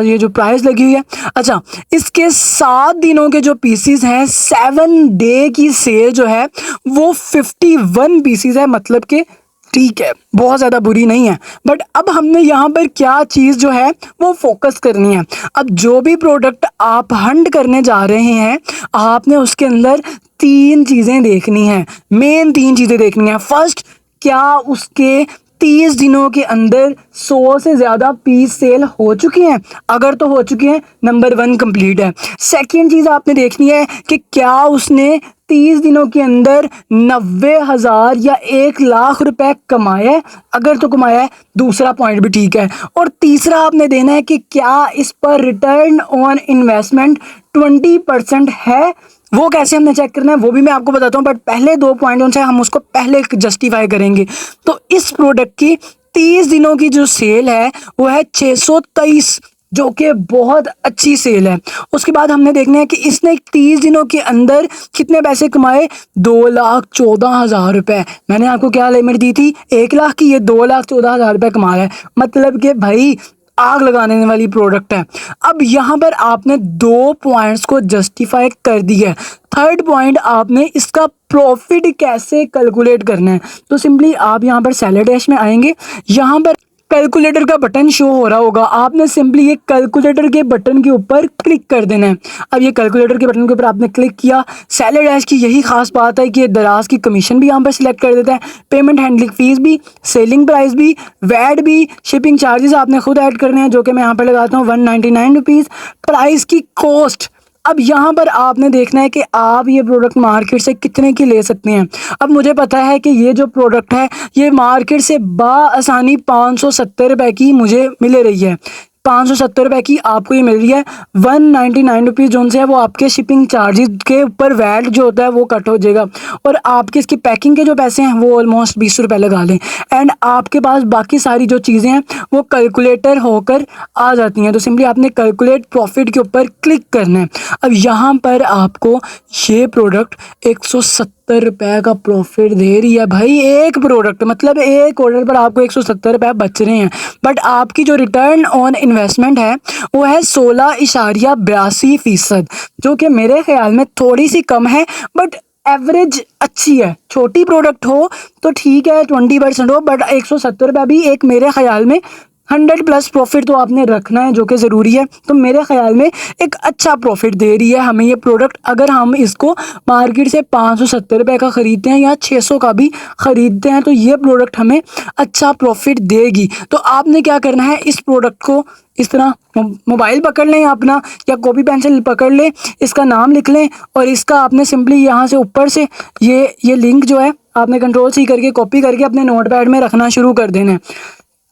ये जो प्राइस लगी हुई है, अच्छा, इसके 7 दिनों के जो पीसीज हैं, 7 डे की सेल जो है वो 51 पीसीज है। मतलब कि ठीक है, बहुत ज़्यादा बुरी नहीं है। बट अब हमने यहाँ पर क्या चीज़ जो है वो फोकस करनी है। अब जो भी प्रोडक्ट आप हंट करने जा रहे हैं, आपने उसके अंदर 3 चीज़ें देखनी है, मेन 3 चीज़ें देखनी है। फर्स्ट, क्या उसके 30 दिनों के अंदर 100 से ज़्यादा पीस सेल हो चुकी हैं? अगर तो हो चुकी हैं, नंबर 1 कंप्लीट है। सेकंड चीज़ आपने देखनी है कि क्या उसने 30 दिनों के अंदर 90,000 या 1,00,000 रुपए कमाया है? अगर तो कमाया है, दूसरा पॉइंट भी ठीक है। और तीसरा आपने देना है कि क्या इस पर रिटर्न ऑन इन्वेस्टमेंट 20% है। वो कैसे हमने चेक करना है वो भी मैं आपको बताता हूँ, बट पहले 2 पॉइंट से हम उसको पहले जस्टिफाई करेंगे। तो इस प्रोडक्ट की 30 दिनों की जो सेल है वो है 623, जो कि बहुत अच्छी सेल है। उसके बाद हमने देखना है कि इसने 30 दिनों के अंदर कितने पैसे कमाए, 2,14,000 रुपये। मैंने आपको क्या लिमिट दी थी, 1,00,000 की, ये 2,14,000 रुपये कमा रहा है। मतलब कि भाई आग लगाने वाली प्रोडक्ट है। अब यहाँ पर आपने 2 पॉइंट्स को जस्टिफाई कर दिया है। थर्ड पॉइंट, आपने इसका प्रॉफिट कैसे कैलकुलेट करना है। तो सिंपली आप यहाँ पर सेलर डैश में आएंगे, यहाँ पर कैलकुलेटर का बटन शो हो रहा होगा, आपने सिंपली ये कैलकुलेटर के बटन के ऊपर क्लिक कर देना है। अब ये कैलकुलेटर के बटन के ऊपर आपने क्लिक किया। सेलर डैश की यही खास बात है कि ये दराज की कमीशन भी यहाँ पर सिलेक्ट कर देता है, पेमेंट हैंडलिंग फीस भी, सेलिंग प्राइस भी, वैट भी, शिपिंग चार्जेस आपने खुद ऐड करने हैं, जो कि मैं यहाँ पर लगाता हूँ 199 रुपीज़। प्राइस की कॉस्ट, अब यहाँ पर आपने देखना है कि आप ये प्रोडक्ट मार्केट से कितने की ले सकते हैं। अब मुझे पता है कि ये जो प्रोडक्ट है ये मार्केट से बाआसानी 570 रुपये की मुझे मिल रही है। 570 रुपये की आपको ये मिल रही है। 199 रुपीज़ जो से है वो आपके शिपिंग चार्जेस के ऊपर वैट जो होता है वो कट हो जाएगा, और आपके इसकी पैकिंग के जो पैसे हैं वो ऑलमोस्ट 20 रुपये लगा लें, एंड आपके पास बाकी सारी जो चीज़ें हैं वो कैलकुलेटर होकर आ जाती हैं। तो सिंपली आपने कैलकुलेट प्रॉफिट के ऊपर क्लिक करना है। अब यहाँ पर आपको ये प्रोडक्ट 170 रुपये का प्रॉफिट दे रही है भाई। एक प्रोडक्ट मतलब एक ऑर्डर पर आपको 170 रुपये बच रहे हैं। बट आपकी जो रिटर्न ऑन इन्वेस्टमेंट है वो है 16.82%, जो कि मेरे ख्याल में थोड़ी सी कम है, बट एवरेज अच्छी है। छोटी प्रोडक्ट हो तो ठीक है, 20% हो, बट 170 रुपये भी एक मेरे ख्याल में 100+ प्रॉफिट तो आपने रखना है, जो कि ज़रूरी है। तो मेरे ख्याल में एक अच्छा प्रॉफिट दे रही है हमें ये प्रोडक्ट। अगर हम इसको मार्केट से 570 रुपये का ख़रीदते हैं या 600 का भी ख़रीदते हैं तो ये प्रोडक्ट हमें अच्छा प्रॉफिट देगी। तो आपने क्या करना है, इस प्रोडक्ट को इस तरह मोबाइल पकड़ लें अपना, या कॉपी पेंसिल पकड़ लें, इसका नाम लिख लें, और इसका आपने सिंपली यहाँ से ऊपर से ये लिंक जो है आपने Ctrl+C करके कॉपी करके अपने नोटपैड में रखना शुरू कर देना है।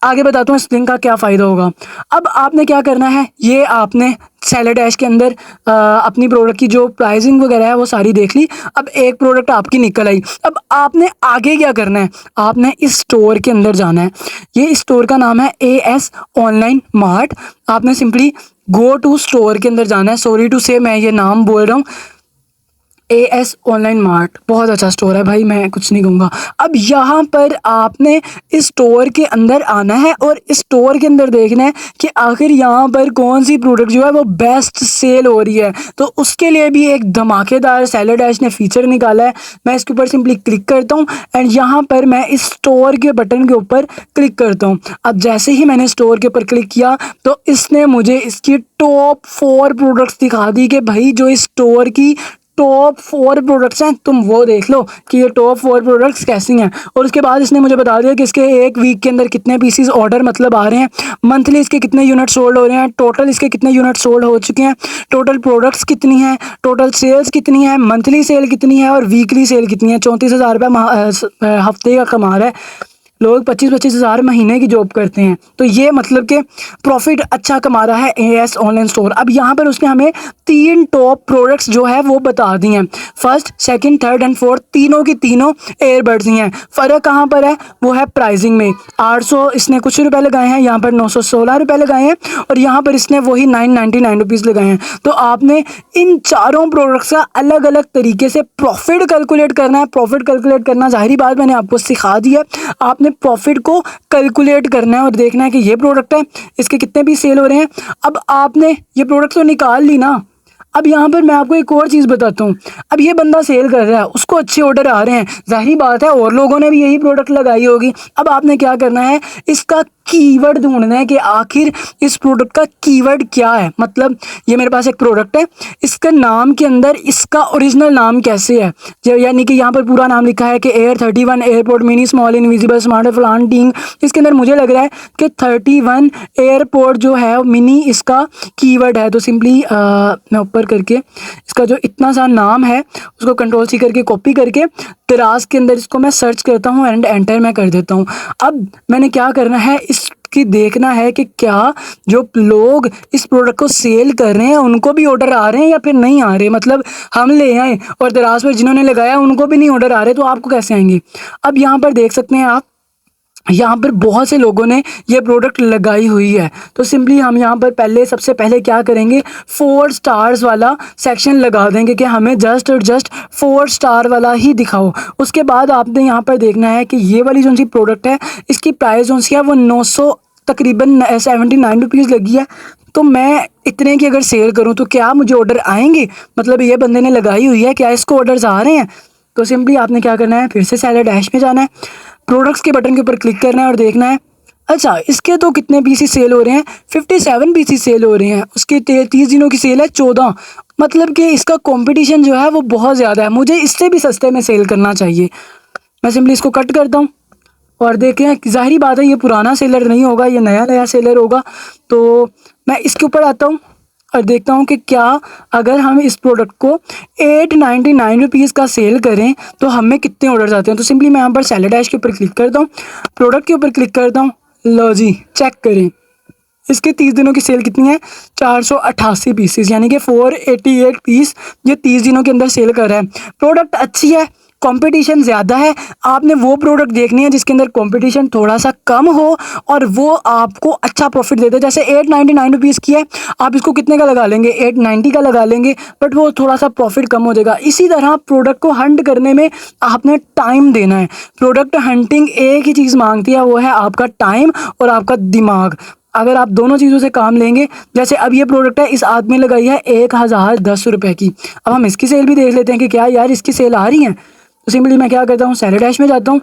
आगे बताता हूँ इस लिंक का क्या फ़ायदा होगा। अब आपने क्या करना है, ये आपने सेलर डैश के अंदर अपनी प्रोडक्ट की जो प्राइसिंग वगैरह है वो सारी देख ली। अब एक प्रोडक्ट आपकी निकल आई, अब आपने आगे क्या करना है, आपने इस स्टोर के अंदर जाना है। ये स्टोर का नाम है AS ऑनलाइन मार्ट। आपने सिंपली गो टू स्टोर के अंदर जाना है। सॉरी टू से मैं ये नाम बोल रहा हूँ, AS ऑनलाइन मार्ट बहुत अच्छा स्टोर है भाई, मैं कुछ नहीं कहूँगा। अब यहाँ पर आपने इस स्टोर के अंदर आना है और इस स्टोर के अंदर देखना है कि आखिर यहाँ पर कौन सी प्रोडक्ट जो है वो बेस्ट सेल हो रही है। तो उसके लिए भी एक धमाकेदार सेलर डैश ने फीचर निकाला है। मैं इसके ऊपर सिंपली क्लिक करता हूँ एंड यहाँ पर मैं इस स्टोर के बटन के ऊपर क्लिक करता हूँ। अब जैसे ही मैंने स्टोर के ऊपर क्लिक किया तो इसने मुझे इसकी टॉप 4 प्रोडक्ट्स दिखा दी कि भाई जो इस स्टोर की टॉप 4 प्रोडक्ट्स हैं, तुम वो देख लो कि ये टॉप 4 प्रोडक्ट्स कैसी हैं। और उसके बाद इसने मुझे बता दिया कि इसके एक वीक के अंदर कितने पीसीज ऑर्डर मतलब आ रहे हैं, मंथली इसके कितने यूनिट सोल्ड हो रहे हैं, टोटल इसके कितने यूनिट सोल्ड हो चुके हैं, टोटल प्रोडक्ट्स कितनी हैं, टोटल सेल्स कितनी है, मंथली सेल कितनी है और वीकली सेल कितनी है। 34,000 रुपये हफ्ते का कमा रहा है। लोग 25-25 हज़ार महीने की जॉब करते हैं, तो ये मतलब कि प्रॉफिट अच्छा कमा रहा है AS ऑनलाइन स्टोर। अब यहाँ पर उसने हमें 3 टॉप प्रोडक्ट्स जो है वो बता दी हैं। First, second, third and fourth तीनों की तीनों एयरबड्स ही हैं। फ़र्क कहाँ पर है, वो है प्राइसिंग में। 800 इसने कुछ रुपए लगाए हैं, यहाँ पर 916 रुपये लगाए हैं और यहाँ पर इसने वही 999 रुपीज़ लगाए हैं। तो आपने इन चारों प्रोडक्ट्स का अलग अलग तरीके से प्रॉफिट कैलकुलेट करना है। प्रॉफिट कैलकुलेट करना ज़ाहिरी बात मैंने आपको सिखा दी है। आपने प्रॉफिट को कैलकुलेट करना है और देखना है कि ये प्रोडक्ट है, इसके कितने भी सेल हो रहे हैं। अब आपने ये प्रोडक्ट तो निकाल ली ना, अब यहाँ पर मैं आपको एक और चीज़ बताता हूँ। अब ये बंदा सेल कर रहा है, उसको अच्छे ऑर्डर आ रहे हैं, जाहिर बात है और लोगों ने भी यही प्रोडक्ट लगाई होगी। अब आपने क्या करना है, इसका कीवर्ड ढूंढना है कि आखिर इस प्रोडक्ट का कीवर्ड क्या है। मतलब ये मेरे पास एक प्रोडक्ट है, इसका नाम के अंदर इसका ओरिजिनल नाम कैसे है, यानी कि यहाँ पर पूरा नाम लिखा है कि Air31 airport mini small invisible smart planting. इसके अंदर मुझे लग रहा है कि 31 एयरपोर्ट जो है मिनी इसका कीवर्ड है। तो सिंपली मैं ऊपर करके इसका जो इतना सा नाम है उसको Ctrl+C करके कॉपी करके दराज के अंदर इसको मैं सर्च करता हूँ एंड एंटर मैं कर देता हूँ। अब मैंने क्या करना है, इसकी देखना है कि क्या जो लोग इस प्रोडक्ट को सेल कर रहे हैं उनको भी ऑर्डर आ रहे हैं या फिर नहीं आ रहे। मतलब हम ले आए और दराज पर जिन्होंने लगाया उनको भी नहीं ऑर्डर आ रहे, तो आपको कैसे आएंगे। अब यहाँ पर देख सकते हैं आप, यहाँ पर बहुत से लोगों ने ये प्रोडक्ट लगाई हुई है। तो सिंपली हम यहाँ पर सबसे पहले क्या करेंगे, 4 स्टार्स वाला सेक्शन लगा देंगे कि हमें जस्ट और जस्ट 4 स्टार वाला ही दिखाओ। उसके बाद आपने यहाँ पर देखना है कि ये वाली जो सी प्रोडक्ट है इसकी प्राइस जो सी है वो 900 तकरीबन 79 रुपीज़ लगी है। तो मैं इतने की अगर सेल करूँ तो क्या मुझे ऑर्डर आएंगे, मतलब ये बंदे ने लगाई हुई है, क्या इसको ऑर्डर्स आ रहे हैं। तो सिंपली आपने क्या करना है, फिर से सेलर डैश में जाना है, प्रोडक्ट्स के बटन के ऊपर क्लिक करना है और देखना है अच्छा इसके तो कितने पीसी सेल हो रहे हैं, 57 पीसी सेल हो रहे हैं। उसके 30 दिनों की सेल है 14, मतलब कि इसका कंपटीशन जो है वो बहुत ज़्यादा है, मुझे इससे भी सस्ते में सेल करना चाहिए। मैं सिंपली इसको कट करता हूँ और देखें ज़ाहिरी बात है ये पुराना सेलर नहीं होगा, ये नया सेलर होगा। तो मैं इसके ऊपर आता हूँ और देखता हूँ कि क्या अगर हम इस प्रोडक्ट को 899 रुपीज़ का सेल करें तो हमें कितने ऑर्डर्स आते हैं। तो सिंपली मैं यहाँ पर सेलर डैश के ऊपर क्लिक करता हूँ, प्रोडक्ट के ऊपर क्लिक करता हूँ, लो जी चेक करें इसके 30 दिनों की सेल कितनी है, 488 पीसेस, यानी कि 488 पीस ये 30 दिनों के अंदर सेल कर रहा है। प्रोडक्ट अच्छी है, कंपटीशन ज़्यादा है, आपने वो प्रोडक्ट देखनी है जिसके अंदर कंपटीशन थोड़ा सा कम हो और वो आपको अच्छा प्रॉफिट देते हैं। जैसे 899 रुपीज़ की है, आप इसको कितने का लगा लेंगे, 890 का लगा लेंगे, बट वो थोड़ा सा प्रॉफिट कम हो जाएगा। इसी तरह प्रोडक्ट को हंट करने में आपने टाइम देना है। प्रोडक्ट हंटिंग एक ही चीज़ मांगती है, वो है आपका टाइम और आपका दिमाग। अगर आप दोनों चीज़ों से काम लेंगे, जैसे अब ये प्रोडक्ट है, इस आदमी लगाई है 1010 रुपये की। अब हम इसकी सेल भी देख लेते हैं कि क्या यार इसकी सेल आ रही है। तो सिंपली मैं क्या करता हूँ, सेलर डैश में जाता हूँ,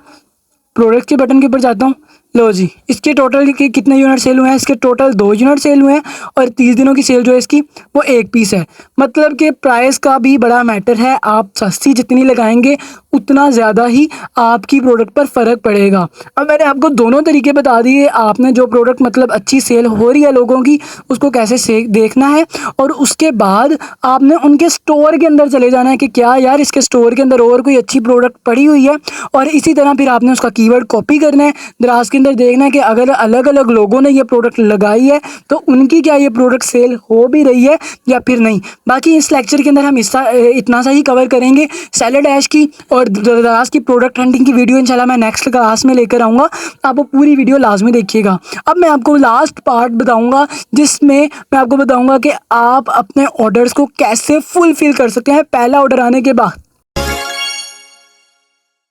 प्रोडक्ट के बटन के ऊपर जाता हूँ, लो जी इसके टोटल के कितने यूनिट सेल हुए हैं, इसके टोटल 2 यूनिट सेल हुए हैं और 30 दिनों की सेल जो है इसकी वो 1 पीस है। मतलब कि प्राइस का भी बड़ा मैटर है, आप सस्ती जितनी लगाएंगे उतना ज़्यादा ही आपकी प्रोडक्ट पर फ़र्क पड़ेगा। अब मैंने आपको दोनों तरीके बता दिए, आपने जो प्रोडक्ट मतलब अच्छी सेल हो रही है लोगों की, उसको कैसे से देखना है, और उसके बाद आपने उनके स्टोर के अंदर चले जाना है कि क्या यार इसके स्टोर के अंदर और कोई अच्छी प्रोडक्ट पड़ी हुई है, और इसी तरह फिर आपने उसका कीवर्ड कॉपी करना है। दराज के अंदर देखना है कि अगर अलग अलग लोगों ने ये प्रोडक्ट लगाई है तो उनकी क्या ये प्रोडक्ट सेल हो भी रही है या फिर नहीं। बाकी इस लेक्चर के अंदर हम इतना सा ही कवर करेंगे सैलड ऐश की और दराज की प्रोडक्ट हंटिंग की वीडियो इंशाल्लाह मैं नेक्स्ट क्लास में लेकर आऊँगा। आप वो पूरी वीडियो लाजमी देखिएगा। अब मैं आपको लास्ट पार्ट बताऊँगा जिसमें मैं आपको बताऊँगा कि आप अपने ऑर्डर्स को कैसे फुलफिल कर सकते हैं पहला ऑर्डर आने के बाद।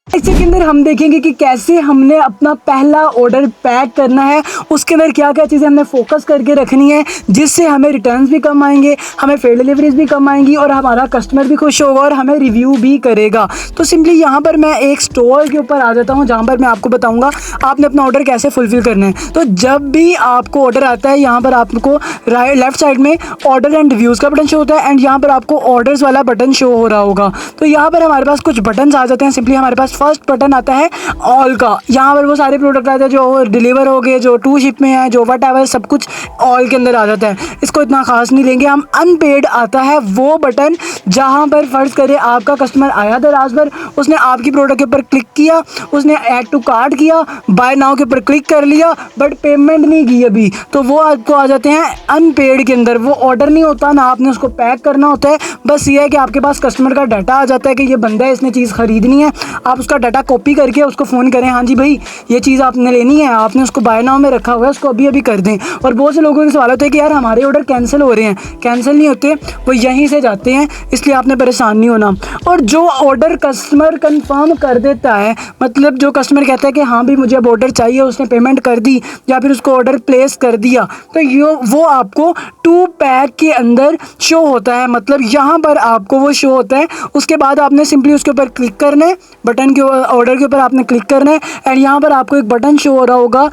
इसके अंदर हम देखेंगे कि कैसे हमने अपना पहला ऑर्डर पैक करना है, उसके अंदर क्या क्या चीज़ें हमने फोकस करके रखनी है जिससे हमें रिटर्न्स भी कम आएंगे, हमें फेल डिलीवरीज भी कम आएंगी और हमारा कस्टमर भी खुश होगा और हमें रिव्यू भी करेगा। तो सिंपली यहाँ पर मैं एक स्टोर के ऊपर आ जाता हूँ जहाँ पर मैं आपको बताऊँगा आपने अपना ऑर्डर कैसे फुलफिल करना है। तो जब भी आपको ऑर्डर आता है यहाँ पर आपको लेफ्ट साइड में ऑर्डर एंड रिव्यूज़ का बटन शो होता है एंड यहाँ पर आपको ऑर्डर्स वाला बटन शो हो रहा होगा। तो यहाँ पर हमारे पास कुछ बटन आ जाते हैं। सिंपली हमारे पास फर्स्ट बटन आता है ऑल का, यहाँ पर वो सारे प्रोडक्ट आते हैं जो डिलीवर हो गए, जो टू शिप में है, जो वट एवर सब कुछ ऑल के अंदर आ जाता है। इसको इतना खास नहीं लेंगे हम। अनपेड आता है वो बटन जहाँ पर फर्ज करें आपका कस्टमर आया दराज पर, उसने आपकी प्रोडक्ट के ऊपर क्लिक किया, उसने ऐड टू कार्ट किया, बाय नाउ के ऊपर क्लिक कर लिया बट पेमेंट नहीं की अभी, तो वो आपको आ जाते हैं अनपेड के अंदर। वो ऑर्डर नहीं होता ना, आपने उसको पैक करना होता है, बस ये है कि आपके पास कस्टमर का डाटा आ जाता है कि ये बंदा है, इसने चीज़ खरीदनी है। आप उसका डाटा कॉपी करके उसको फ़ोन करें, हाँ जी भाई ये चीज़ आपने लेनी है, आपने उसको बाय नाउ में रखा हुआ है, उसको अभी अभी कर दें। और बहुत से लोगों के सवाल होते हैं कि यार हमारे ऑर्डर कैंसिल हो रहे हैं। कैंसिल नहीं होते, वो यहीं से जाते हैं, इसलिए आपने परेशान नहीं होना। और जो ऑर्डर कस्टमर कंफर्म कर देता है, मतलब जो कस्टमर कहता है कि हाँ भाई मुझे अब ऑर्डर चाहिए, उसने पेमेंट कर दी या फिर उसको ऑर्डर प्लेस कर दिया, तो वो आपको टू पैक के अंदर शो होता है। मतलब यहाँ पर आपको वो शो होता है। उसके बाद आपने सिंपली उसके ऊपर क्लिक करना है, बटन के ऑर्डर के ऊपर आपने क्लिक करना है एंड यहाँ पर आपको एक बटन शो हो रहा होगा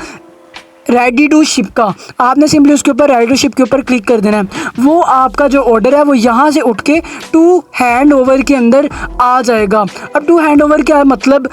रेडी टू शिप का। आपने सिंपली उसके ऊपर रेडी टू शिप के ऊपर क्लिक कर देना है। वो आपका जो ऑर्डर है वो यहाँ से उठ के टू हैंड ओवर के अंदर आ जाएगा। अब टू हैंड ओवर क्या मतलब,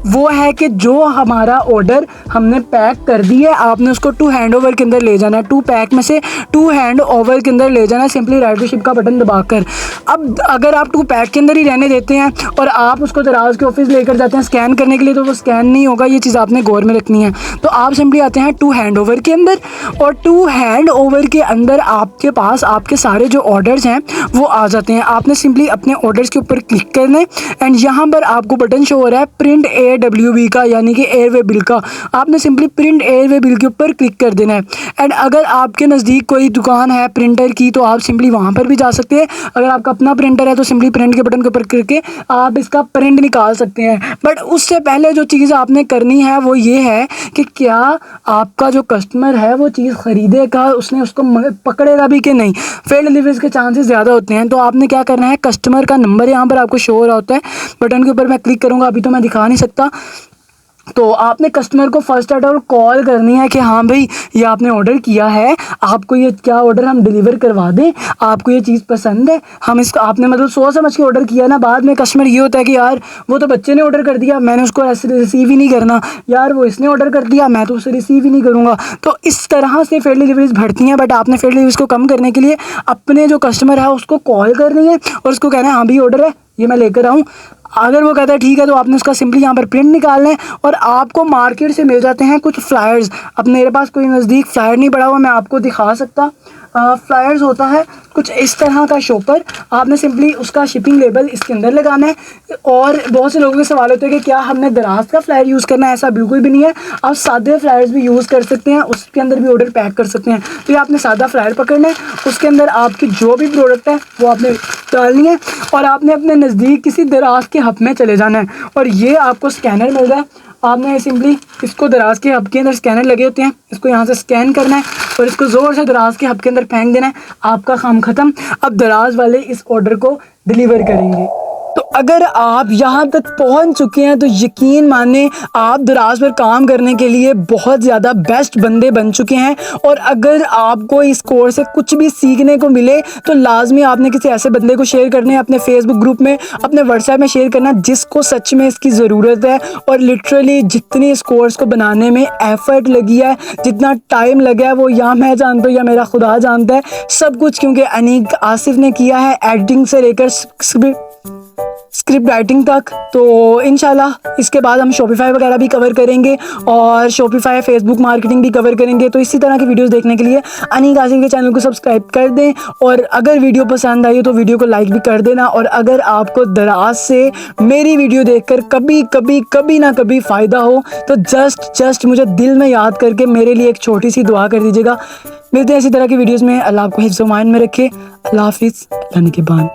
वो है कि जो हमारा ऑर्डर हमने पैक कर दी है आपने उसको टू हैंड ओवर के अंदर ले जाना है। टू पैक में से टू हैंड ओवर के अंदर ले जाना है सिंपली रेडी टू शिप का बटन दबाकर। अब अगर आप टू पैक के अंदर ही रहने देते हैं और आप उसको दराज के ऑफिस लेकर जाते हैं स्कैन करने के लिए, तो वो स्कैन नहीं होगा। ये चीज़ आपने गौर में रखनी है। तो आप सिंपली आते हैं टू हैंड ओवर के अंदर और टू हैंड ओवर के अंदर आपके पास आपके सारे जो ऑर्डर्स हैं वो आ जाते हैं। आपने सिंपली अपने ऑर्डर्स के ऊपर क्लिक करना है एंड यहाँ पर आपको बटन शो हो रहा है प्रिंट AWB का, यानी कि एयरवे बिल का। आपने सिंपली प्रिंट एयरवे बिल के ऊपर क्लिक कर देना है एंड अगर आपके नज़दीक कोई दुकान है प्रिंटर की तो आप सिंपली वहाँ पर भी जा सकते हैं। अगर आपका अपना प्रिंटर है तो सिंपली प्रिंट के बटन के ऊपर क्लिक करके आप इसका प्रिंट निकाल सकते हैं। बट उससे पहले जो चीज़ आपने करनी है वो ये है कि क्या आपका जो कस्टमर है वो चीज़ ख़रीदेगा, उसने उसको पकड़ेगा भी कि नहीं। फेल डिलीवरीज के चांसेस ज़्यादा होते हैं। तो आपने क्या करना है, कस्टमर का नंबर यहाँ पर आपको शो हो रहा होता है, बटन के ऊपर मैं क्लिक करूँगा, अभी तो मैं दिखा नहीं सकता। तो आपने कस्टमर को फर्स्ट ऑर्डर कॉल करनी है कि हाँ भाई ये आपने ऑर्डर किया है, आपको ये क्या ऑर्डर हम डिलीवर करवा दें, आपको ये चीज़ पसंद है। हम इसको आपने मतलब सोच समझ के ऑर्डर किया ना, बाद में कस्टमर ये होता है कि यार वो तो बच्चे ने ऑर्डर कर दिया, मैंने उसको ऐसे रिसीव ही नहीं करना, यार वो इसने ऑर्डर कर दिया मैं तो उसे रिसीव ही नहीं करूँगा। तो इस तरह से फेल डिलीवरीज बढ़ती हैं। बट आपने फेल डिलीवरीज को कम करने के लिए अपने जो कस्टमर है उसको कॉल करनी है और उसको कहना है हाँ भाई ऑर्डर है ये मैं लेकर आऊँ। अगर वो कहता है ठीक है तो आपने उसका सिंपली यहाँ पर प्रिंट निकालना है और आपको मार्केट से मिल जाते हैं कुछ फ्लायर्स। अब मेरे पास कोई नज़दीक फ्लायर नहीं पड़ा हुआ, मैं आपको दिखा सकता। फ्लायर्स होता है कुछ इस तरह का शॉपर, आपने सिंपली उसका शिपिंग लेबल इसके अंदर लगाना है। और बहुत से लोगों के सवाल होते हैं कि क्या हमने दराज का फ्लायर यूज़ करना है, ऐसा बिल्कुल भी नहीं है। आप सादे फ्लायर्स भी यूज़ कर सकते हैं, उसके अंदर भी ऑर्डर पैक कर सकते हैं। तो ये आपने सादा फ्लायर पकड़ना है, उसके अंदर आपकी जो भी प्रोडक्ट है वो आपने डालनी है और आपने अपने नज़दीक किसी दराज के हब में चले जाना है और ये आपको स्कैनर मिल रहा है। आपने सिंपली इसको दराज के हब के अंदर स्कैनर लगे होते हैं, इसको यहाँ से स्कैन करना है और इसको ज़ोर से दराज के हब के अंदर फेंक देना है। आपका काम ख़त्म। अब दराज वाले इस ऑर्डर को डिलीवर करेंगे। तो अगर आप यहाँ तक पहुँच चुके हैं तो यकीन माने आप दराज पर काम करने के लिए बहुत ज़्यादा बेस्ट बंदे बन चुके हैं। और अगर आपको इस कोर्स से कुछ भी सीखने को मिले तो लाजमी आपने किसी ऐसे बंदे को शेयर करने, अपने फेसबुक ग्रुप में, अपने व्हाट्सएप में शेयर करना जिसको सच में इसकी ज़रूरत है। और लिटरली जितनी इस कोर्स को बनाने में एफर्ट लगी है, जितना टाइम लगा है, वो या मैं जानता हूँ या मेरा खुदा जानता है सब कुछ, क्योंकि अनीक आसिफ ने किया है एडिटिंग से लेकर स्क्रिप्ट राइटिंग तक। तो इंशाल्लाह इसके बाद हम शॉपिफाई वगैरह भी कवर करेंगे और शॉपिफाई फेसबुक मार्केटिंग भी कवर करेंगे। तो इसी तरह की वीडियोस देखने के लिए अनीक आसिफ के चैनल को सब्सक्राइब कर दें और अगर वीडियो पसंद आई हो तो वीडियो को लाइक भी कर देना। और अगर आपको दराज से मेरी वीडियो देखकर कभी ना कभी फ़ायदा हो तो जस्ट मुझे दिल में याद करके मेरे लिए एक छोटी सी दुआ कर दीजिएगा। मिलते हैं इसी तरह की वीडियोज़ में। अल्लाह आपको हिफ्ज़-ओ-मान में रखे। अल्लाह हाफिज़। अल्लाह निगहबान।